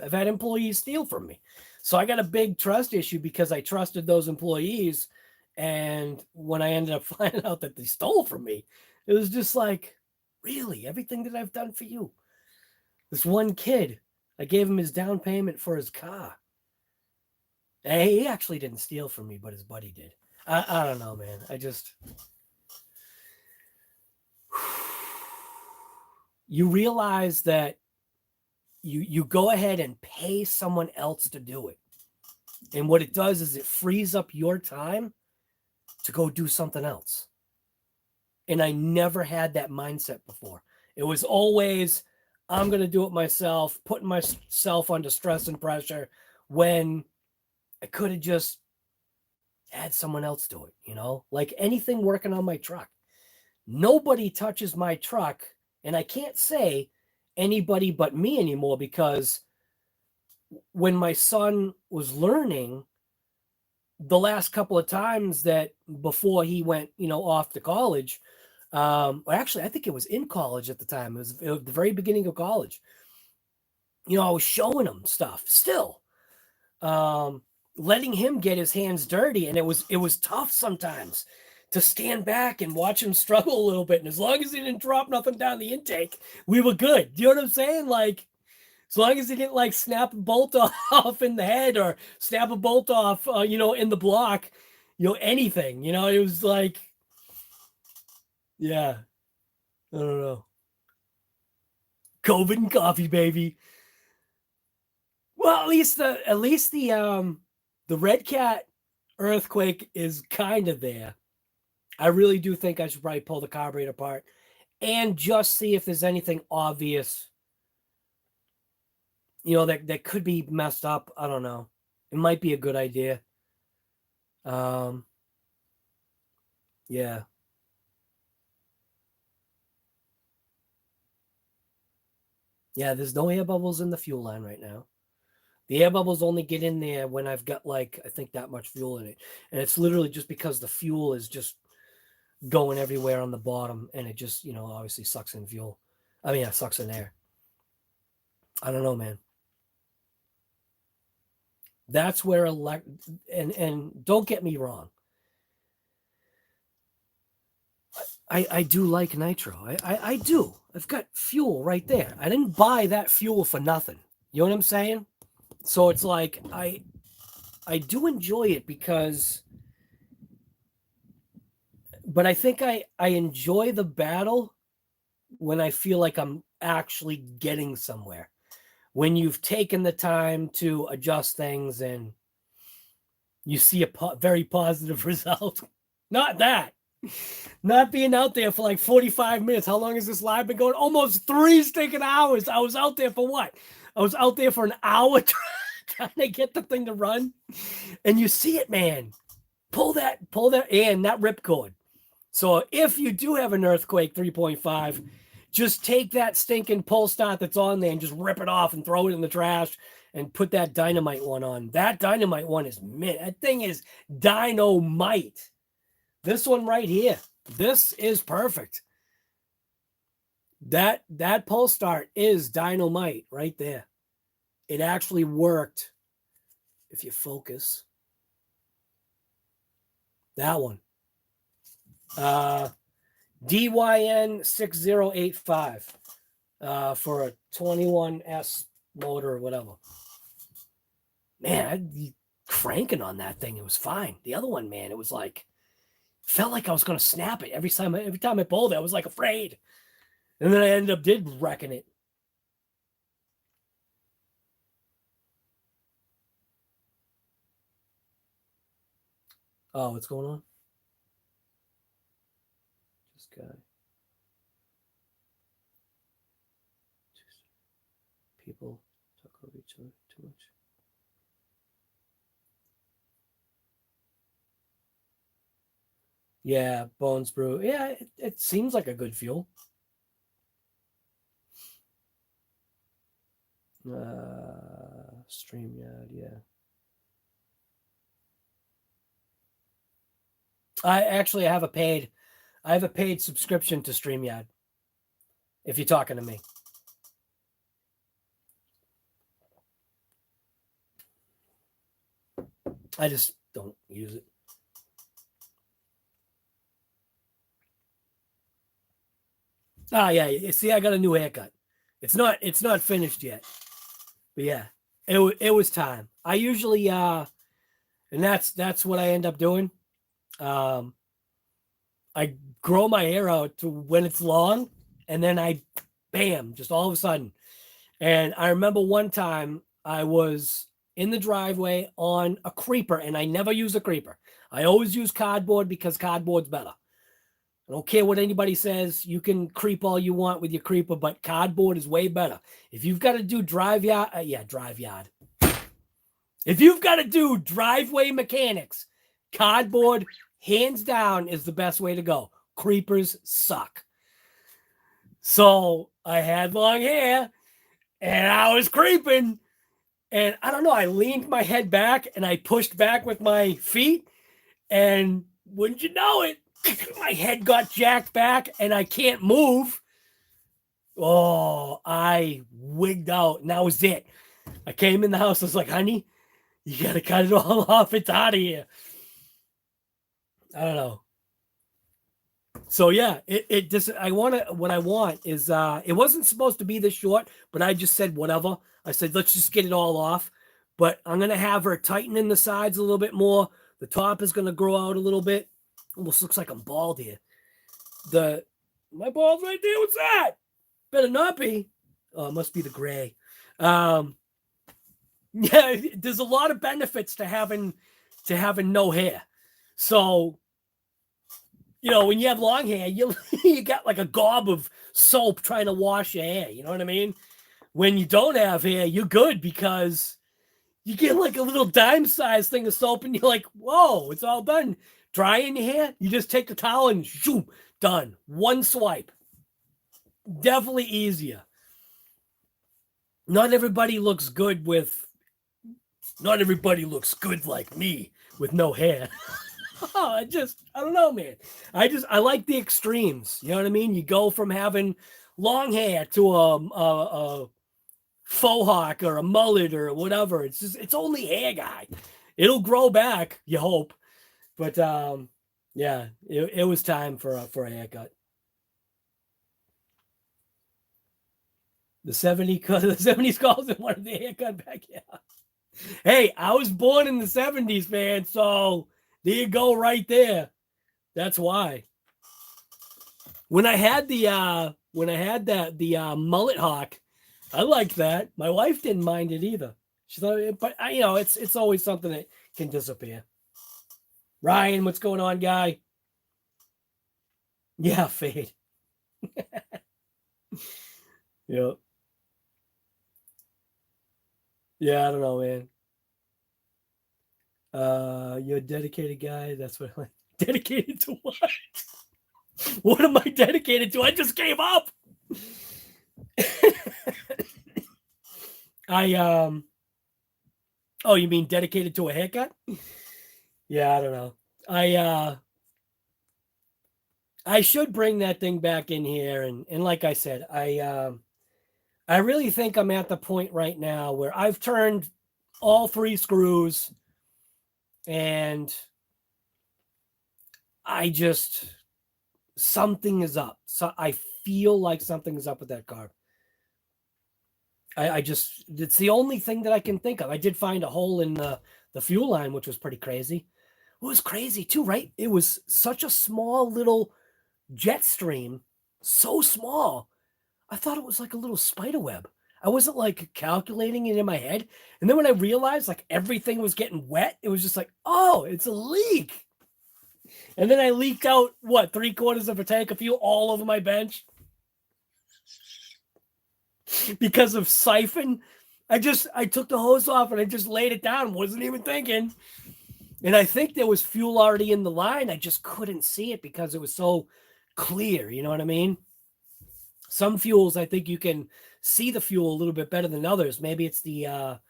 I've had employees steal from me. So I got a big trust issue because I trusted those employees. And when I ended up finding out that they stole from me, it was just like, really, everything that I've done for you. This one kid, I gave him his down payment for his car. And he actually didn't steal from me, but his buddy did. I don't know, man. You realize that you go ahead and pay someone else to do it. And what it does is it frees up your time to go do something else. And I never had that mindset before. It was always, I'm going to do it myself, putting myself under stress and pressure when I could have just had someone else do it, like anything working on my truck. Nobody touches my truck, and I can't say anybody but me anymore, because when my son was learning, the last couple of times that before he went, off to college, actually, I think it was in college at the time. It was the very beginning of college. I was showing him stuff still, letting him get his hands dirty. And it was tough sometimes to stand back and watch him struggle a little bit. And as long as he didn't drop nothing down the intake, we were good. Do you know what I'm saying? Like, as long as he didn't, like, snap a bolt off in the head or snap a bolt off, in the block, anything, it was like, yeah, I don't know. COVID and coffee, baby. Well, at least the Redcat earthquake is kind of there. I really do think I should probably pull the carburetor apart and just see if there's anything obvious, that could be messed up. I don't know. It might be a good idea. Yeah. Yeah, there's no air bubbles in the fuel line right now. The air bubbles only get in there when I've got, like, I think that much fuel in it. And it's literally just because the fuel is just going everywhere on the bottom, and it just, obviously sucks in fuel. I mean, it sucks in air. I don't know, man. That's where and don't get me wrong. I do like nitro. I do. I've got fuel right there. I didn't buy that fuel for nothing. You know what I'm saying? So it's like, I do enjoy it because, but I think I enjoy the battle when I feel like I'm actually getting somewhere. When you've taken the time to adjust things and you see a very positive result. Not that. Not being out there for like 45 minutes. How long has this live been going? Almost 3 stinking hours. I was out there for what? I was out there for an hour trying to get the thing to run. And you see it, man. Pull that, and that ripcord. So if you do have an Earthquake 3.5, just take that stinking pull start that's on there and just rip it off and throw it in the trash and put that Dynamite one on. That Dynamite one is mint. That thing is dynamite. This one right here, this is perfect. That pull start is dynamite right there. It actually worked. If you focus. That one. DYN 6085 for a 21S motor or whatever. Man, I'd be cranking on that thing. It was fine. The other one, man, it was like, felt like I was going to snap it every time I pulled it. I was like afraid. And then I ended up wrecking it. Oh, what's going on? This guy. People talk over each other too much. Yeah, Bones Brew. Yeah, it seems like a good fuel. StreamYard, yeah. I have a paid subscription to StreamYard. If you're talking to me. I just don't use it. Ah, yeah. You see, I got a new haircut. It's not finished yet. But yeah, it was time. I usually and that's what I end up doing. I grow my hair out to when it's long, and then I bam, just all of a sudden. And I remember one time I was in the driveway on a creeper, and I never use a creeper. I always use cardboard because cardboard's better. I don't care what anybody says. You can creep all you want with your creeper, but cardboard is way better. If you've got to do drive yard. If you've got to do driveway mechanics, cardboard, hands down, is the best way to go. Creepers suck. So I had long hair, and I was creeping. And I don't know, I leaned my head back, and I pushed back with my feet. And wouldn't you know it, my head got jacked back and I can't move. Oh, I wigged out, and that was it. I came in the house. I was like, honey, you got to cut it all off. It's out of here. I don't know. So yeah, it just, what I want is, it wasn't supposed to be this short, but I just said, whatever. I said, let's just get it all off. But I'm going to have her tighten in the sides a little bit more. The top is going to grow out a little bit. Almost looks like I'm bald here. My bald's right there. What's that? Better not be. Oh, it must be the gray. Yeah, there's a lot of benefits to having no hair. So, when you have long hair, you got like a gob of soap trying to wash your hair. You know what I mean? When you don't have hair, you're good because you get like a little dime-sized thing of soap, and you're like, whoa, it's all done. Drying your hair, you just take the towel and shoom, done. One swipe. Definitely easier. Not everybody looks good like me with no hair. I don't know, man. I like the extremes. You know what I mean? You go from having long hair to a faux hawk or a mullet or whatever. It's only hair, guy. It'll grow back, you hope. But yeah, it was time for a haircut. The 70s calls and wanted the haircut back. Yeah. Hey, I was born in the 70s, man. So there you go, right there. That's why. When I had the when I had the mullet hawk, I liked that. My wife didn't mind it either. She thought, but you know, it's always something that can disappear. Ryan, what's going on, guy? Yeah, fade. Yep. Yeah, I don't know, man. You're a dedicated guy. That's what I like. Dedicated to what? What am I dedicated to? I just gave up. Oh, you mean dedicated to a haircut? Yeah, I don't know. I should bring that thing back in here, and like I said, I really think I'm at the point right now where I've turned all 3 screws, and I just, something is up. So I feel like something is up with that carb. I just, it's the only thing that I can think of. I did find a hole in the fuel line, which was pretty crazy. It was crazy too, right? It was such a small little jet stream, so small. I thought it was like a little spider web. I wasn't like calculating it in my head. And then when I realized like everything was getting wet, it was just like, oh, it's a leak. And then I leaked out, what, 3/4 of a tank of fuel all over my bench because of siphon. I took the hose off and I just laid it down. Wasn't even thinking. And I think there was fuel already in the line. I just couldn't see it because it was so clear. You know what I mean? Some fuels, I think you can see the fuel a little bit better than others. Maybe it's the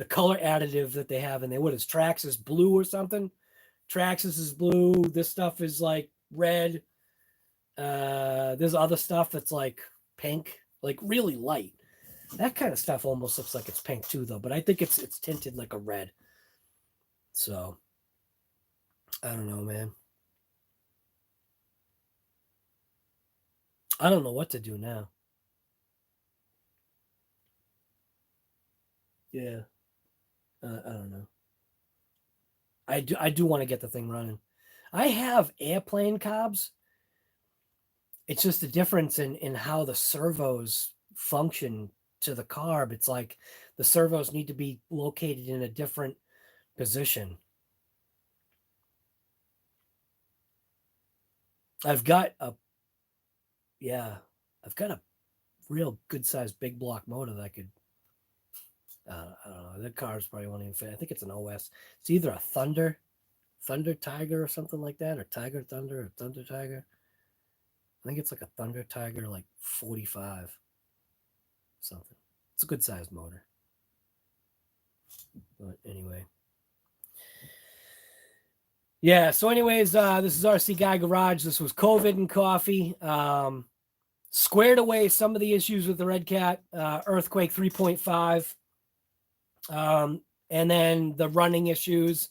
color additive that they have in there. What is Traxxas blue or something? Traxxas is blue. This stuff is like red. There's other stuff that's like pink, like really light. That kind of stuff almost looks like it's pink too, though. But I think it's tinted like a red. So I don't know, man. I don't know what to do now. Yeah. I don't know. I do want to get the thing running. I have airplane carbs. It's just the difference in how the servos function to the carb. It's like the servos need to be located in a different position. I've got a real good sized big block motor that I could, I don't know. That car's probably won't even fit. I think it's an OS. It's either a Thunder Tiger or something like that, or Tiger Thunder or Thunder Tiger. I think it's like a Thunder Tiger, like 45 something. It's a good sized motor. But anyway. Yeah, so anyways, this is RC Guy Garage. This was COVID and coffee. Squared away some of the issues with the Redcat, earthquake 3.5. And then the running issues.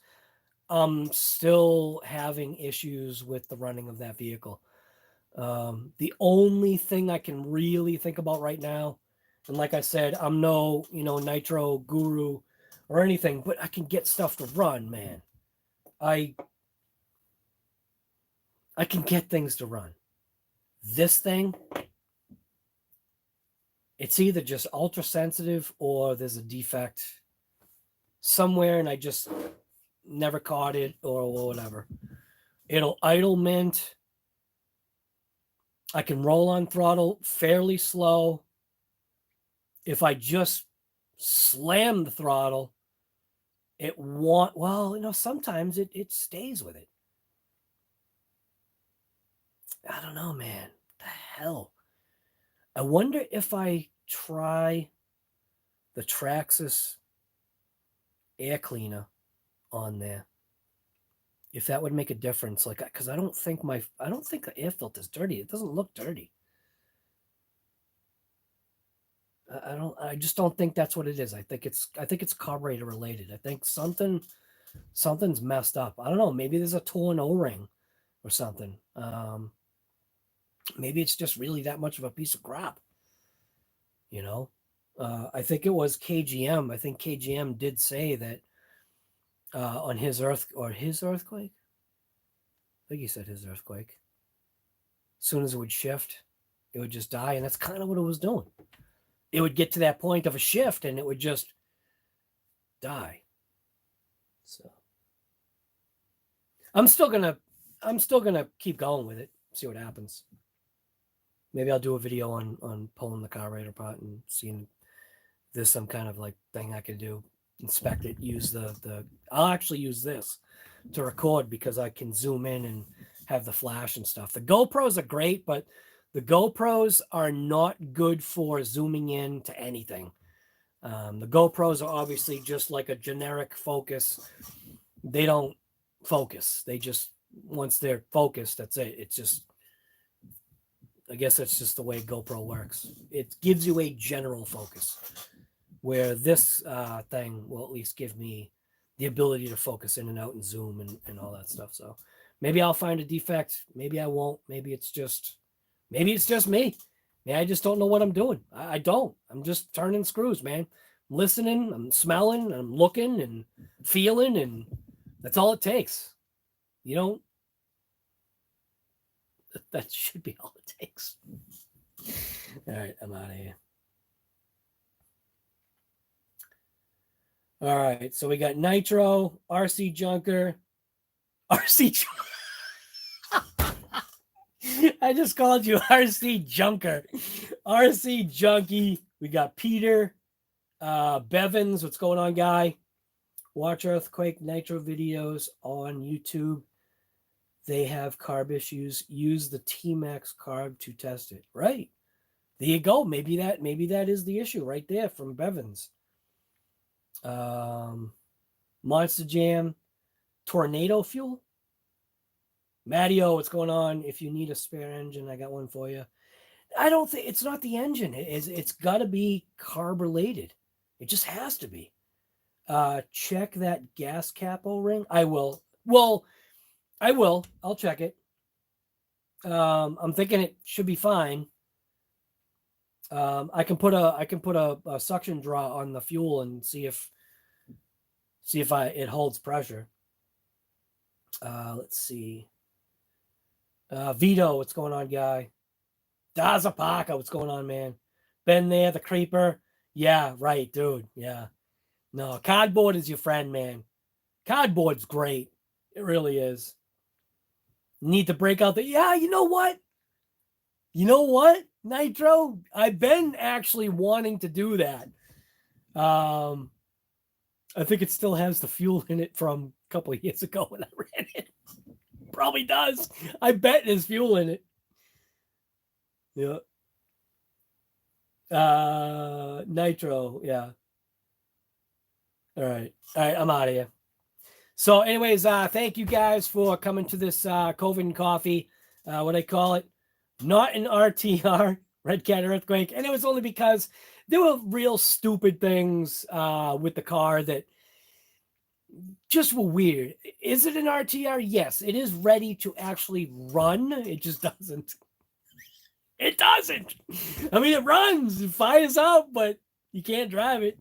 Still having issues with the running of that vehicle. The only thing I can really think about right now, and like I said, I'm no, nitro guru or anything, but I can get stuff to run, man. I can get things to run. This thing, it's either just ultra sensitive or there's a defect somewhere and I just never caught it or whatever. It'll idle mint. I can roll on throttle fairly slow. If I just slam the throttle, it won't, sometimes it stays with it. I don't know, man. The hell? I wonder if I try the Traxxas air cleaner on there, if that would make a difference. Like, because I don't think the air filter is dirty. It doesn't look dirty. I just don't think that's what it is. I think it's carburetor related. I think something's messed up. I don't know. Maybe there's a torn O-ring or something. Maybe it's just really that much of a piece of crap. I think it was KGM. I think KGM did say that on his earthquake. I think he said his earthquake. As soon as it would shift, It would just die, and that's kind of what it was doing. It would get to that point of a shift, and it would just die. So I'm still gonna keep going with it, see what happens. Maybe I'll do a video on pulling the carburetor apart and seeing if there's some kind of like thing I could do. Inspect it, use the I'll actually use this to record because I can zoom in and have the flash and stuff. The GoPros are great, but the GoPros are not good for zooming in to anything. The GoPros are obviously just like a generic focus. They don't focus. They just, once they're focused, that's it. It's just, I guess that's just the way GoPro works. It gives you a general focus, where this thing will at least give me the ability to focus in and out and zoom and all that stuff. So maybe I'll find a defect. Maybe I won't. Maybe it's just me. Maybe I just don't know what I'm doing. I don't. I'm just turning screws, man. I'm listening, I'm smelling, I'm looking and feeling, and that's all it takes. You don't. That should be all it takes. All right, I'm out of here. All right, so we got Nitro, RC Junker, RC. I just called you RC Junker, RC Junkie. We got Peter, Bevins. What's going on, guy? Watch Earthquake Nitro videos on YouTube. They have carb issues. Use the T-Max carb to test it. Right. There you go. Maybe that is the issue right there from Bevins. Monster Jam, Tornado Fuel. Mattio, what's going on? If you need a spare engine, I got one for you. I don't think it's not the engine. It's got to be carb related. It just has to be. Check that gas cap O-ring. I will. Well, I will. I'll check it. I'm thinking it should be fine. I can put a suction draw on the fuel and see if it holds pressure. Let's see. Vito, what's going on, guy? Dazapaka, what's going on, man? Been there, the creeper. Yeah, right, dude. Yeah. No, cardboard is your friend, man. Cardboard's great. It really is. Need to break out the, yeah, you know what? Nitro? I've been actually wanting to do that. I think it still has the fuel in it from a couple of years ago when I ran it. Probably does. I bet there's fuel in it. Yeah. Nitro, yeah. All right, I'm out of here. So anyways, thank you guys for coming to this COVID and Coffee. What I call it, not an RTR, Redcat Earthquake. And it was only because there were real stupid things with the car that just were weird. Is it an RTR? Yes, it is ready to actually run. It just doesn't. It doesn't. I mean, it runs, it fires up, but you can't drive it.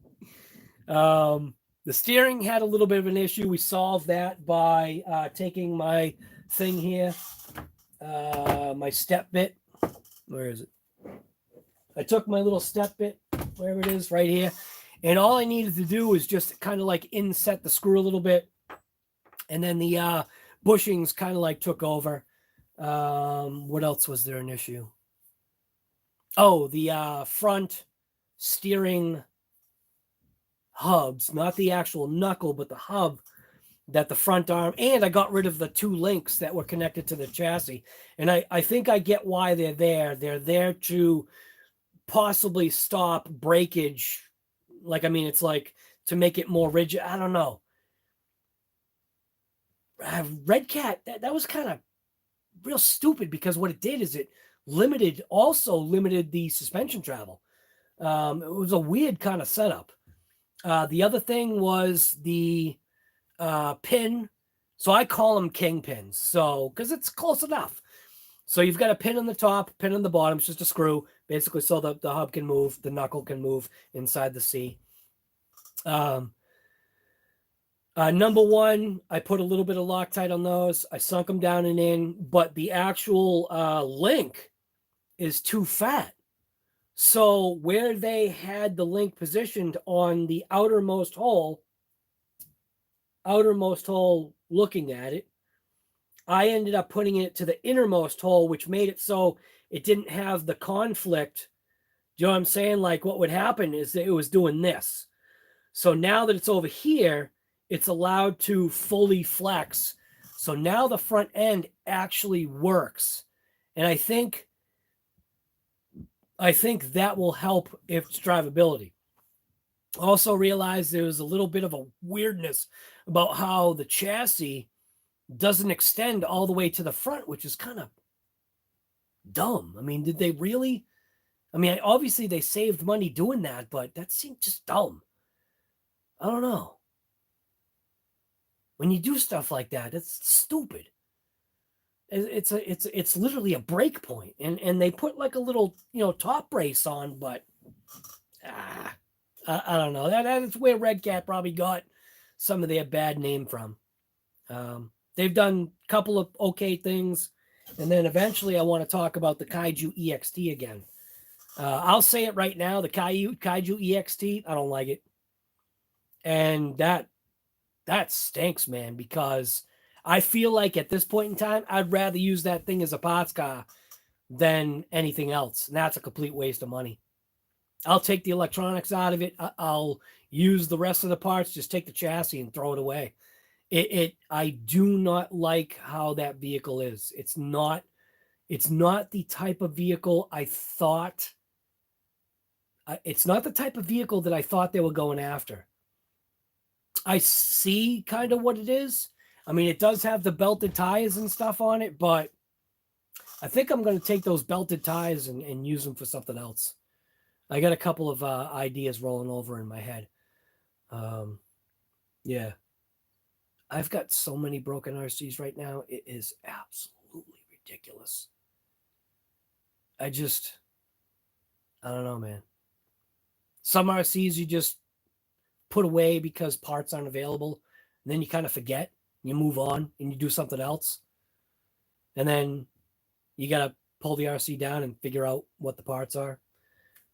The steering had a little bit of an issue. We solved that by taking my thing here, my step bit. Where is it? I took my little step bit, wherever it is, right here. And all I needed to do was just kind of like inset the screw a little bit. And then the bushings kind of like took over. What else was there an issue? Oh, the front steering hubs, not the actual knuckle, but the hub that the front arm, and I got rid of the two links that were connected to the chassis. And I think I get why they're there. They're there to possibly stop breakage. Like, I mean, it's like to make it more rigid. I don't know. Redcat, that was kind of real stupid because what it did is it also limited the suspension travel. It was a weird kind of setup. The other thing was the pin. So I call them kingpins. So, because it's close enough. So you've got a pin on the top, pin on the bottom. It's just a screw, basically, so the hub can move, the knuckle can move inside the C. Number one, I put a little bit of Loctite on those. I sunk them down and in, but the actual link is too fat. So where they had the link positioned on the outermost hole looking at it, I ended up putting it to the innermost hole, which made it so it didn't have the conflict. Do you know what I'm saying? Like what would happen is that it was doing this. So now that it's over here, it's allowed to fully flex. So now the front end actually works. And I think that will help its drivability. Also realized there was a little bit of a weirdness about how the chassis doesn't extend all the way to the front, which is kind of dumb. I mean, did they really? I mean, obviously they saved money doing that, but that seemed just dumb. I don't know. When you do stuff like that, it's stupid. It's literally a break point, and they put like a little top brace on, but I don't know. That's where Redcat probably got some of their bad name from. They've done a couple of okay things, and then eventually I want to talk about the Kaiju EXT again. I'll say it right now: the Kaiju EXT, I don't like it, and that stinks, man. Because I feel like at this point in time, I'd rather use that thing as a parts car than anything else, and that's a complete waste of money. I'll take the electronics out of it. I'll use the rest of the parts, just take the chassis and throw it away. I do not like how that vehicle is. It's not the type of vehicle I thought. It's not the type of vehicle that I thought they were going after. I see kind of what it is. I mean, it does have the belted tires and stuff on it, but I think I'm going to take those belted tires and use them for something else. I got a couple of ideas rolling over in my head. Yeah. I've got so many broken RCs right now. It is absolutely ridiculous. I don't know, man. Some RCs you just put away because parts aren't available. And then you kind of forget. You move on and you do something else. And then you got to pull the RC down and figure out what the parts are.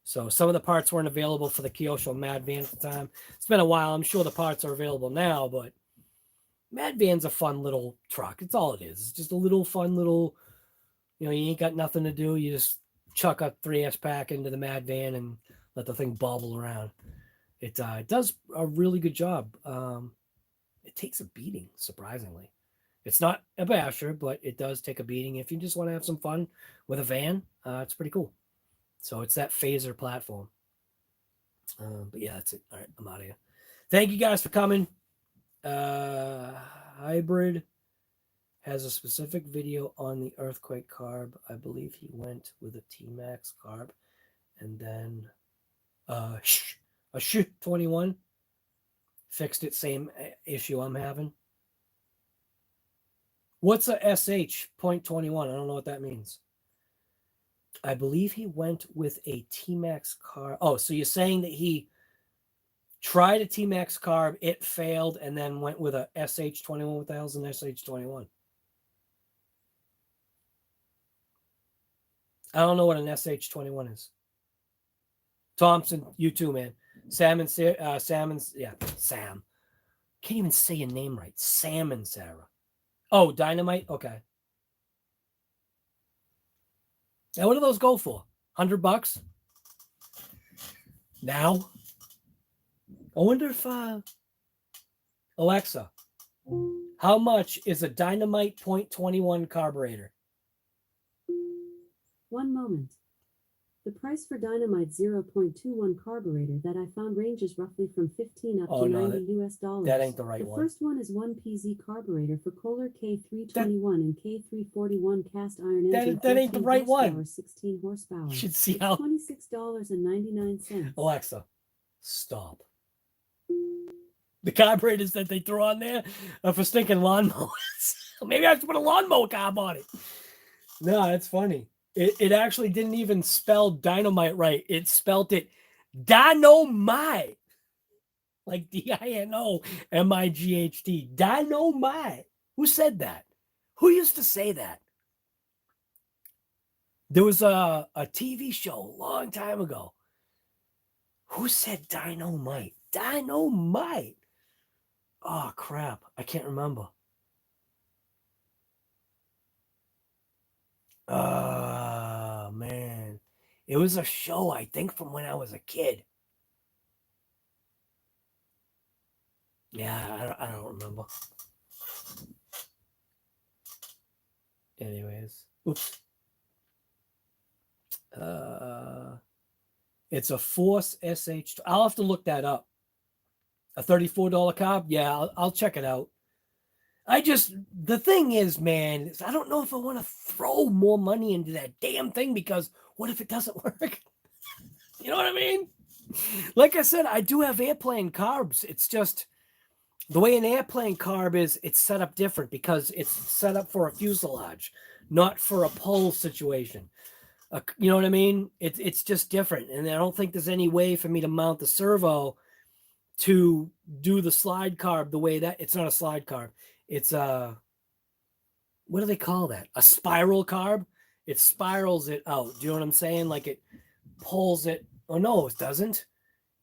So some of the parts weren't available for the Kyosho Mad Van at the time. It's been a while. I'm sure the parts are available now, but Mad Van's a fun little truck. It's all it is. It's just a little fun little, you ain't got nothing to do. You just chuck a 3S pack into the Mad Van and let the thing bobble around. It does a really good job. It takes a beating, surprisingly. It's not a basher, but it does take a beating. If you just want to have some fun with a van, it's pretty cool. So it's that phaser platform. But yeah, that's it. All right, I'm out of here. Thank you guys for coming. Hybrid has a specific video on the Earthquake carb. I believe he went with a T-Max carb and then a 21 fixed it. Same issue I'm having. What's a SH 0.21? I don't know what that means. I believe he went with a T-Max carb. Oh, so you're saying that he tried a T-Max carb, it failed, and then went with a SH21. What the hell's an SH21? I don't know what an SH21 is. Thompson, you too, man. Sam. Can't even say your name right. Sam and Sarah. Oh, Dynamite? Okay. Now, what do those go for? $100? Now? I wonder if, Alexa, how much is a Dynamite 0.21 carburetor? 1 moment. The price for Dynamite 0.21 carburetor that I found ranges roughly from 15 up to $90 US. That ain't the right one. The first one is 1 PZ carburetor for Kohler K321 and K341 cast iron engine. That ain't the right one. 16 horsepower. You should see how. $26.99. Alexa, stop. The carburetors that they throw on there are for stinking lawnmowers. Maybe I have to put a lawnmower carb on it. No, that's funny. It actually didn't even spell dynamite right. It spelled it dynamite. Like DINOMIGHT. Dynamite. Who said that? Who used to say that? There was a TV show a long time ago. Who said dynamite? Dynamite. Oh, crap. I can't remember. Man. It was a show, I think, from when I was a kid. Yeah, I don't remember. Anyways. Oops. It's a Force SH. I'll have to look that up. A $34 carb? Yeah, I'll check it out. The thing is, man, I don't know if I want to throw more money into that damn thing, because what if it doesn't work? You know what I mean? Like I said, I do have airplane carbs. It's just the way an airplane carb is, it's set up different because it's set up for a fuselage, not for a pole situation. You know what I mean? It's just different. And I don't think there's any way for me to mount the servo to do the slide carb the way that it's not a slide carb. It's what do they call that? A spiral carb. It spirals it out. Do you know what I'm saying? Like it pulls it. Oh no, it doesn't.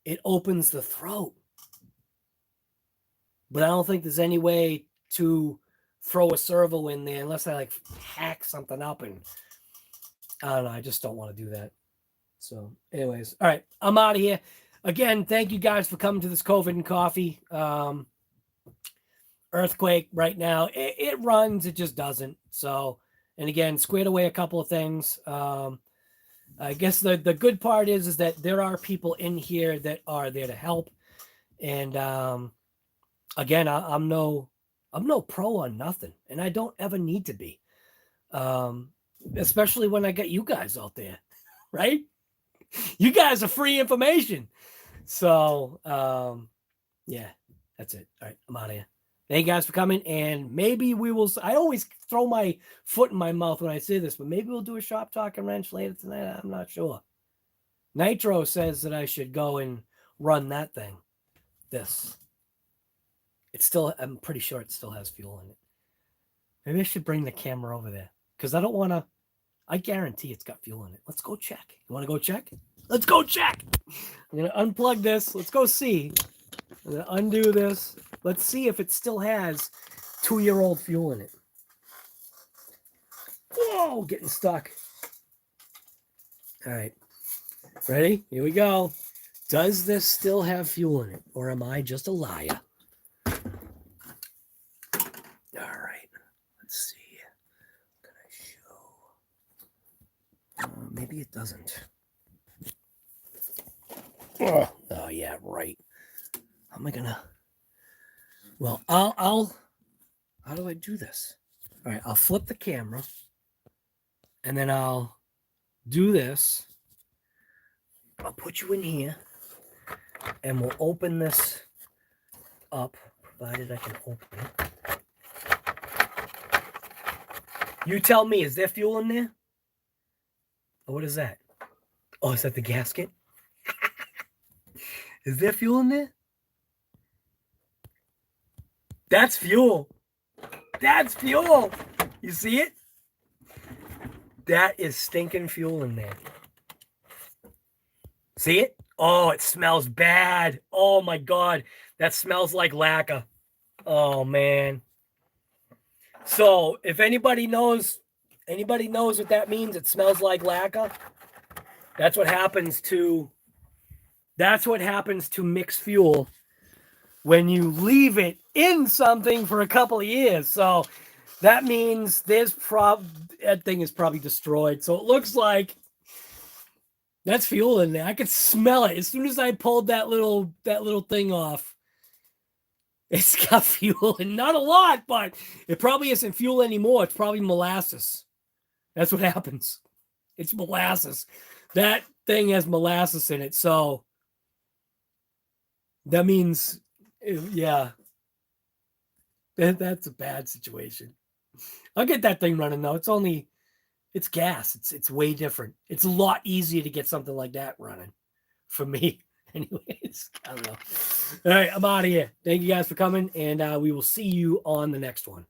It opens the throat. But I don't think there's any way to throw a servo in there unless I like hack something up, and I don't know. I just don't want to do that. So anyways, all right, I'm out of here. Again, thank you guys for coming to this COVID and Coffee. Earthquake right now. It runs, it just doesn't. So, and again, squared away a couple of things. I guess the good part is that there are people in here that are there to help. And again, I'm no pro on nothing, and I don't ever need to be. Especially when I get you guys out there, right? You guys are free information. So, yeah, that's it. All right, I'm out of here. Thank you guys for coming, and maybe we will. I always throw my foot in my mouth when I say this, but maybe we'll do a shop talk and wrench later tonight. I'm not sure. Nitro says that I should go and run that thing. It's still, I'm pretty sure it still has fuel in it. Maybe I should bring the camera over there, because I don't want to. I guarantee it's got fuel in it. Let's go check. You want to go check? Let's go check. I'm going to unplug this. Let's go see. I'm going to undo this. Let's see if it still has 2-year-old fuel in it. Whoa, getting stuck. All right. Ready? Here we go. Does this still have fuel in it, or am I just a liar? All right. Let's see. What can I show? Maybe it doesn't. Oh, yeah, right. How am I gonna? Well, I'll. How do I do this? All right, I'll flip the camera, and then I'll do this. I'll put you in here, and we'll open this up, provided I can open it. You tell me, is there fuel in there? Oh, what is that? Oh, is that the gasket? Is there fuel in there? That's fuel. That's fuel. You see it? That is stinking fuel in there. See it? Oh, it smells bad. Oh my God. That smells like lacquer. Oh man. So if anybody knows what that means, it smells like lacquer. That's what happens to mixed fuel when you leave it in something for a couple of years. So that means that thing is probably destroyed. So it looks like that's fuel in there. I could smell it as soon as I pulled that little thing off. It's got fuel, and not a lot, but it probably isn't fuel anymore. It's probably molasses. That's what happens. It's molasses. That thing has molasses in it. So that means, yeah, that's a bad situation. I'll get that thing running though. It's gas. It's way different. It's a lot easier to get something like that running for me. Anyways, I don't know. All right, I'm out of here. Thank you guys for coming, and we will see you on the next one.